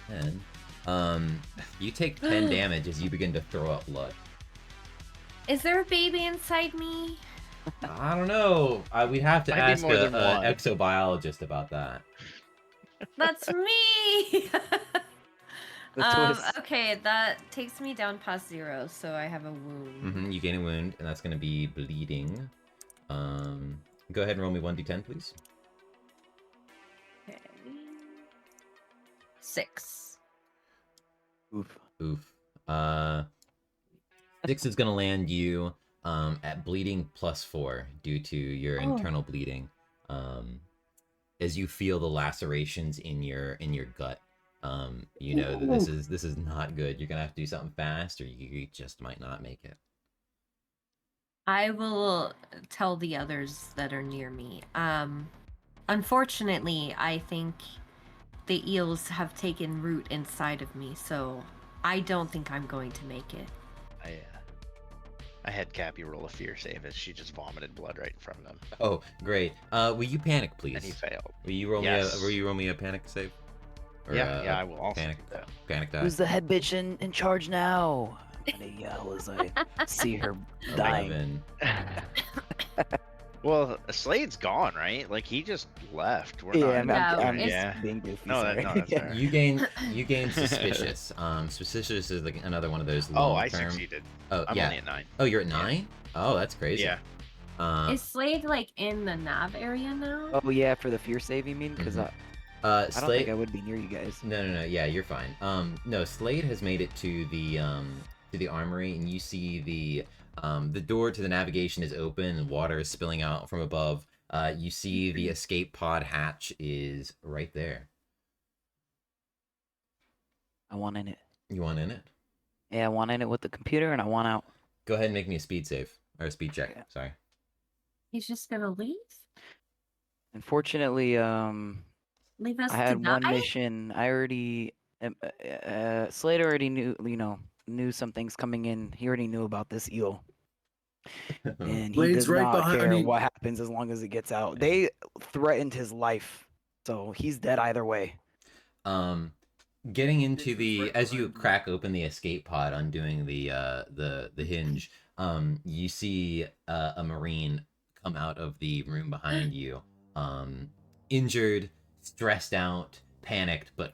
10. You take 10 damage as you begin to throw up blood. Is there a baby inside me? I don't know. We'd have to Might be ask more than an one. exobiologist about that. That's me! The twist. Okay, that takes me down past 0, so I have a wound. You gain a wound, and that's going to be bleeding. Go ahead and roll me 1d10, please. Okay. 6. Oof. Oof. 6 is going to land you at bleeding +4 due to your internal bleeding. As you feel the lacerations in your gut, you know that this is not good. You're gonna have to do something fast, or you just might not make it. I will tell the others that are near me. Unfortunately, I think the eels have taken root inside of me, so I don't think I'm going to make it. I had Cappy roll a fear save as she just vomited blood right in front of him, Oh, great. Will you panic, please? and he failed. Will you roll Yes. me a panic save? Yeah, I will also Panic. do that. Panic die. Who's the head bitch in charge now? I'm gonna yell as I see her dying. 11. Well, Slade's gone, right? Like he just left. We're Yeah, not. I'm it's- just being goofy. No, sorry. that's fair. You gain suspicious. Suspicious is like another one of those Oh, long I term. succeeded. Oh, I'm yeah. only at 9. Oh, you're at 9? Oh, that's crazy. Yeah. Is Slade like in the nav area now? Oh yeah, for the fear save, you mean? Because Mhm. I don't Slade. think I would be near you guys. No. Yeah, you're fine. No, Slade has made it to the armory, and you see the door to the navigation is open, and water is spilling out from above. You see the escape pod hatch is right there. I want in it. You want in it? Yeah, I want in it with the computer, and I want out. Go ahead and make me a speed save or a speed check. Okay. Sorry. He's just gonna leave? Unfortunately, Leave us I to had one die? mission. I already, Slade already knew some things coming in. He already knew about this eel, and he Blade's does right not behind care me. what happens as long as it gets out. They threatened his life, so he's dead either way. Getting into the as you crack open the escape pod, undoing the hinge, you see a Marine come out of the room behind you, injured, stressed out, panicked, but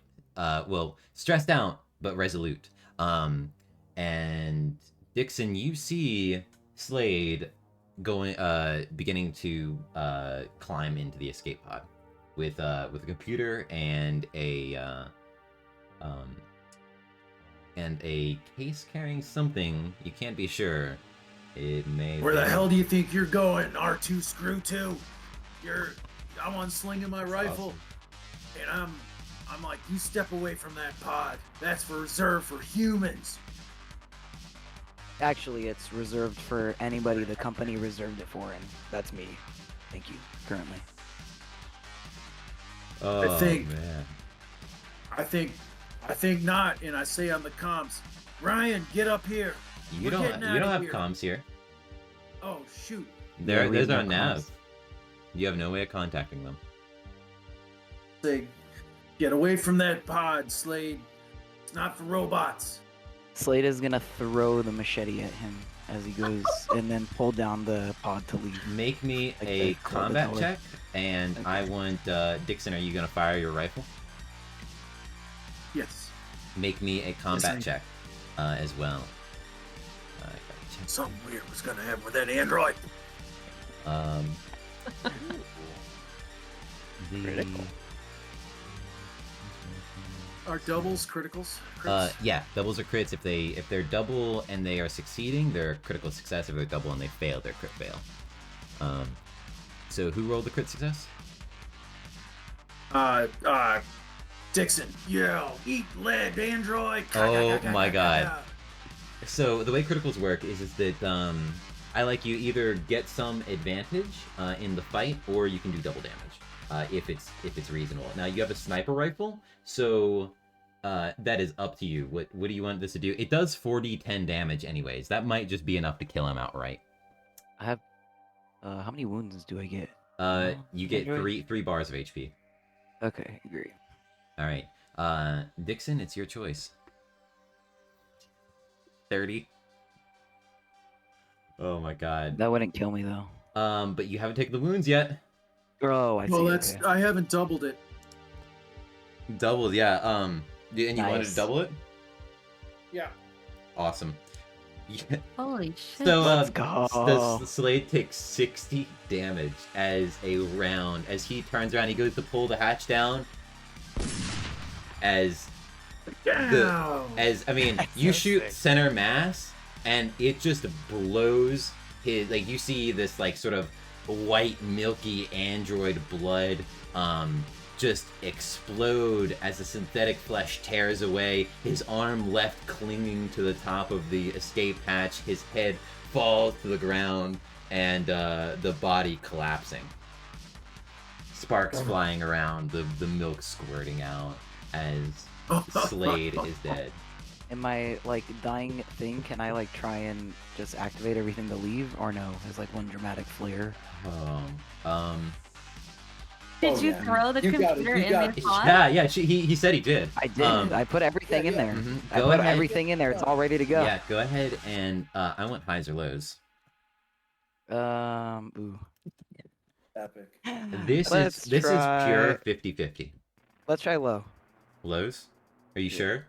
stressed out but resolute. And Dixon, you see Slade beginning to climb into the escape pod with a computer and a case carrying something. You can't be sure. It may. Where the be- hell do you think you're going, R2 Screw 2? I'm unslinging my rifle, and I'm like, you step away from that pod. That's reserved for humans. Actually, it's reserved for anybody the company reserved it for, and that's me. Thank you. Currently. Oh, think- man. I think not, and I say on the comms, Ryan, get up here. You We're don't getting you don't outta have here. comms here. Oh shoot. There, Yeah, we have there's our no nav. comms. You have no way of contacting them. Say, get away from that pod, Slade. It's not for robots. Slade is gonna throw the machete at him as he goes, and then pull down the pod to leave. Make me Like a the combat color. check, and Okay. I want Dixon. Are you gonna fire your rifle? Yes. Make me a combat I- check as well. I gotta check. Something weird was gonna happen with that android. The Critical. Are doubles criticals? yeah, doubles are crits. If they're double and they are succeeding, they're critical success. If they're double and they fail, they're crit fail. So who rolled the crit success? Dixon. Yeah, eat lead, android. Oh my god. So the way criticals work is that I like you either get some advantage in the fight, or you can do double damage if it's reasonable. Now you have a sniper rifle, so that is up to you. What do you want this to do? It does 4d10 damage anyways. That might just be enough to kill him outright. I have. How many wounds do I get? You get Android? three bars of HP. Okay, agree. All right, Dixon, it's your choice. 30. Oh my god. That wouldn't kill me though. But you haven't taken the wounds yet. Oh, I see. Well, that's okay. I haven't doubled it. Doubled, yeah. And you wanted to Nice. double it? Yeah. Awesome. Yeah. Holy shit. So Let's go. the Slade takes 60 damage as he turns around. He goes to pull the hatch down. As I mean, you so shoot sick. center mass, and it just blows his, like, you see this like sort of white milky android blood just explode as the synthetic flesh tears away, his arm left clinging to the top of the escape hatch, his head falls to the ground, and the body collapsing. Sparks flying around, the milk squirting out as Slade is dead. In my like dying thing, can I like try and just activate everything to leave, or no? There's like one dramatic flare. Did you yeah. throw the You got it, computer you in got the it. pod? Yeah, he said he did. I did. I put everything in there. Mhm. I Go put ahead. everything in there. It's all ready to go. Yeah, go ahead and I want highs or lows. Ooh. Epic. This Let's is try- pure 50-50. Let's try low. Lows? Are you sure?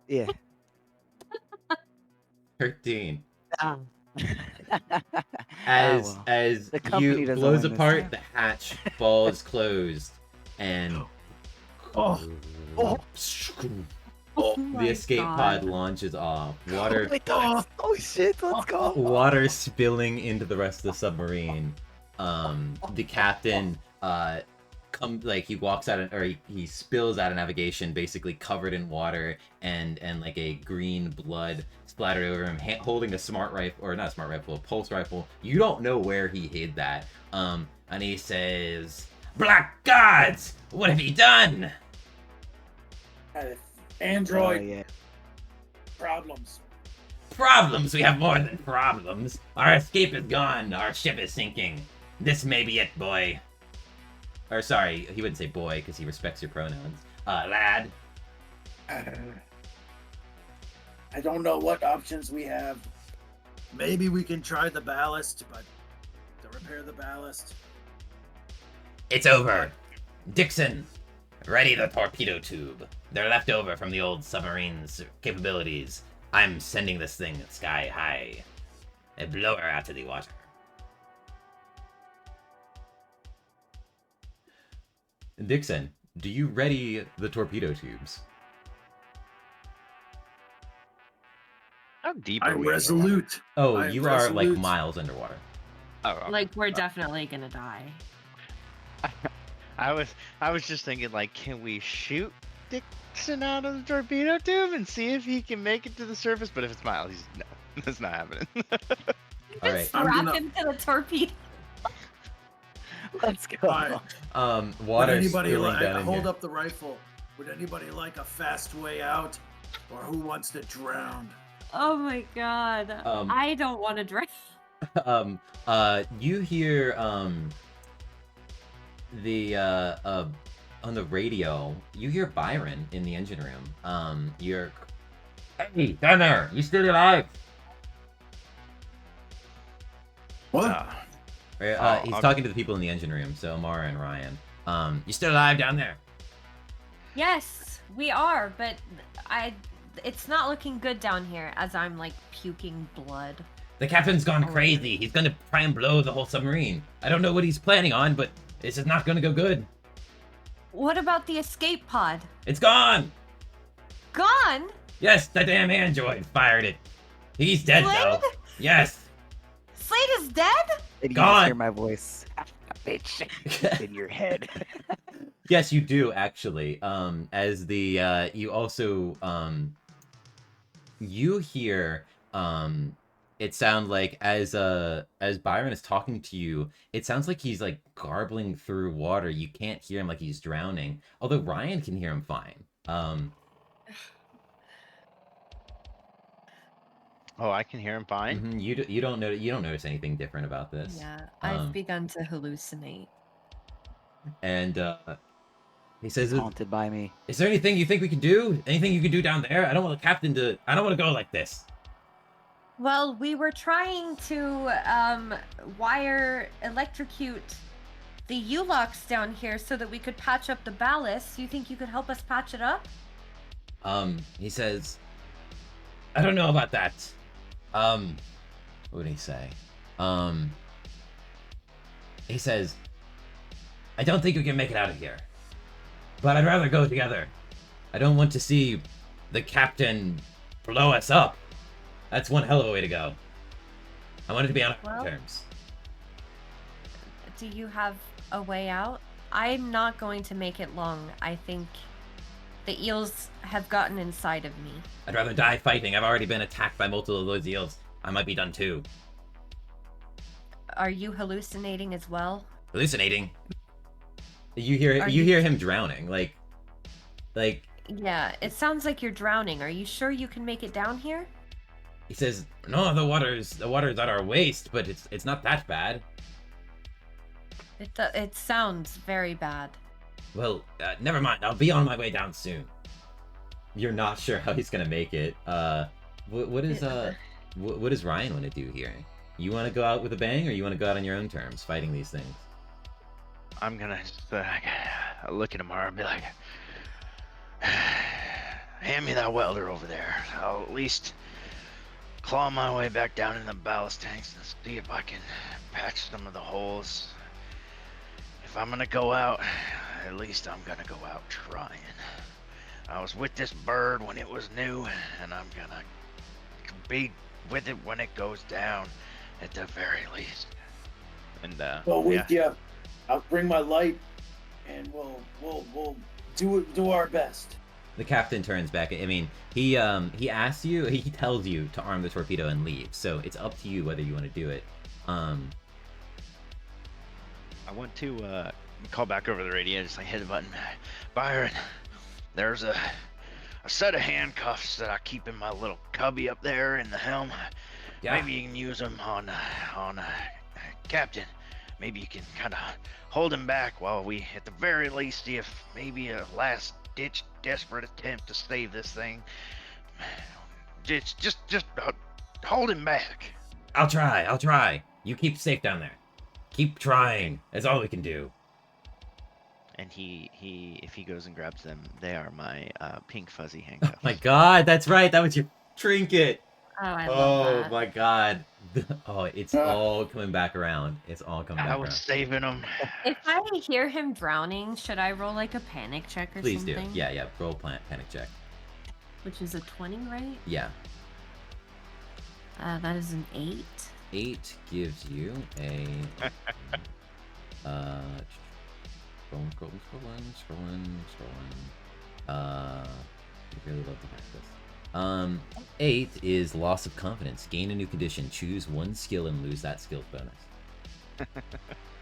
Yeah. 13. Ah. As well. as The company you doesn't blows win this apart, time. the hatch falls closed, and Oh. Oh the my escape God. pod launches off. Water Oh shit! Let's go. water spilling into the rest of the submarine. The captain he walks out he spills out of navigation, basically covered in water and like a green blood splattered over him, holding a a pulse rifle. You don't know where he hid that. And he says, "Black gods, what have you done?" Android Oh, yeah. problems. Problems? We have more than problems. Our escape is gone. Our ship is sinking. This may be it, boy. Or sorry, he wouldn't say boy because he respects your pronouns. Lad. I don't know what options we have. Maybe we can try the ballast, but to repair the ballast. It's over. Dixon, ready the torpedo tube. They're left over from the old submarine's capabilities. I'm sending this thing sky high. And blow her out to the water. Dixon, do you ready the torpedo tubes? How deep are I'm we? underwater? resolute. Oh, I'm you are like resolute. miles underwater. Oh, okay. Like, we're definitely gonna die. I was just thinking, like, can we shoot Dixon out of the torpedo tube and see if he can make it to the surface? But if it's miles, no, that's not happening. All right. Just strap I'm gonna- him to the torpedo. Let's go. Alright. Water Would anybody spilling down in hold here. up the rifle? Would anybody like a fast way out? Or who wants to drown? Oh my god. I don't want to drown. You hear the on the radio, you hear Byron in the engine room. Hey, down there, you still alive? What? He's talking to the people in the engine room, so Mara and Ryan. You still alive down there? Yes, we are, but it's not looking good down here as I'm like puking blood. The captain's gone crazy. He's gonna try and blow the whole submarine. I don't know what he's planning on, but this is not gonna go good. What about the escape pod? It's gone! Gone? Yes, the damn android fired it. He's dead, though. Slade? Yes. Slade is dead? Did you Gone. just hear my voice? Bitch in your head. Yes, you do, actually. As the, you also, you hear, it sound like as Byron is talking to you, it sounds like he's like garbling through water. You can't hear him like he's drowning, although Ryan can hear him fine. Oh, I can hear him fine. You don't notice anything different about this. Yeah, I've begun to hallucinate. And he says, Haunted by me. "Is there anything you think we can do? Anything you can do down there? I don't want the captain to. I don't want to go like this." Well, we were trying to electrocute the U-locks down here so that we could patch up the ballast. You think you could help us patch it up? He says, "I don't know about that." What would he say? He says, "I don't think we can make it out of here, but I'd rather go together. I don't want to see the captain blow us up. That's one hell of a way to go. I want it to be on our terms." Do you have a way out? I'm not going to make it long. I think the eels have gotten inside of me. I'd rather die fighting. I've already been attacked by multiple of those eels. I might be done too. Are you hallucinating as well? Hallucinating? You hear him drowning, like. Yeah, it sounds like you're drowning. Are you sure you can make it down here? He says, "No, the water's at our waist, but it's not that bad." It sounds very bad. Well, never mind. I'll be on my way down soon. You're not sure how he's gonna make it. What does Ryan want to do here? You want to go out with a bang, or you want to go out on your own terms, fighting these things? I'm gonna just look at him and be like, "Hand me that welder over there. I'll at least claw my way back down in the ballast tanks and see if I can patch some of the holes. If I'm gonna go out, at least I'm gonna go out trying. I was with this bird when it was new, and I'm gonna be with it when it goes down, at the very least." And Well, with you, I'll bring my light, and we'll do our best. The captain turns back. I mean, he asks you. He tells you to arm the torpedo and leave. So it's up to you whether you want to do it. I want to call back over the radio, just like hit a button. "Byron, there's a set of handcuffs that I keep in my little cubby up there in the helm. Yeah. Maybe you can use them on Captain. Maybe you can kind of hold him back while we, at the very least, see if maybe a last-ditch desperate attempt to save this thing. Just hold him back." I'll try. You keep safe down there. Keep trying. That's all we can do. And if he goes and grabs them, they are my pink fuzzy handcuffs. Oh my god, that's right. That was your trinket. Oh, I love that. My god. Oh, it's all coming back around. It's all coming back I was around. saving them. If I hear him drowning, should I roll like a panic check or Please something? do. Yeah. Roll panic check. Which is a 20, right? Yeah. That is an 8. 8 gives you a scrolling. I really love to hack this. 8 is loss of confidence. Gain a new condition. Choose one skill and lose that skill bonus.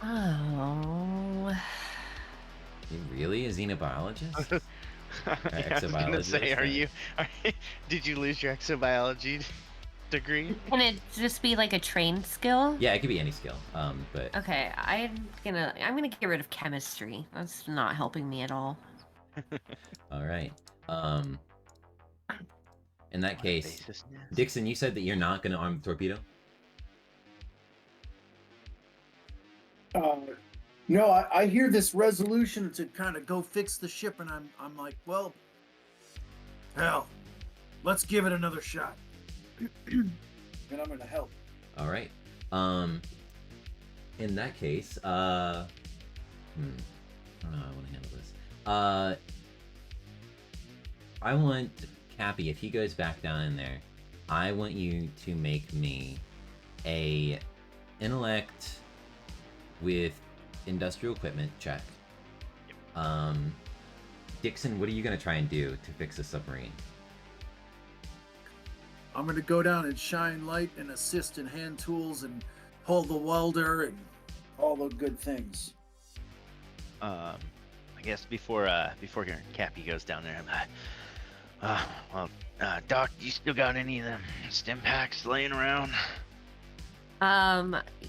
Oh. Really? A xenobiologist? Yeah, I was gonna say, did you lose your exobiology degree? Can it just be like a trained skill? Yeah, it could be any skill. But Okay, I'm gonna get rid of chemistry. That's not helping me at all. all right. In that case, Basisness. Dixon, you said that you're not gonna arm the torpedo. No, I hear this resolution to kind of go fix the ship, and I'm like, well, hell, let's give it another shot. And I'm gonna help. All right. In that case, I don't know how I want to handle this. I want Cappy, if he goes back down in there, I want you to make me a intellect with industrial equipment check. Dixon, what are you gonna try and do to fix the submarine? I'm gonna go down and shine light and assist in hand tools and pull the welder and all the good things. I guess before Cappy goes down there, Doc, you still got any of them stim packs laying around?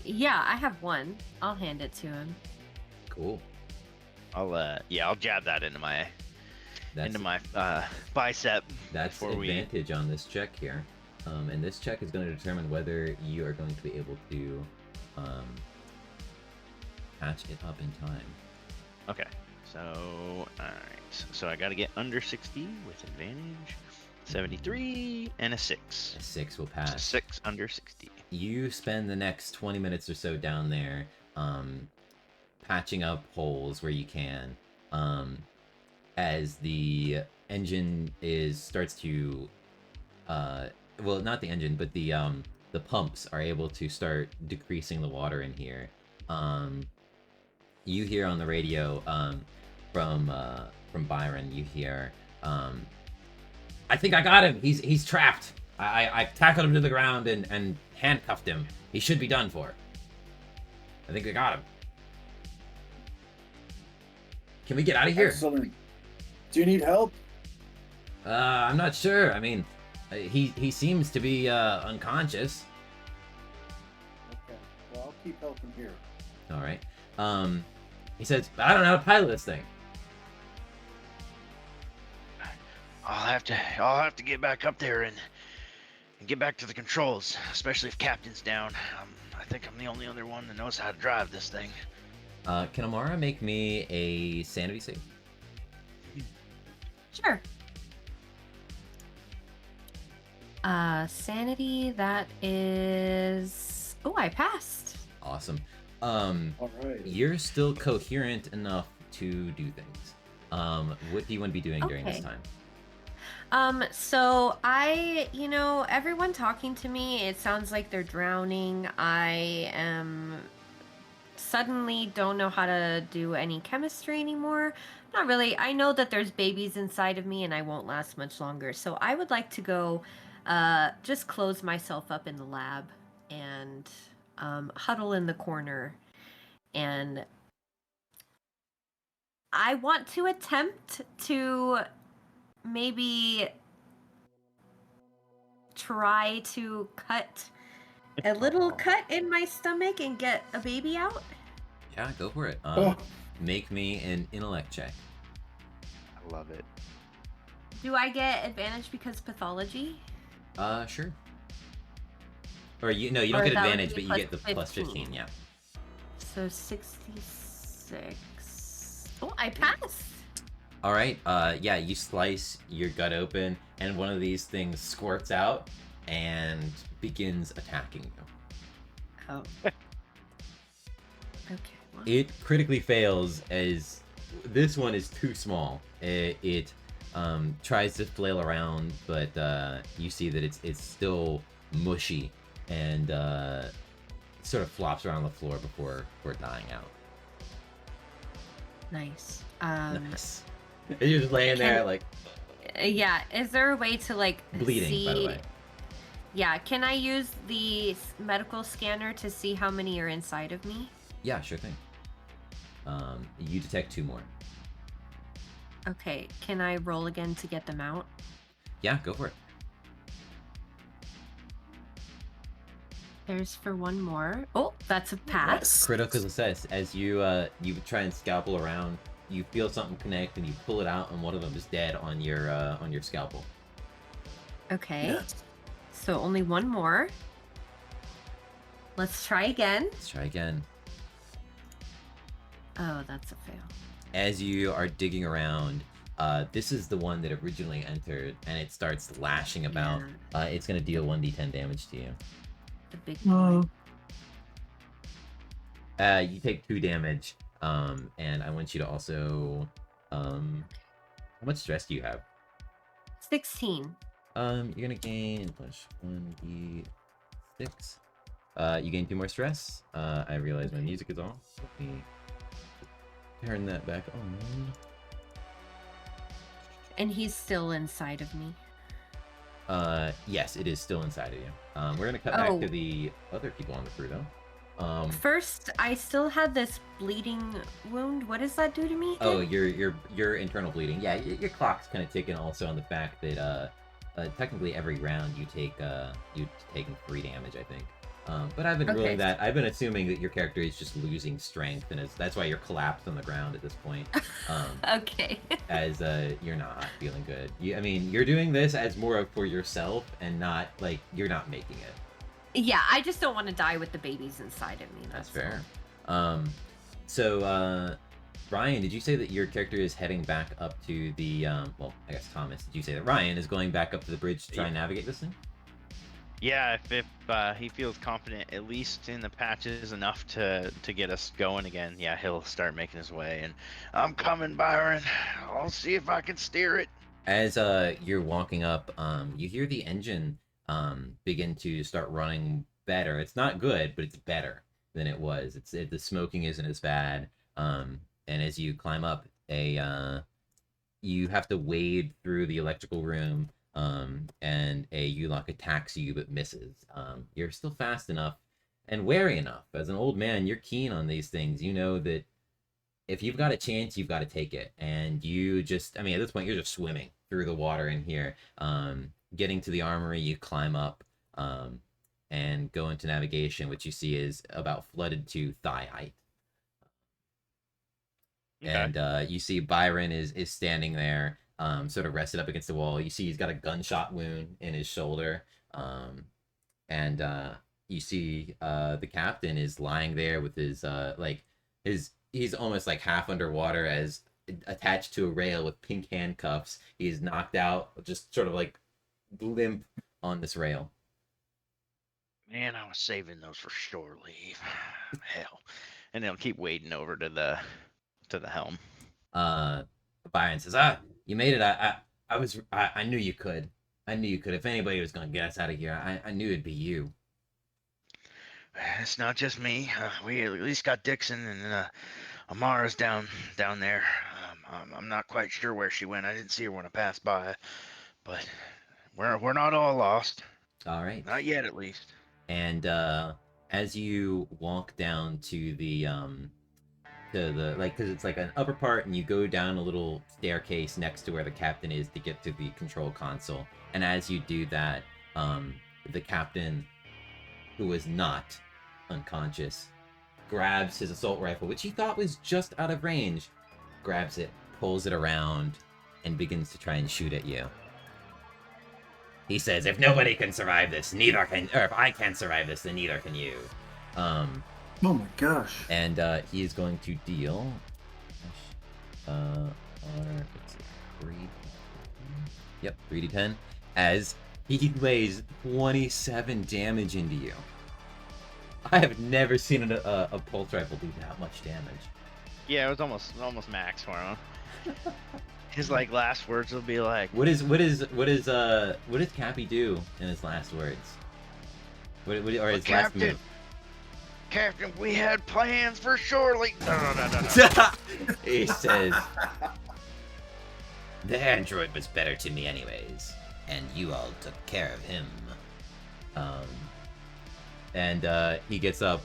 Yeah, I have one. I'll hand it to him. Cool. I'll jab that into my bicep. That's before advantage on this check here. And this check is going to determine whether you are going to be able to patch it up in time. Okay, so alright. So I gotta get under 60 with advantage. 73 and a 6. A 6 will pass. 6 under 60. You spend the next 20 minutes or so down there patching up holes where you can as the engine starts to well, not the engine, but the pumps are able to start decreasing the water in here. You hear on the radio from Byron, you hear, I think I got him. He's trapped. I tackled him to the ground and handcuffed him. He should be done for. I think we got him. Can we get out of here? Excellent. Do you need help? I'm not sure. I mean, he seems to be unconscious. Okay. Well, I'll keep helping here. All right. He says, I don't know how to pilot this thing. I'll have to get back up there and get back to the controls, especially if Captain's down. I think I'm the only other one that knows how to drive this thing. Can Amara make me a sanity save? Sure. Sanity, that is... Oh, I passed. Awesome. All right. You're still coherent enough to do things. What do you want to be doing during this time? So everyone talking to me, it sounds like they're drowning. I am suddenly don't know how to do any chemistry anymore. Not really. I know that there's babies inside of me and I won't last much longer. So I would like to go just close myself up in the lab and huddle in the corner. And I want to attempt to maybe try to cut a little cut in my stomach and get a baby out. Yeah, go for it. Make me an intellect check. I love it. Do I get advantage because pathology? Sure. Or you don't get advantage, but you get the plus 15, yeah. So 66. Oh, I passed. All right. Yeah, you slice your gut open, and one of these things squirts out and begins attacking you. Oh. Okay. Well. It critically fails as this one is too small. It tries to flail around, but you see that it's still mushy and sort of flops around the floor before dying out. Nice. Nice. And you're just laying there like... Yeah, is there a way to bleeding, see... by the way. Yeah, can I use the medical scanner to see how many are inside of me? Yeah, sure thing. You detect 2 more. Okay, can I roll again to get them out? Yeah, go for it. There's for one more. Oh, that's a pass. Critical success. As you you try and scalpel around, you feel something connect and you pull it out, and one of them is dead on your scalpel. Okay. Yes. So only one more. Let's try again. Let's try again. Oh, that's a fail. As you are digging around, this is the one that originally entered, and it starts lashing about. It's gonna deal 1d10 damage to you. The big boy. You take 2 damage, and I want you to also, how much stress do you have? 16. You're gonna gain plus 1d6. You gain 2 more stress. I realize my music is off. Let me turn that back on. And he's still inside of me. Yes, it is still inside of you. We're gonna cut back to the other people on the crew, though. First, I still had this bleeding wound. What does that do to me? Oh, your internal bleeding. Yeah, your clock's kind of ticking also on the fact that technically every round you take you taking 3 damage, I think. But I've been ruling that. I've been assuming that your character is just losing strength, and that's why you're collapsed on the ground at this point. Okay. As you're not feeling good. I mean, you're doing this as more of for yourself, and not like you're not making it. Yeah, I just don't want to die with the babies inside of me. That's fair. So, Ryan, did you say that your character is heading back up to the, well, I guess Thomas, did you say that Ryan is going back up to the bridge to try and navigate this thing? Yeah, if he feels confident, at least in the patches enough to get us going again, yeah, he'll start making his way. And I'm coming, Byron. I'll see if I can steer it. As you're walking up, you hear the engine begin to start running better. It's not good, but it's better than it was. The smoking isn't as bad. And as you climb up, you have to wade through the electrical room. And a Yulok attacks you but misses. You're still fast enough and wary enough. As an old man, you're keen on these things. You know that if you've got a chance, you've got to take it. And you just, I mean, at this point, you're just swimming through the water in here. Getting to the armory, you climb up and go into navigation, which you see is about flooded to thigh height. Okay. And you see Byron is standing there, sort of rested up against the wall. You see he's got a gunshot wound in his shoulder. And you see the captain is lying there with his, he's almost like half underwater as attached to a rail with pink handcuffs. He's knocked out, just sort of like limp on this rail. Man, I was saving those for shore leave. Hell. And they'll keep wading over to the helm. Byron says, you made it. I knew you could. I knew you could. If anybody was going to get us out of here, I knew it'd be you. It's not just me. We at least got Dixon, and Amara's down there. I'm not quite sure where she went. I didn't see her when I passed by, but we're not all lost. All right. Not yet, at least. And as you walk down to the because it's like an upper part, and you go down a little staircase next to where the captain is to get to the control console. And as you do that, the captain, who was not unconscious, grabs his assault rifle, which he thought was just out of range, grabs it, pulls it around, and begins to try and shoot at you. He says, if nobody can survive this, neither can, or if I can't survive this, then neither can you. Oh my gosh. And he is going to deal 3d10, as he lays 27 damage into you. I have never seen a pulse rifle do that much damage. Yeah, it was almost max for him. His last words will be like, what does Cappy do in his last words? Or his last move? Captain, we had plans for surely. No. He says, the android was better to me anyways, and you all took care of him. And he gets up.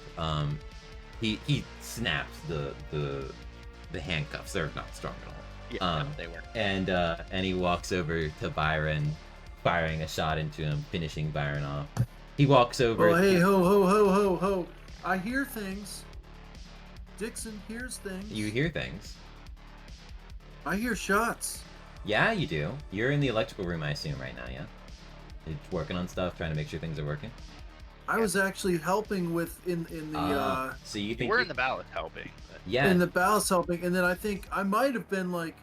He snaps the handcuffs. They're not strong at all. Yeah, they were. And he walks over to Byron, firing a shot into him, finishing Byron off. He walks over. Oh, hey, ho, ho, ho, ho, ho. I hear things. Dixon hears things. You hear things. I hear shots. Yeah, you do. You're in the electrical room, I assume, right now, yeah? You're working on stuff, trying to make sure things are working? I was actually helping with in the So you think We're in the ballot helping. But... Yeah. in the ballast helping, and then I think I might have been like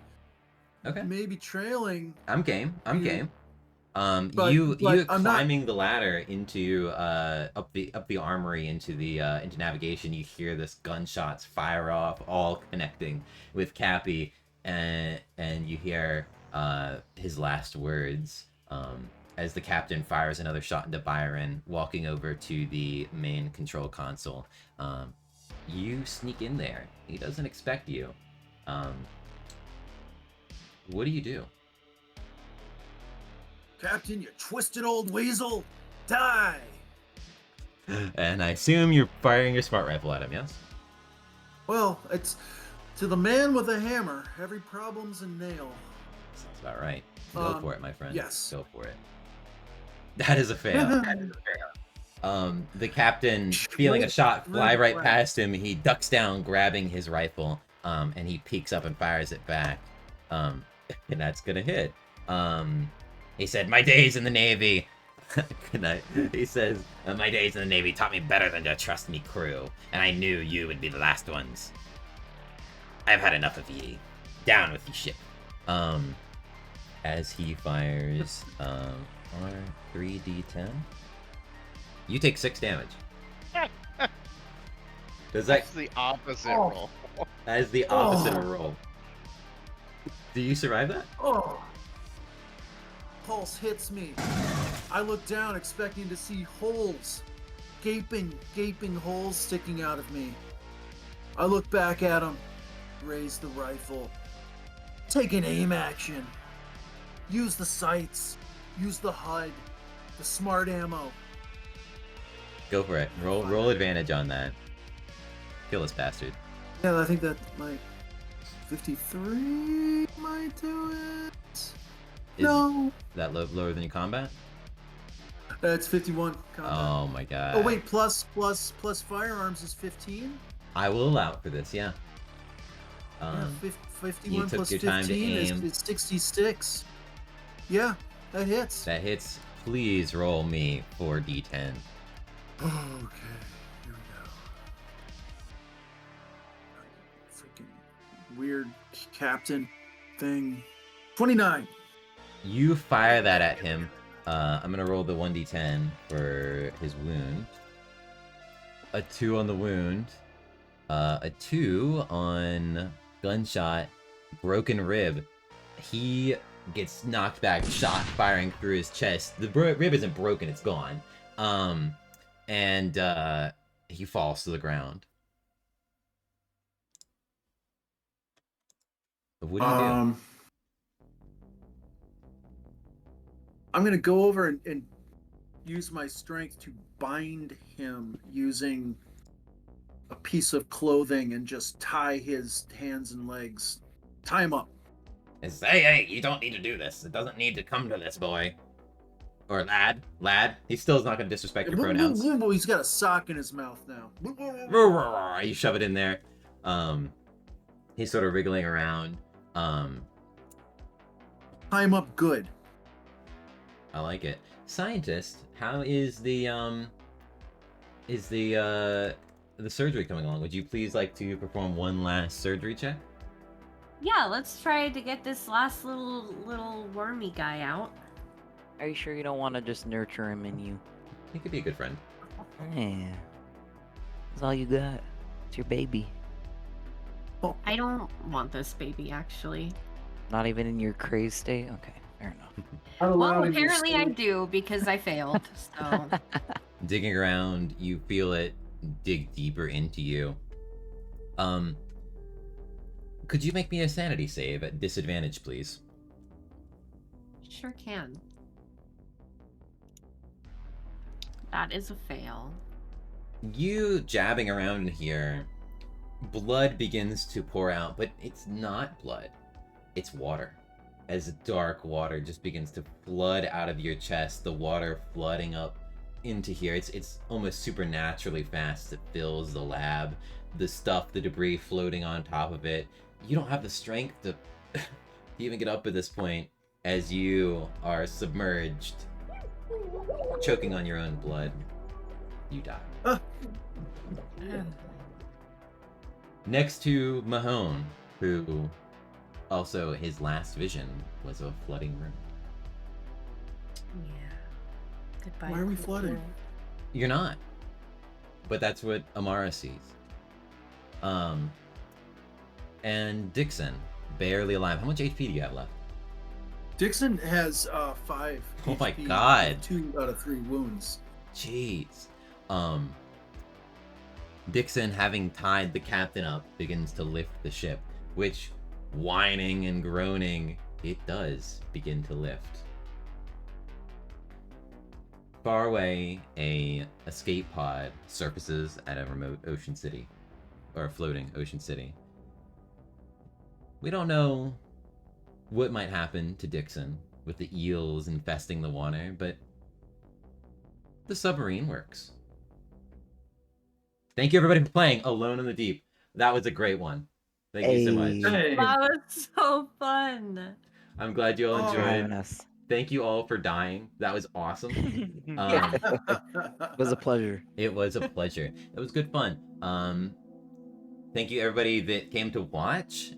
Okay. maybe trailing. I'm game. I'm you. game. But you I'm not- climbing the ladder into up the armory into navigation. You hear this gunshots fire off, all connecting with Cappy, and you hear his last words as the captain fires another shot into Byron, walking over to the main control console. You sneak in there. He doesn't expect you. What do you do? Captain, you twisted old weasel, die! And I assume you're firing your smart rifle at him, yes? Well, it's to the man with a hammer. Every problem's a nail. Sounds about right. Go for it, my friend. Yes. Go for it. That is a fail. The captain, feeling a shot fly right past him, he ducks down, grabbing his rifle, and he peeks up and fires it back. And that's gonna hit. He said, "My days in the Navy." Good night. He says, "My days in the Navy taught me better than to trust me crew, and I knew you would be the last ones. I've had enough of ye. Down with ye ship." As he fires, 3d10. You take 6 damage. Does that? That's the opposite roll. That is the opposite of a roll. Do you survive that? Oh! Pulse hits me. I look down, expecting to see holes, gaping holes sticking out of me. I look back at him, raise the rifle, take an aim action, use the sights, use the HUD, the smart ammo. Go for it. Roll advantage on that. Kill this bastard. Yeah, I think that might 53 might do it. No. That lower than your combat? It's 51 combat. Oh my god. Oh wait, plus firearms is 15? I will allow it for this, yeah. Yeah, 51 you took plus your time to 15 aim. is 66. Yeah, that hits. That hits. Please roll me 4d10. Okay, here we go. Freaking weird captain thing. 29. You fire that at him. I'm gonna roll the 1d10 for his wound. A 2 on the wound. A 2 on gunshot. Broken rib. He gets knocked back, shot firing through his chest. The rib isn't broken, it's gone. And he falls to the ground. What do you do? I'm gonna go over and use my strength to bind him using a piece of clothing and just tie his hands and legs. Tie him up. It's, hey, you don't need to do this. It doesn't need to come to this, boy. Or lad. He still is not going to disrespect your pronouns. He's got a sock in his mouth now. You shove it in there. He's sort of wriggling around. Tie him up good. I like it. Scientist, how is the surgery coming along? Would you please like to perform one last surgery check? Yeah, let's try to get this last little wormy guy out. Are you sure you don't want to just nurture him in you? He could be a good friend. Yeah. That's all you got. It's your baby. I don't want this baby, actually. Not even in your crazed state? Okay, fair enough. Well, apparently I do, because I failed, so... Digging around, you feel it dig deeper into you. Could you make me a sanity save at disadvantage, please? Sure can. That is a fail. You jabbing around in here, blood begins to pour out, but it's not blood. it's water. As dark water just begins to flood out of your chest, the water flooding up into here. It's almost supernaturally fast. It fills the lab, the stuff, the debris floating on top of it. You don't have the strength to even get up at this point as you are submerged, choking on your own blood. You die. Next to Mahone, who also his last vision was of a flooding room. Yeah. Goodbye. Why are we cool flooding? world. You're not. But that's what Amara sees. And Dixon, barely alive. How much HP do you have left? Dixon has 5. Oh my HP, God. 2 out of 3 wounds. Jeez. Dixon, having tied the captain up, begins to lift the ship, which, whining and groaning, it does begin to lift. Far away, a escape pod surfaces at a remote ocean city, or a floating ocean city. We don't know what might happen to Dixon with the eels infesting the water, but the submarine works. Thank you everybody for playing Alone in the Deep. That was a great one. Thank you so much. Hey. That was so fun. I'm glad you all Oh. Thanks for having enjoyed. us. Thank you all for dying. That was awesome. It was a pleasure. It was a pleasure. It was good fun. Thank you everybody that came to watch.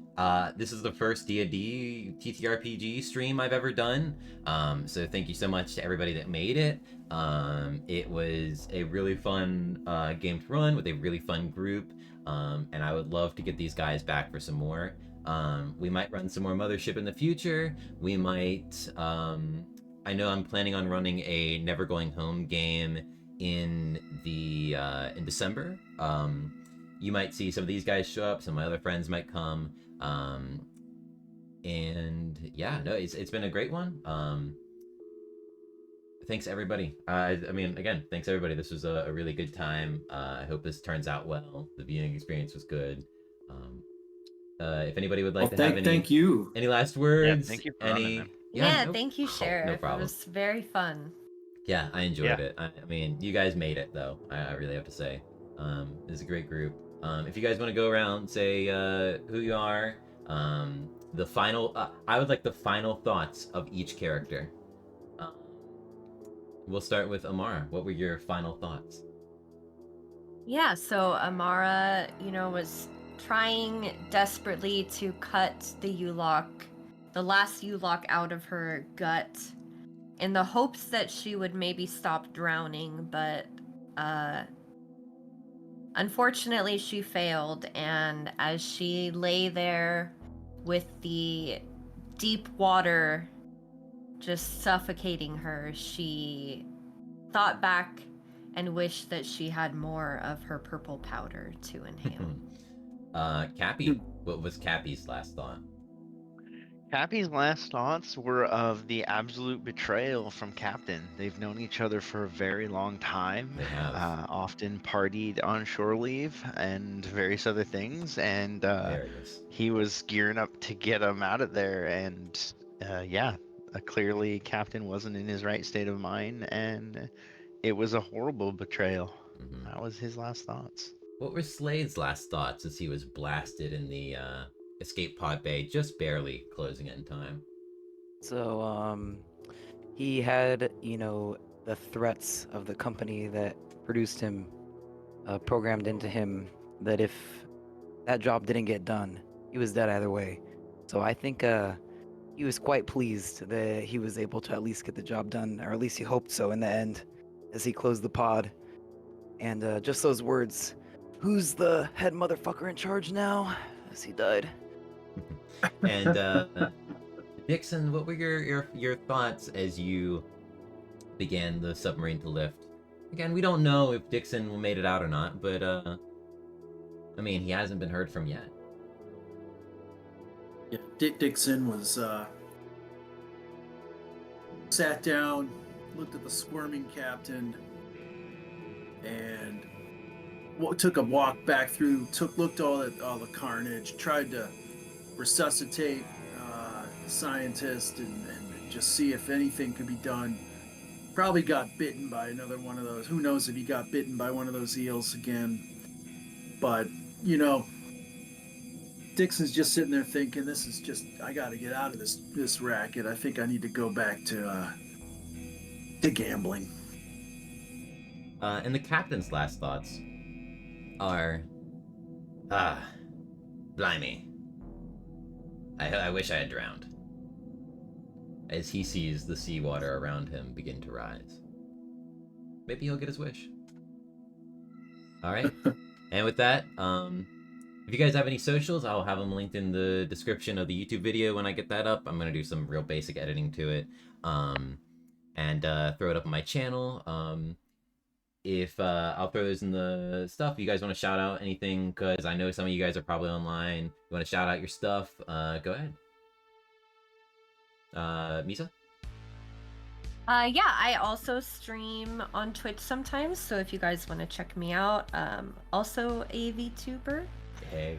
This is the first D&D TTRPG stream I've ever done. So thank you so much to everybody that made it. It was a really fun game to run with a really fun group. And I would love to get these guys back for some more. We might run some more Mothership in the future. We might, I know I'm planning on running a Never Going Home game in December. You might see some of these guys show up, some of my other friends might come. And yeah, no, it's been a great one. Thanks everybody. I mean, again, thanks everybody. This was a really good time. I hope this turns out well. The viewing experience was good. If anybody would like to have thank you. any last words, thank you for running any them. Yeah, no- thank you, oh, Sheriff. no problem. It was very fun. Yeah, I enjoyed Yeah. it. I mean, you guys made it though. I really have to say. It was a great group. If you guys want to go around, say who you are, the final. I would like the final thoughts of each character. We'll start with Amara. What were your final thoughts? Yeah, so Amara, was trying desperately to cut the last U-lock out of her gut in the hopes that she would maybe stop drowning, but unfortunately she failed, and as she lay there with the deep water just suffocating her, she thought back and wished that she had more of her purple powder to inhale. Cappy. What was Cappy's last thought? Cappy's last thoughts were of the absolute betrayal from Captain. They've known each other for a very long time. They have. Often partied on shore leave and various other things, and There it is. he was gearing up to get him out of there. And clearly Captain wasn't in his right state of mind, and it was a horrible betrayal. Mhm. That was his last thoughts. What were Slade's last thoughts as he was blasted in the escape pod bay, just barely closing it in time? So, he had, the threats of the company that produced him programmed into him that if that job didn't get done, he was dead either way. So I think he was quite pleased that he was able to at least get the job done, or at least he hoped so in the end, as he closed the pod. And just those words, "Who's the head motherfucker in charge now?" as he died. And Dixon, what were your thoughts as you began the submarine to lift? Again, we don't know if Dixon made it out or not, but I mean, he hasn't been heard from yet. Yeah, Dixon was sat down, looked at the squirming captain, and took a walk back through. Looked all the carnage. Tried to resuscitate the scientist and just see if anything could be done. Probably got bitten by another one of those. Who knows if he got bitten by one of those eels again. But, you know, Dixon's just sitting there thinking, this is just, I got to get out of this racket. I think I need to go back to gambling. And the captain's last thoughts are, blimey. I wish I had drowned. As he sees the seawater around him begin to rise. Maybe he'll get his wish. Alright. And with that, if you guys have any socials, I'll have them linked in the description of the YouTube video when I get that up. I'm going to do some real basic editing to it. And throw it up on my channel. If I'll throw those in the stuff. If you guys want to shout out anything, because I know some of you guys are probably online. You want to shout out your stuff, go ahead. Misa? Yeah, I also stream on Twitch sometimes, so if you guys want to check me out, also a VTuber. Hey.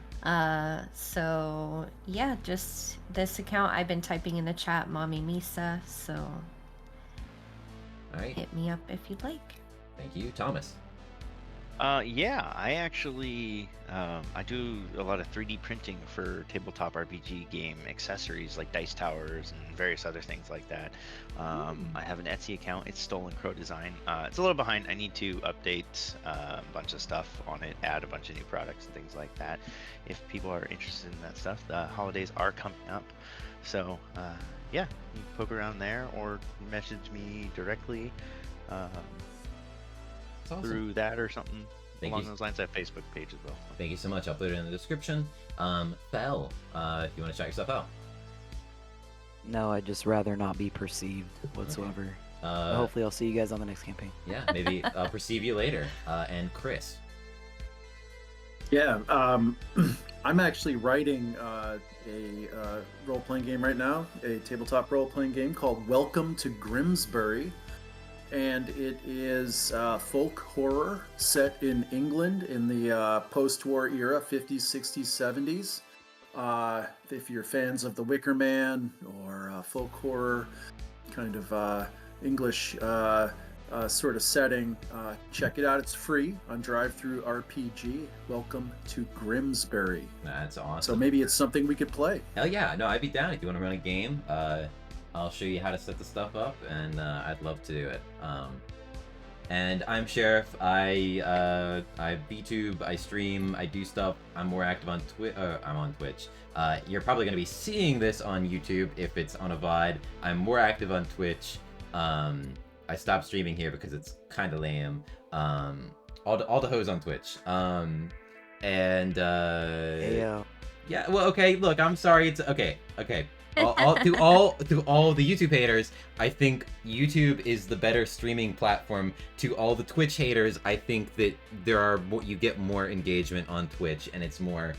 So yeah, just this account, I've been typing in the chat, Mommy Misa, so Alright. hit me up if you'd like. Thank you. Thomas? Yeah, I actually I do a lot of 3D printing for tabletop RPG game accessories like dice towers and various other things like that. I have an Etsy account. It's Stolen Crow Design. It's a little behind. I need to update a bunch of stuff on it, add a bunch of new products and things like that. If people are interested in that stuff, the holidays are coming up, so yeah, you can poke around there or message me directly. Awesome. Through that or something along you. those lines. I have a Facebook page as well. Thank you so much. I'll put it in the description. Belle, if you want to shout yourself out. No, I'd just rather not be perceived whatsoever. Hopefully I'll see you guys on the next campaign. Yeah, maybe I'll perceive you later. And Chris. Yeah, I'm actually writing a role-playing game right now, a tabletop role-playing game called Welcome to Grimsbury. And it is folk horror set in England in the post-war era, 50s, 60s, 70s. If you're fans of The Wicker Man or folk horror, kind of English sort of setting, check it out. It's free on DriveThruRPG. Welcome to Grimsbury. That's awesome. So maybe it's something we could play. Hell yeah. No, I'd be down if you want to run a game. I'll show you how to set the stuff up, and I'd love to do it. And I'm Sheriff. I VTube, I stream, I do stuff. I'm more active on I'm on Twitch. You're probably going to be seeing this on YouTube if it's on a VOD. I'm more active on Twitch. I stopped streaming here because it's kind of lame. All the hoes on Twitch. Yeah, well, okay, look, I'm sorry. It's okay. To all the YouTube haters, I think YouTube is the better streaming platform. To all the Twitch haters, I think that you get more engagement on Twitch, and it's more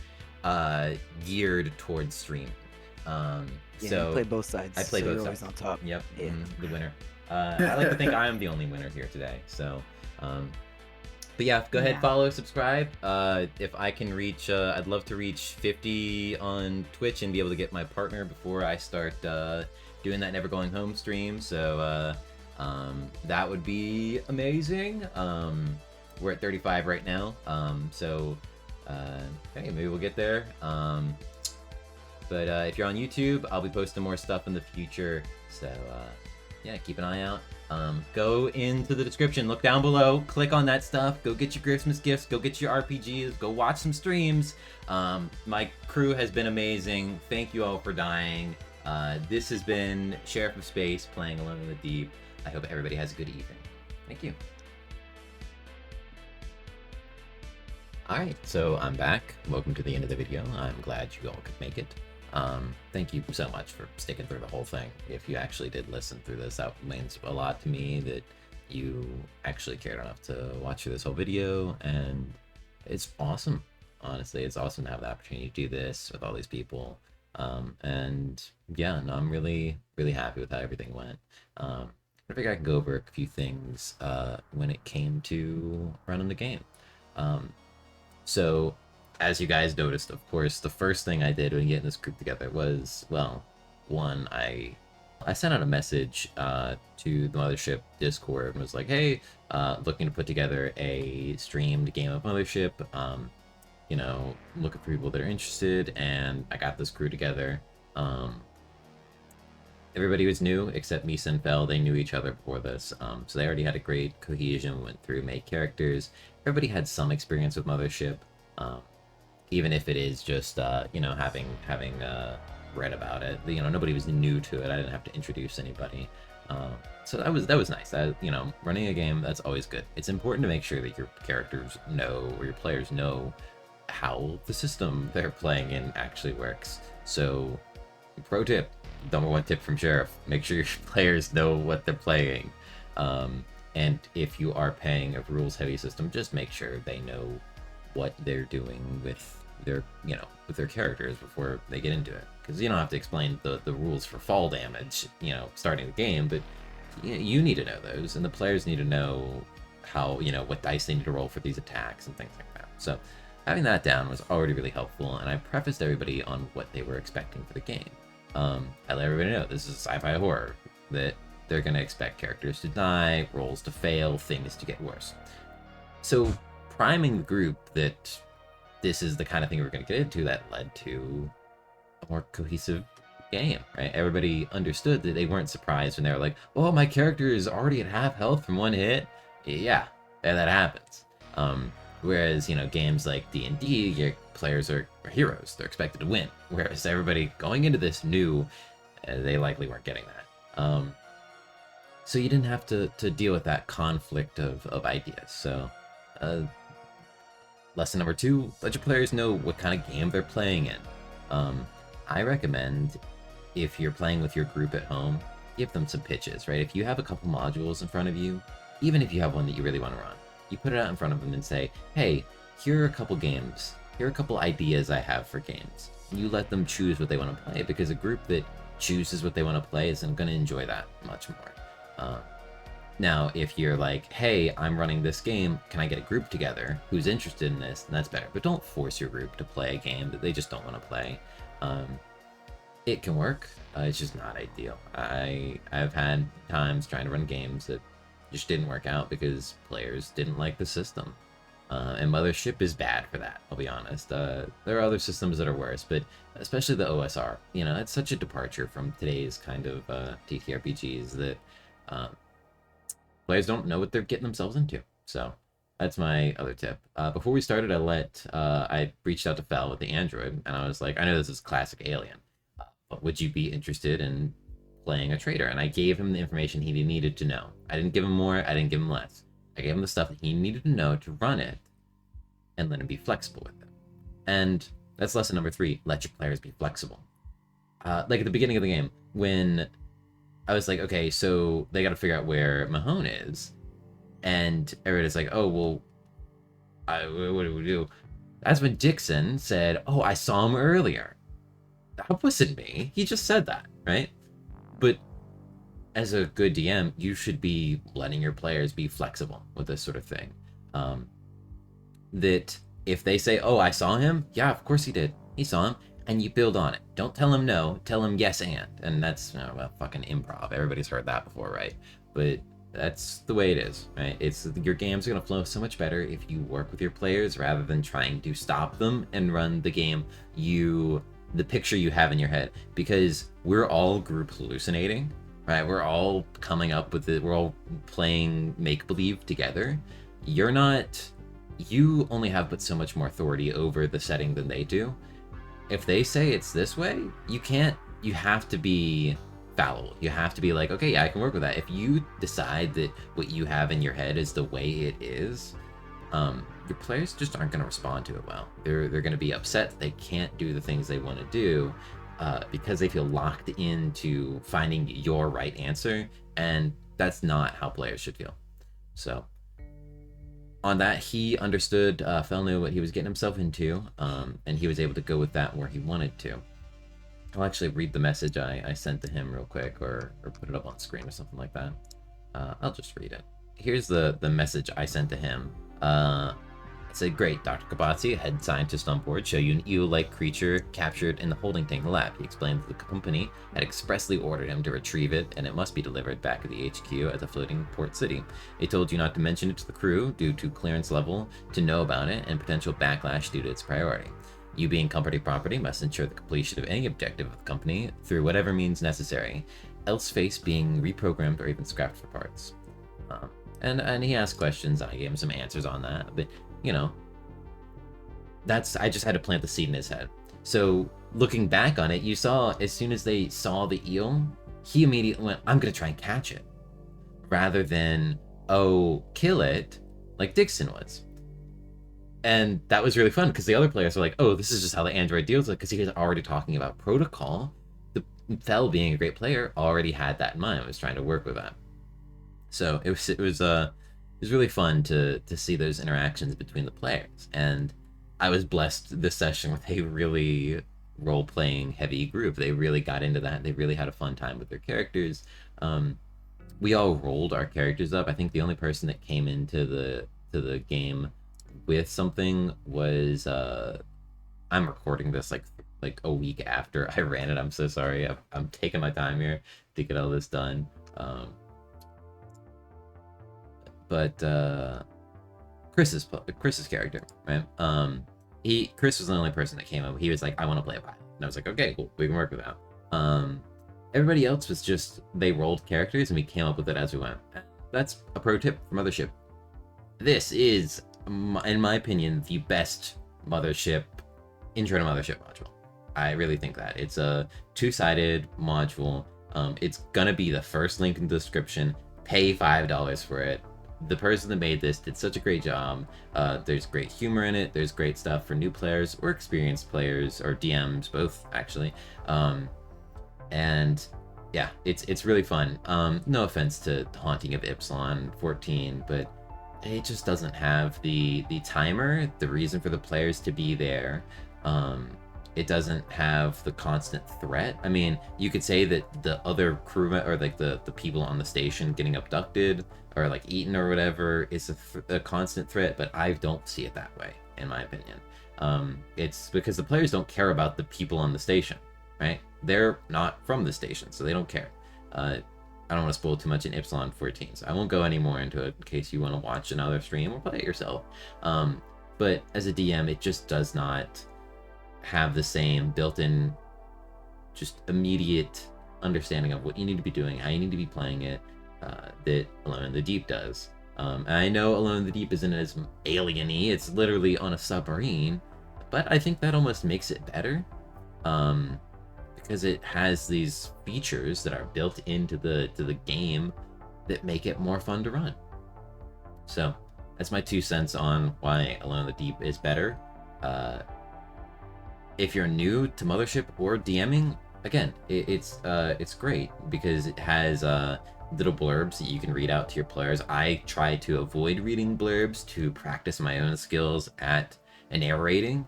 geared towards stream. Yeah, So you play both sides. I play both always sides. on top. Yep, Yeah. The winner. I like to think I'm the only winner here today. So, but yeah, go ahead, follow, subscribe. If I can reach, I'd love to reach 50 on Twitch and be able to get my partner before I start doing that Never Going Home stream. So that would be amazing. We're at 35 right now. So hey, maybe we'll get there. But if you're on YouTube, I'll be posting more stuff in the future. So yeah, keep an eye out. Go into the description, look down below, click on that stuff, go get your Christmas gifts, go get your RPGs, go watch some streams. My crew has been amazing. Thank you all for dying. This has been Sheriff of Space playing Alone in the Deep. I hope everybody has a good evening. Thank you. Alright, so I'm back. Welcome to the end of the video. I'm glad you all could make it. Thank you so much for sticking through the whole thing. If you actually did listen through this, that means a lot to me that you actually cared enough to watch through this whole video, and it's awesome. Honestly, it's awesome to have the opportunity to do this with all these people. And yeah, no, I'm really, really happy with how everything went. I figure I can go over a few things when it came to running the game. So, as you guys noticed, of course, the first thing I did when getting this group together was, well, one, I sent out a message to the Mothership Discord and was like, hey, looking to put together a streamed game of Mothership. You know, looking for people that are interested, and I got this crew together. Everybody was new except Misa and Fel. They knew each other before this, so they already had a great cohesion, went through, made characters. Everybody had some experience with Mothership, even if it is just, you know, having read about it. You know, nobody was new to it. I didn't have to introduce anybody. So that was nice. You know, running a game, that's always good. It's important to make sure that your characters know, or your players know, how the system they're playing in actually works. So, pro tip, number one tip from Sheriff, make sure your players know what they're playing. And if you are playing a rules-heavy system, just make sure they know what they're doing with their, you know, with their characters before they get into it. Because you don't have to explain the rules for fall damage, you know, starting the game, but you need to know those, and the players need to know how, you know, what dice they need to roll for these attacks and things like that. So having that down was already really helpful, and I prefaced everybody on what they were expecting for the game. I let everybody know this is sci-fi horror, that they're going to expect characters to die, rolls to fail, things to get worse. So priming the group that this is the kind of thing we're going to get into, that led to a more cohesive game, right? Everybody understood that they weren't surprised when they were like, oh, my character is already at half health from one hit. Yeah, that happens. Whereas, you know, games like D&D, your players are heroes. They're expected to win. Whereas everybody going into this knew they likely weren't getting that. So you didn't have to deal with that conflict of ideas. So lesson number 2, let your players know what kind of game they're playing in. I recommend, if you're playing with your group at home, give them some pitches, right? If you have a couple modules in front of you, even if you have one that you really want to run, you put it out in front of them and say, hey, here are a couple games. Here are a couple ideas I have for games. You let them choose what they want to play, because a group that chooses what they want to play isn't going to enjoy that much more. Now, if you're like, hey, I'm running this game, can I get a group together who's interested in this? And that's better. But don't force your group to play a game that they just don't want to play. It can work. It's just not ideal. I've had times trying to run games that just didn't work out because players didn't like the system. And Mothership is bad for that, I'll be honest. There are other systems that are worse, but especially the OSR. You know, it's such a departure from today's kind of TTRPGs that players don't know what they're getting themselves into. So that's my other tip. Before we started, I reached out to Fel with the Android, and I was like, I know this is classic Alien, but would you be interested in playing a trader? And I gave him the information he needed to know. I didn't give him more, I didn't give him less. I gave him the stuff that he needed to know to run it, and let him be flexible with it. And that's lesson number 3, let your players be flexible. Like at the beginning of the game, when I was like, okay, so they got to figure out where Mahone is, and everybody's like, oh, well, what do we do? That's when Dixon said, oh, I saw him earlier. That wasn't me. He just said that, right? But as a good DM, you should be letting your players be flexible with this sort of thing. That if they say, oh, I saw him, yeah, of course he did. He saw him, and you build on it. Don't tell him no, tell him yes and that's, you know, well, fucking improv. Everybody's heard that before, right? But that's the way it is, right? Your games are gonna flow so much better if you work with your players rather than trying to stop them and run the game the picture you have in your head, because we're all group hallucinating, right? We're all coming up with it. We're all playing make-believe together. You only have but so much more authority over the setting than they do. If they say it's this way, you have to be fallible. You have to be like, okay, yeah, I can work with that. If you decide that what you have in your head is the way it is, your players just aren't going to respond to it well. They're going to be upset that they can't do the things they want to do because they feel locked into finding your right answer, and that's not how players should feel. So on that, he understood, Fel knew what he was getting himself into, and he was able to go with that where he wanted to. I'll actually read the message I sent to him real quick, or put it up on screen or something like that. I'll just read it. Here's the message I sent to him. It said, great. Dr. Kabatsi, head scientist on board, show you an eel-like creature captured in the holding tank in the lab. He explained that the company had expressly ordered him to retrieve it, and it must be delivered back at the HQ at the floating port city. They told you not to mention it to the crew due to clearance level to know about it and potential backlash due to its priority. You being company property must ensure the completion of any objective of the company through whatever means necessary, else face being reprogrammed or even scrapped for parts. And he asked questions, and I gave him some answers on that, but you know, I just had to plant the seed in his head. So looking back on it, you saw as soon as they saw the eel, he immediately went, I'm gonna try and catch it, rather than, oh, kill it, like Dixon was. And that was really fun, because the other players were like, oh, this is just how the android deals with it, because he was already talking about protocol. The Fell, being a great player, already had that in mind, was trying to work with that. So it was really fun to see those interactions between the players, and I was blessed this session with a really role-playing heavy group. They really got into that. They really had a fun time with their characters. We all rolled our characters up. I think the only person that came into the game with something was I'm recording this like a week after I ran it. I'm so sorry. I'm taking my time here to get all this done. But Chris's character, right? Chris was the only person that came up. He was like, I want to play a pilot. And I was like, okay, cool, we can work with that. Everybody else was just, they rolled characters and we came up with it as we went. That's a pro tip for Mothership. This is, in my opinion, the best Mothership, intro to Mothership module. I really think that. It's a two-sided module. It's gonna be the first link in the description. Pay $5 for it. The person that made this did such a great job. There's great humor in it. There's great stuff for new players or experienced players, or DMs, both actually. And yeah, it's really fun. No offense to Haunting of Ipsilon 14, but it just doesn't have the timer, the reason for the players to be there. It doesn't have the constant threat. I mean, you could say that the other crew, or like the people on the station getting abducted or like eaten or whatever, is a constant threat, but I don't see it that way, in my opinion. It's because the players don't care about the people on the station, right? They're not from the station, so they don't care. I don't want to spoil too much in Ipsilon 14, so I won't go any more into it in case you want to watch another stream or play it yourself. But as a DM, it just does not have the same built-in, just immediate understanding of what you need to be doing, how you need to be playing it, that Alone in the Deep does. And I know Alone in the Deep isn't as alien-y, it's literally on a submarine, but I think that almost makes it better, because it has these features that are built into the game that make it more fun to run. So that's my 2 cents on why Alone in the Deep is better. If you're new to Mothership or DMing, again, it's great because it has little blurbs that you can read out to your players. I try to avoid reading blurbs to practice my own skills at narrating,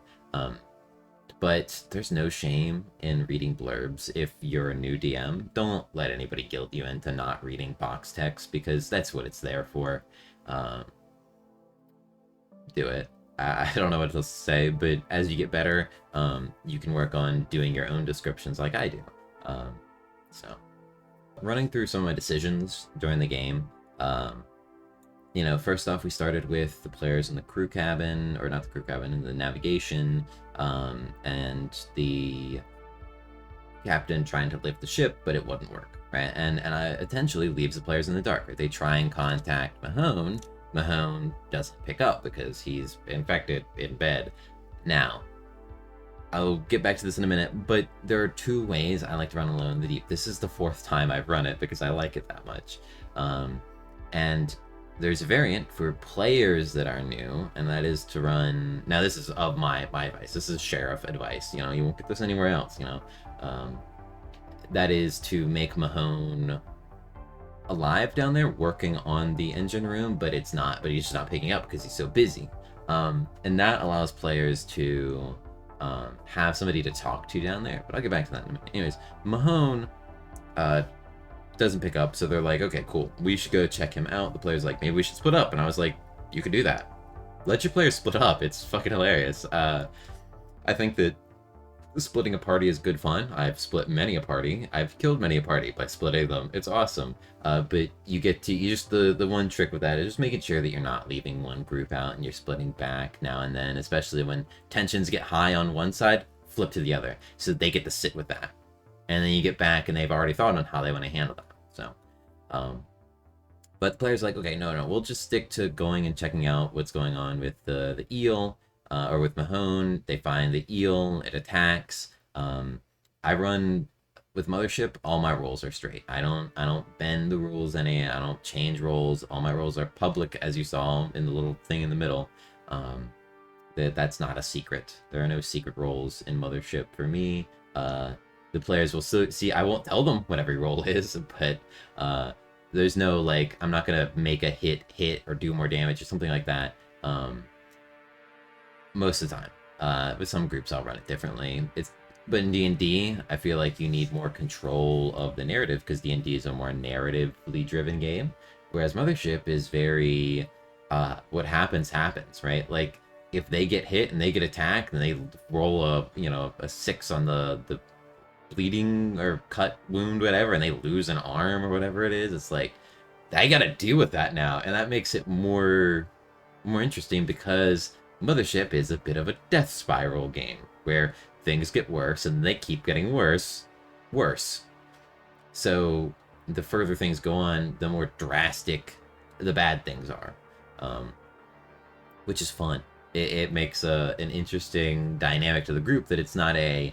but there's no shame in reading blurbs if you're a new DM. Don't let anybody guilt you into not reading box text, because that's what it's there for. Do it. I don't know what else to say, but as you get better, you can work on doing your own descriptions like I do. So, running through some of my decisions during the game, you know, first off, we started with the players in the crew cabin, or not the crew cabin, in the navigation, and the captain trying to lift the ship, but it wouldn't work, right? And I essentially leaves the players in the dark. They try and contact Mahone. Mahone doesn't pick up because he's infected in bed. Now, I'll get back to this in a minute, but there are 2 ways I like to run Alone in the Deep. This is the 4th time I've run it because I like it that much. And there's a variant for players that are new, and that is to run... Now, this is of my advice. This is Sheriff advice. You know, you won't get this anywhere else, you know. That is to make Mahone alive down there working on the engine room, but he's just not picking up because he's so busy. And that allows players to have somebody to talk to down there, but I'll get back to that in a minute. Anyways, Mahone doesn't pick up, so they're like, okay, cool, we should go check him out. The player's like, maybe we should split up, and I was like, you could do that. let your players split up. It's fucking hilarious. I think that splitting a party is good fun. I've split many a party. I've killed many a party by splitting them. It's awesome. But you get to, you just, the one trick with that is just making sure that you're not leaving one group out and you're splitting back now and then, especially when tensions get high on one side, flip to the other so they get to sit with that. And then you get back and they've already thought on how they want to handle that. So, but the players are like, okay, no, we'll just stick to going and checking out what's going on with the eel. Or with Mahone, they find the eel, it attacks. I run with Mothership, all my rolls are straight. I don't bend the rules any, I don't change rolls. All my rolls are public, as you saw in the little thing in the middle. That's not a secret. There are no secret rolls in Mothership for me. The players will see, I won't tell them what every roll is, but there's no, like, I'm not gonna make a hit or do more damage or something like that. Most of the time. With some groups I'll run it differently. But in D&D, I feel like you need more control of the narrative because D&D is a more narratively driven game, whereas Mothership is very what happens, right? Like, if they get hit and they get attacked and they roll a 6 on the bleeding or cut wound, whatever, and they lose an arm or whatever it is, it's like, I gotta deal with that now, and that makes it more interesting because Mothership is a bit of a death spiral game where things get worse and they keep getting worse. So the further things go on, the more drastic the bad things are, which is fun. It makes an interesting dynamic to the group that it's not a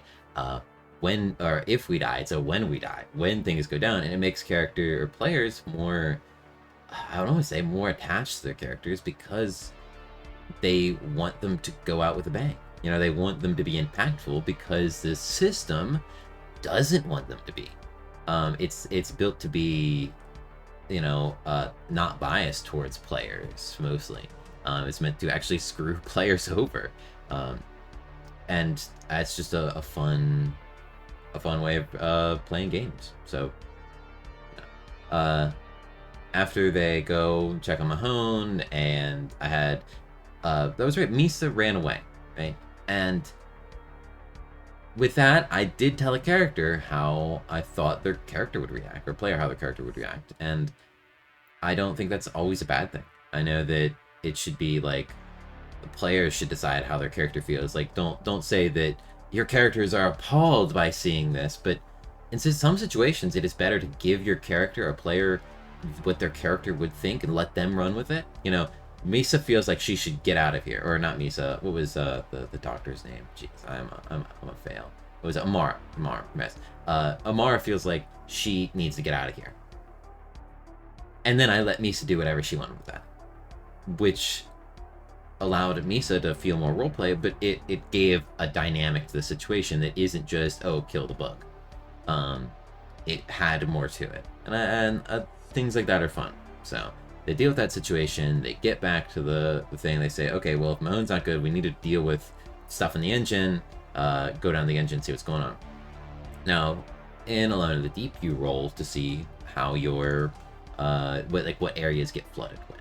when or if we die, it's a when we die, when things go down, and it makes character or players more, I don't want to say more attached to their characters because they want them to go out with a bang. You know, they want them to be impactful because the system doesn't want them to be. It's built to be, not biased towards players mostly. It's meant to actually screw players over, and it's just a fun way of playing games. So, after they go check on Mahone, and I had. That was right. Misa ran away, right? And with that, I did tell a character how I thought their character would react, or player how their character would react. And I don't think that's always a bad thing. I know that it should be like the players should decide how their character feels. Like, don't say that your characters are appalled by seeing this, but in some situations, it is better to give your character, or player, what their character would think and let them run with it. Misa feels like she should get out of here, or not Misa. What was the doctor's name? Jeez, I'm a fail. What was it? Amara. Yes. Amara feels like she needs to get out of here, and then I let Misa do whatever she wanted with that, which allowed Misa to feel more roleplay, but it gave a dynamic to the situation that isn't just, oh, kill the bug. It had more to it, and things like that are fun. So. They deal with that situation, they get back to the thing, they say, okay, well, if Mahone's not good, we need to deal with stuff in the engine, go down the engine, see what's going on. Now, in Alone in the Deep, you roll to see how your, what areas get flooded when.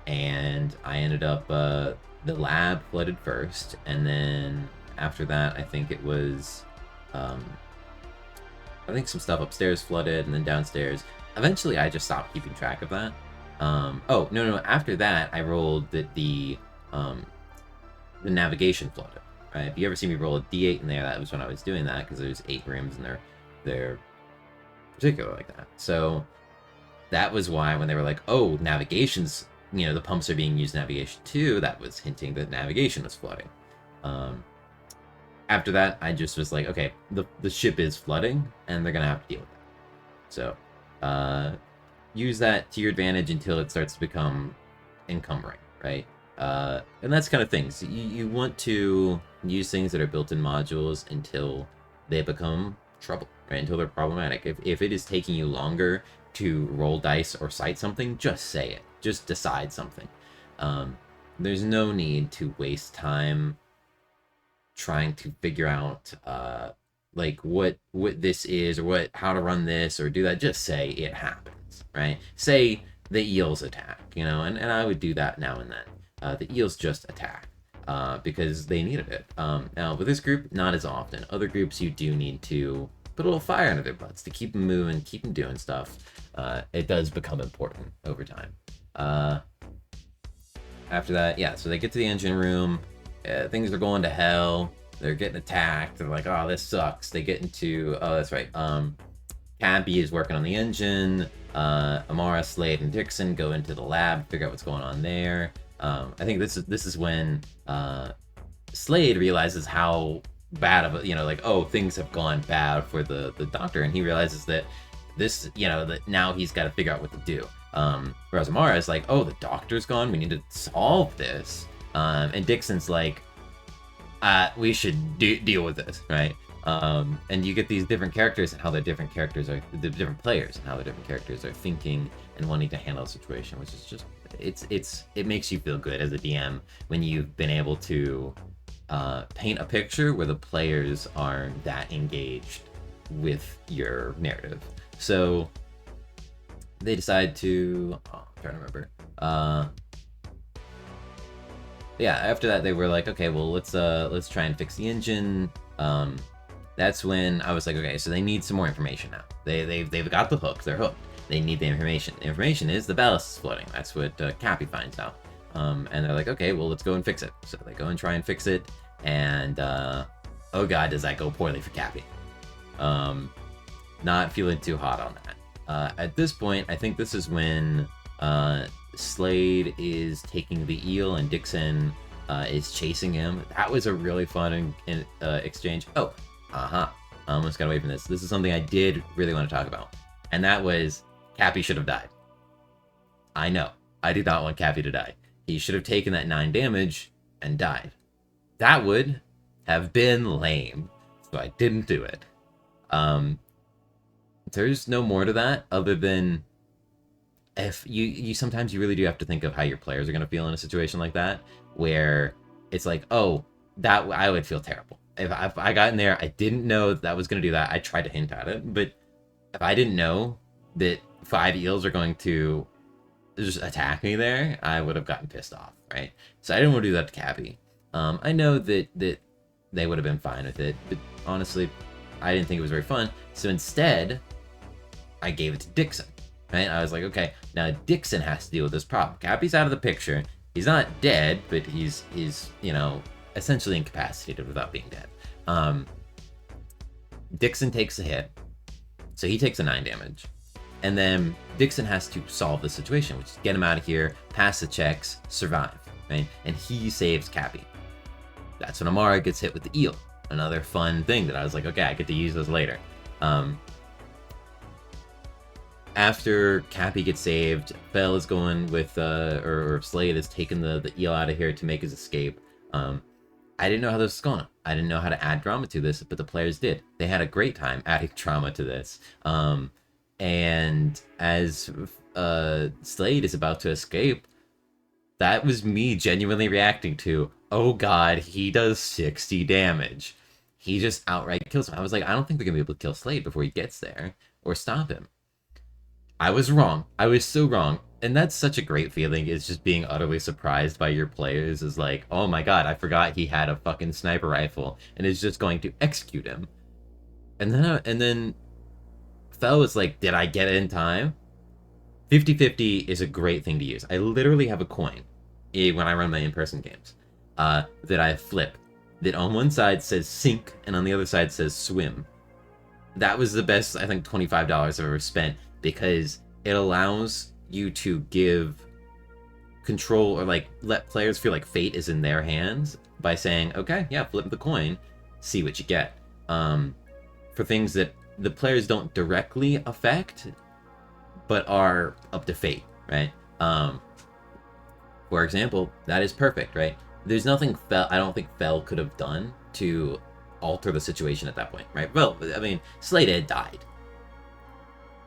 And I ended up, the lab flooded first, and then after that, I think it was, I think some stuff upstairs flooded, and then downstairs. Eventually, I just stopped keeping track of that. Oh, no, after that, I rolled that the navigation flooded, right? If you ever see me roll a d8 in there, that was when I was doing that, because there's 8 rooms, and they're particular like that. So, that was why when they were like, oh, navigation's, the pumps are being used in navigation too, that was hinting that navigation was flooding. After that, I just was like, okay, the ship is flooding, and they're gonna have to deal with that. So, use that to your advantage until it starts to become encumbering, right? And that's kind of things. You want to use things that are built in modules until they become trouble, right? Until they're problematic. If it is taking you longer to roll dice or cite something, just say it. Just decide something. There's no need to waste time trying to figure out like what this is, or how to run this or do that. Just say it happens. Right? Say the eels attack, and I would do that now and then. the eels just attack because they needed it. Now, with this group, not as often. Other groups, you do need to put a little fire under their butts to keep them moving, keep them doing stuff. It does become important over time. After that, yeah, so they get to the engine room. Things are going to hell. They're getting attacked. They're like, oh, this sucks. They get into, oh, that's right. Cappy is working on the engine. Amara, Slade, and Dixon go into the lab, figure out what's going on there. I think this is when Slade realizes how bad of a, like, oh, things have gone bad for the doctor, and he realizes that this, that now he's got to figure out what to do. Whereas Amara is like, oh, the doctor's gone, we need to solve this. And Dixon's like, we should deal with this, right? And you get these different characters and how the different characters are, the different players and how the different characters are thinking and wanting to handle the situation, which is just, it makes you feel good as a DM when you've been able to paint a picture where the players are that engaged with your narrative. So they decide to, I'm trying to remember. Yeah, after that they were like, okay, well, let's try and fix the engine. That's when I was like, okay, so they need some more information now. They've got the hook, they're hooked. They need the information. The information is the ballast is floating. That's what Cappy finds out. And they're like, okay, well, let's go and fix it. So they go and try and fix it, and oh god, does that go poorly for Cappy. Not feeling too hot on that. At this point, I think this is when Slade is taking the eel and Dixon is chasing him. That was a really fun exchange. Oh, I almost got away from this. This is something I did really want to talk about. And that was, Cappy should have died. I know. I did not want Cappy to die. He should have taken that 9 damage and died. That would have been lame. So I didn't do it. There's no more to that other than if you sometimes you really do have to think of how your players are going to feel in a situation like that, where it's like, oh, that I would feel terrible. If I got in there, I didn't know that was going to do that. I tried to hint at it, but if I didn't know that 5 eels are going to just attack me there, I would have gotten pissed off, right? So I didn't want to do that to Cappy. I know that they would have been fine with it, but honestly, I didn't think it was very fun. So instead, I gave it to Dixon, right? I was like, okay, now Dixon has to deal with this problem. Cappy's out of the picture. He's not dead, but he's essentially incapacitated without being dead. Dixon takes a hit, so he takes a 9 damage. And then Dixon has to solve the situation, which is get him out of here, pass the checks, survive, right? And he saves Cappy. That's when Amara gets hit with the eel. Another fun thing that I was like, okay, I get to use this later. After Cappy gets saved, Bell is going with, or Slade has taken the eel out of here to make his escape. I didn't know how this was going. I didn't know how to add drama to this, but the players did. They had a great time adding drama to this. And as Slade is about to escape, that was me genuinely reacting to, oh god, he does 60 damage. He just outright kills him. I was like, I don't think they're going to be able to kill Slade before he gets there, or stop him. I was wrong. I was so wrong. And that's such a great feeling, is just being utterly surprised by your players, is like, oh my god, I forgot he had a fucking sniper rifle, and is just going to execute him. And then Fel was like, did I get it in time? 50-50 is a great thing to use. I literally have a coin when I run my in-person games that I flip, that on one side says sink, and on the other side says swim. That was the best, I think, $25 I've ever spent, because it allows you to give control, or like let players feel like fate is in their hands by saying, okay, yeah, flip the coin, see what you get. For things that the players don't directly affect, but are up to fate, right? For example, that is perfect, right? There's nothing I don't think Fel could have done to alter the situation at that point, right? Well, I mean, Slade had died.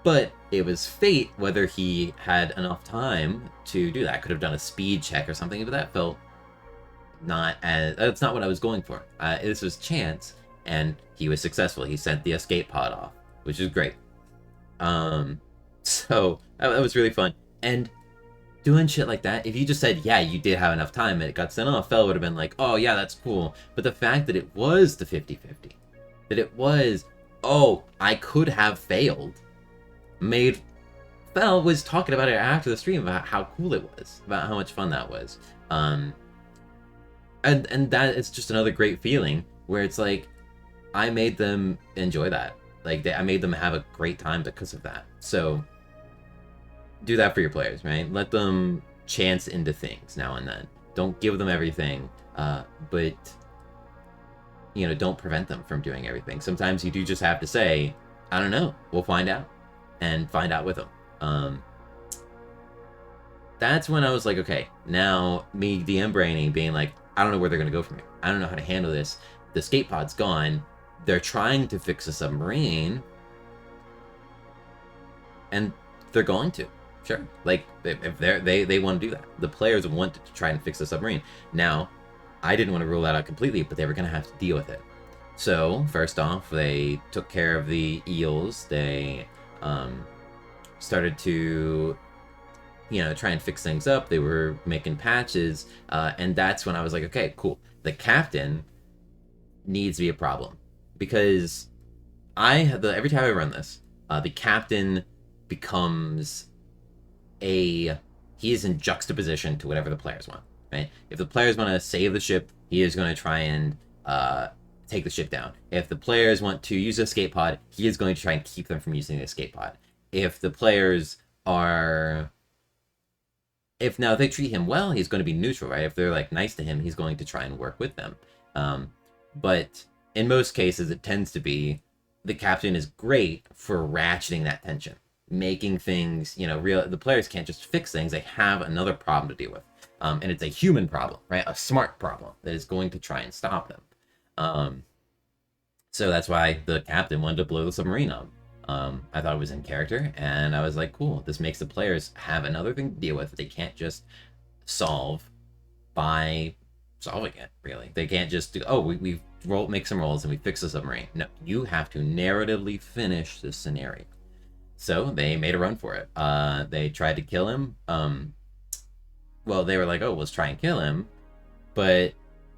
But it was fate whether he had enough time to do that. Could have done a speed check or something, but that felt not as... That's not what I was going for. This was chance, and he was successful. He sent the escape pod off, which is great. So that was really fun. And doing shit like that. If you just said, yeah, you did have enough time and it got sent off, Fel would have been like, oh yeah, that's cool. But the fact that it was the 50-50, that it was, oh, I could have failed, made Fel was talking about it after the stream about how cool it was, about how much fun that was. And that is just another great feeling where it's like, I made them enjoy that. Like, I made them have a great time because of that. So do that for your players, right? Let them chance into things now and then. Don't give them everything, but you know, don't prevent them from doing everything. Sometimes you do just have to say, I don't know, we'll find out, and find out with them. That's when I was like, okay, now me DM braining being like, I don't know where they're gonna go from here. I don't know how to handle this. The skate pod's gone. They're trying to fix a submarine, and they're going to. Sure, like if they want to do that, the players wanted to try and fix the submarine. Now, I didn't want to rule that out completely, but they were going to have to deal with it. So first off, they took care of the eels. They started to, you know, try and fix things up. They were making patches, and that's when I was like, okay, cool. The captain needs to be a problem because every time I run this, the captain becomes he is in juxtaposition to whatever the players want, right? If the players want to save the ship, he is going to try and take the ship down. If the players want to use the escape pod, he is going to try and keep them from using the escape pod. If the players are... If they treat him well, he's going to be neutral, right? If they're like nice to him, he's going to try and work with them. But in most cases, it tends to be the captain is great for ratcheting that tension. Making things, you know, real. The players can't just fix things. They have another problem to deal with. And it's a human problem, right? A smart problem that is going to try and stop them. So that's why the captain wanted to blow the submarine up. I thought it was in character, and I was like, cool, this makes the players have another thing to deal with. They can't just solve by solving it, really. They can't just do, oh, we make some rolls and we fix the submarine. No, you have to narratively finish the scenario. So they made a run for it. They tried to kill him. Well, they were like, oh, let's try and kill him. But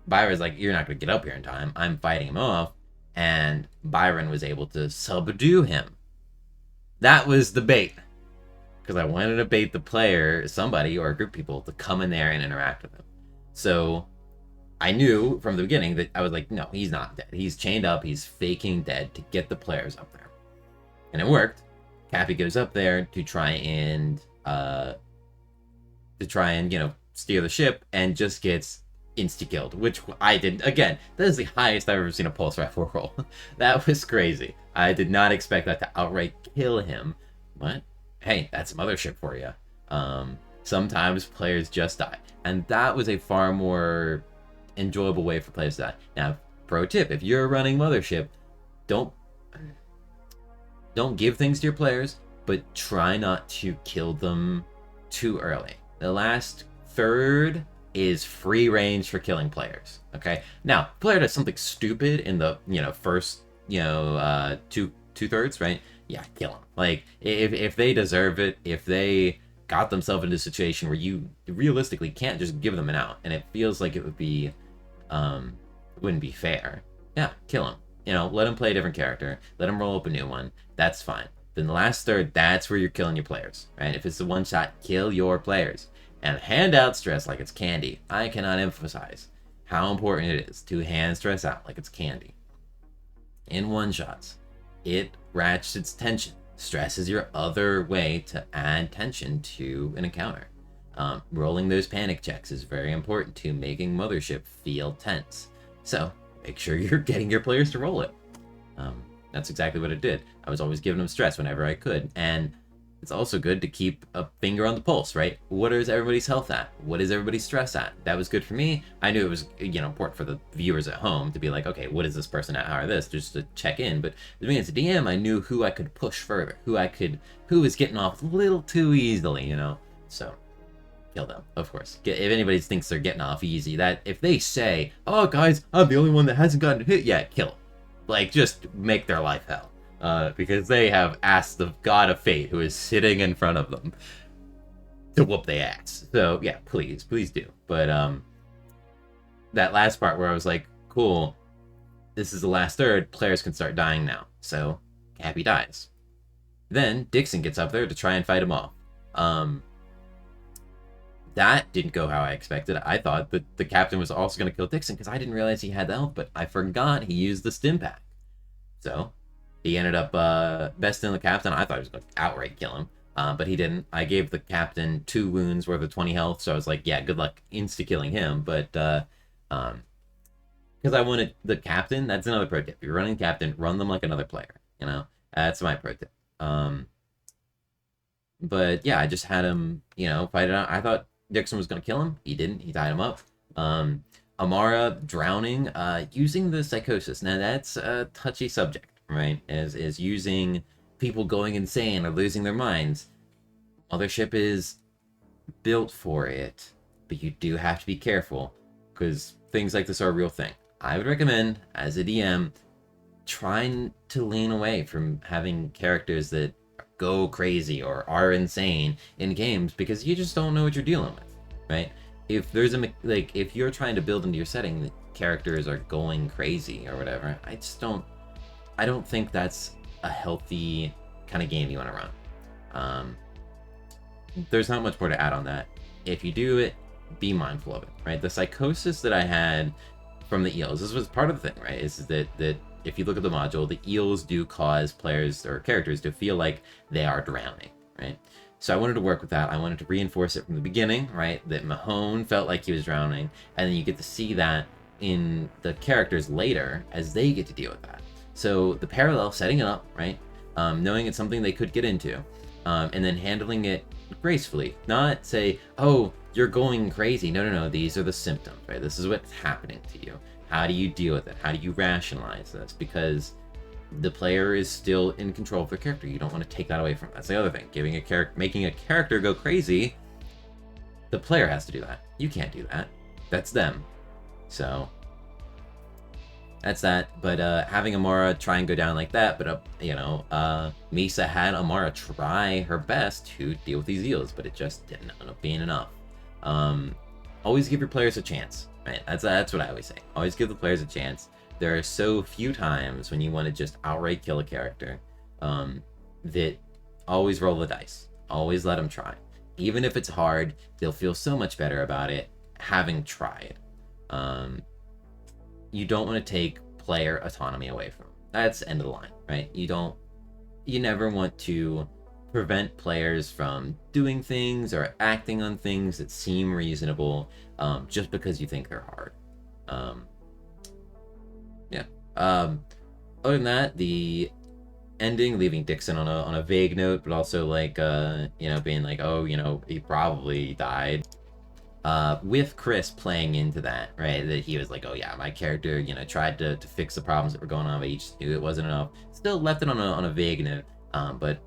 Byron's like, you're not going to get up here in time. I'm fighting him off. And Byron was able to subdue him. That was the bait. Because I wanted to bait the player, somebody, or a group of people to come in there and interact with him. So I knew from the beginning that I was like, no, he's not dead. He's chained up. He's faking dead to get the players up there. And it worked. Cappy goes up there to try and you know, steer the ship, and just gets insta-killed, which I did. Again, that is the highest I've ever seen a pulse rifle roll. That was crazy. I did not expect that to outright kill him, but hey, that's Mothership for you. Sometimes players just die, and that was a far more enjoyable way for players to die. Now, pro tip, if you're running Mothership, don't give things to your players, but try not to kill them too early. The last third is free range for killing players. Okay. Now, if a player does something stupid in the, you know, first, you know, two thirds, right? Yeah, kill them. Like, if they deserve it, if they got themselves into a situation where you realistically can't just give them an out, and it feels like it would be, wouldn't be fair. Yeah, kill them. You know, let them play a different character. Let them roll up a new one. That's fine. Then the last third, that's where you're killing your players, right? If it's the one shot, kill your players. And hand out stress like it's candy. I cannot emphasize how important it is to hand stress out like it's candy. In one shots, it ratchets tension. Stress is your other way to add tension to an encounter. Rolling those panic checks is very important to making Mothership feel tense. So make sure you're getting your players to roll it. That's exactly what it did. I was always giving them stress whenever I could. And it's also good to keep a finger on the pulse, right? What is everybody's health at? What is everybody's stress at? That was good for me. I knew it was, you know, important for the viewers at home to be like, okay, what is this person at? How are this? Just to check in. But with me as a DM, I knew who I could push further, who was getting off a little too easily, you know? So kill them, of course. If anybody thinks they're getting off easy, that if they say, oh guys, I'm the only one that hasn't gotten hit yet, kill them. Like, just make their life hell. Because they have asked the god of fate who is sitting in front of them. whoop their ass. So yeah, please do. But that last part where I was like, cool, this is the last third, players can start dying now. So Cappy dies. Then Dixon gets up there to try and fight him off. That didn't go how I expected. I thought that the captain was also going to kill Dixon because I didn't realize he had the health, but I forgot he used the stim pack. So he ended up besting the captain. I thought he was going to outright kill him, but he didn't. I gave the captain 2 wounds worth of 20 health, so I was like, yeah, good luck insta-killing him. But because I wanted the captain, that's another pro tip. If you're running captain, run them like another player. You know, that's my pro tip. But yeah, I just had him, you know, fight it out. I thought Dixon was going to kill him. He didn't. He tied him up. Amara drowning, using the psychosis. Now that's a touchy subject, right? Is using people going insane or losing their minds. Mothership is built for it, but you do have to be careful because things like this are a real thing. I would recommend, as a DM, trying to lean away from having characters that go crazy or are insane in games because you just don't know what you're dealing with, right? If there's if you're trying to build into your setting that characters are going crazy or whatever, I don't think that's a healthy kind of game you want to run. There's not much more to add on that. If you do it, be mindful of it, right? The psychosis that I had from the eels, this was part of the thing, right? Is that if you look at the module, the eels do cause players or characters to feel like they are drowning, right? So I wanted to work with that. I wanted to reinforce it from the beginning, right? That Mahone felt like he was drowning, and then you get to see that in the characters later as they get to deal with that. So the parallel, setting it up, right? Knowing it's something they could get into, and then handling it gracefully. Not say, oh, you're going crazy. No. These are the symptoms, right? This is what's happening to you. How do you deal with it? How do you rationalize this? Because the player is still in control of their character. You don't want to take that away from them. That's the other thing. Making a character go crazy, the player has to do that. You can't do that. That's them. So that's that. But having Amara try and go down like that, but Misa had Amara try her best to deal with these eels, but it just didn't end up being enough. Always give your players a chance, right? That's what I always say. Always give the players a chance. There are so few times when you want to just outright kill a character, that always roll the dice. Always let them try. Even if it's hard, they'll feel so much better about it having tried. You don't want to take player autonomy away from them. That's the end of the line, right? You never want to prevent players from doing things or acting on things that seem reasonable, just because you think they're hard. Other than that, the ending, leaving Dixon on a vague note, but also being like, oh, he probably died. With Chris playing into that, right? That he was like, oh yeah, my character, tried to fix the problems that were going on, but he just knew it wasn't enough. Still left it on a vague note, but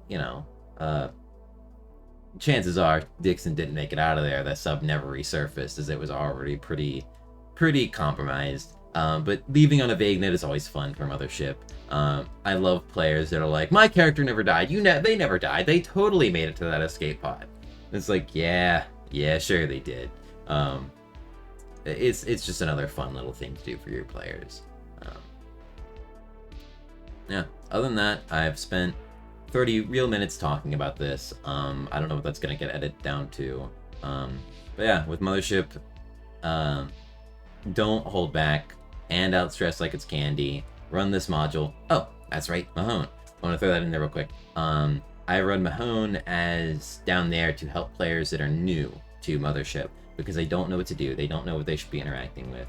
chances are Dixon didn't make it out of there. That sub never resurfaced, as it was already pretty compromised. But leaving on a vague note is always fun for Mothership. I love players that are like, my character never died. They never died. They totally made it to that escape pod. It's like, yeah, sure they did. It's just another fun little thing to do for your players. Other than that, I've spent 30 real minutes talking about this. I don't know what that's gonna get edited down to. But yeah, with Mothership, don't hold back and outstress like it's candy. Run this module. Oh, that's right, Mahone. I want to throw that in there real quick. I run Mahone as down there to help players that are new to Mothership because they don't know what to do. They don't know what they should be interacting with.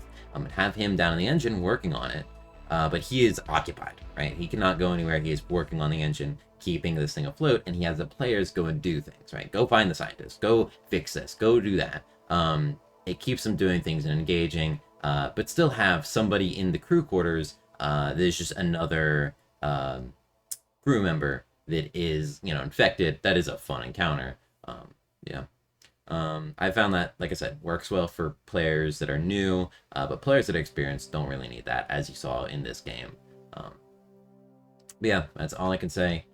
Have him down in the engine working on it, but he is occupied, right? He cannot go anywhere. He is working on the engine, keeping this thing afloat, and he has the players go and do things, right? Go find the scientist. Go fix this. Go do that. It keeps them doing things and engaging, but still have somebody in the crew quarters that is just another crew member that is, infected. That is a fun encounter. I found that, like I said, works well for players that are new, but players that are experienced don't really need that, as you saw in this game. But yeah, that's all I can say.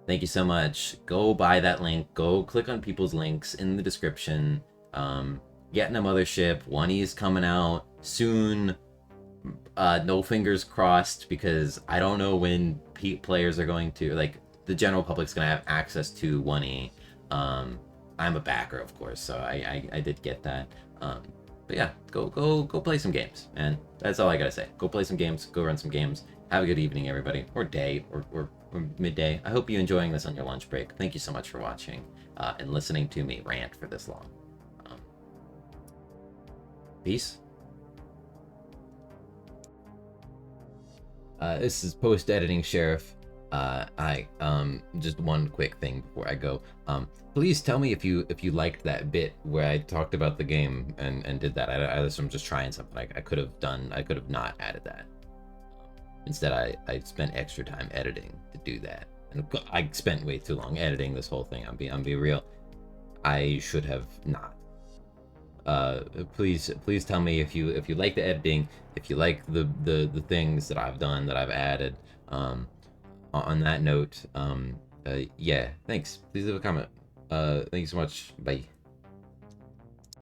Thank you so much. Go buy that link. Go click on people's links in the description. Get in a mothership. 1E is coming out soon. No fingers crossed, because I don't know when players are going to, like, the general public's going to have access to 1E. I'm a backer, of course, so I did get that. But yeah, go play some games, and that's all I gotta say. Go play some games, go run some games. Have a good evening, everybody, or day, or midday. I hope you're enjoying this on your lunch break. Thank you so much for watching and listening to me rant for this long. Peace. This is post-editing Sheriff. Just one quick thing before I go. Please tell me if you liked that bit where I talked about the game and did that. I'm just trying something. I could have not added that. Instead, I spent extra time editing to do that, and I spent way too long editing this whole thing. I'm being real. I should have not. Please tell me if you like the editing, if you like the things that I've done, that I've added. On that note, yeah, thanks. Please leave a comment. Thank you so much. Bye.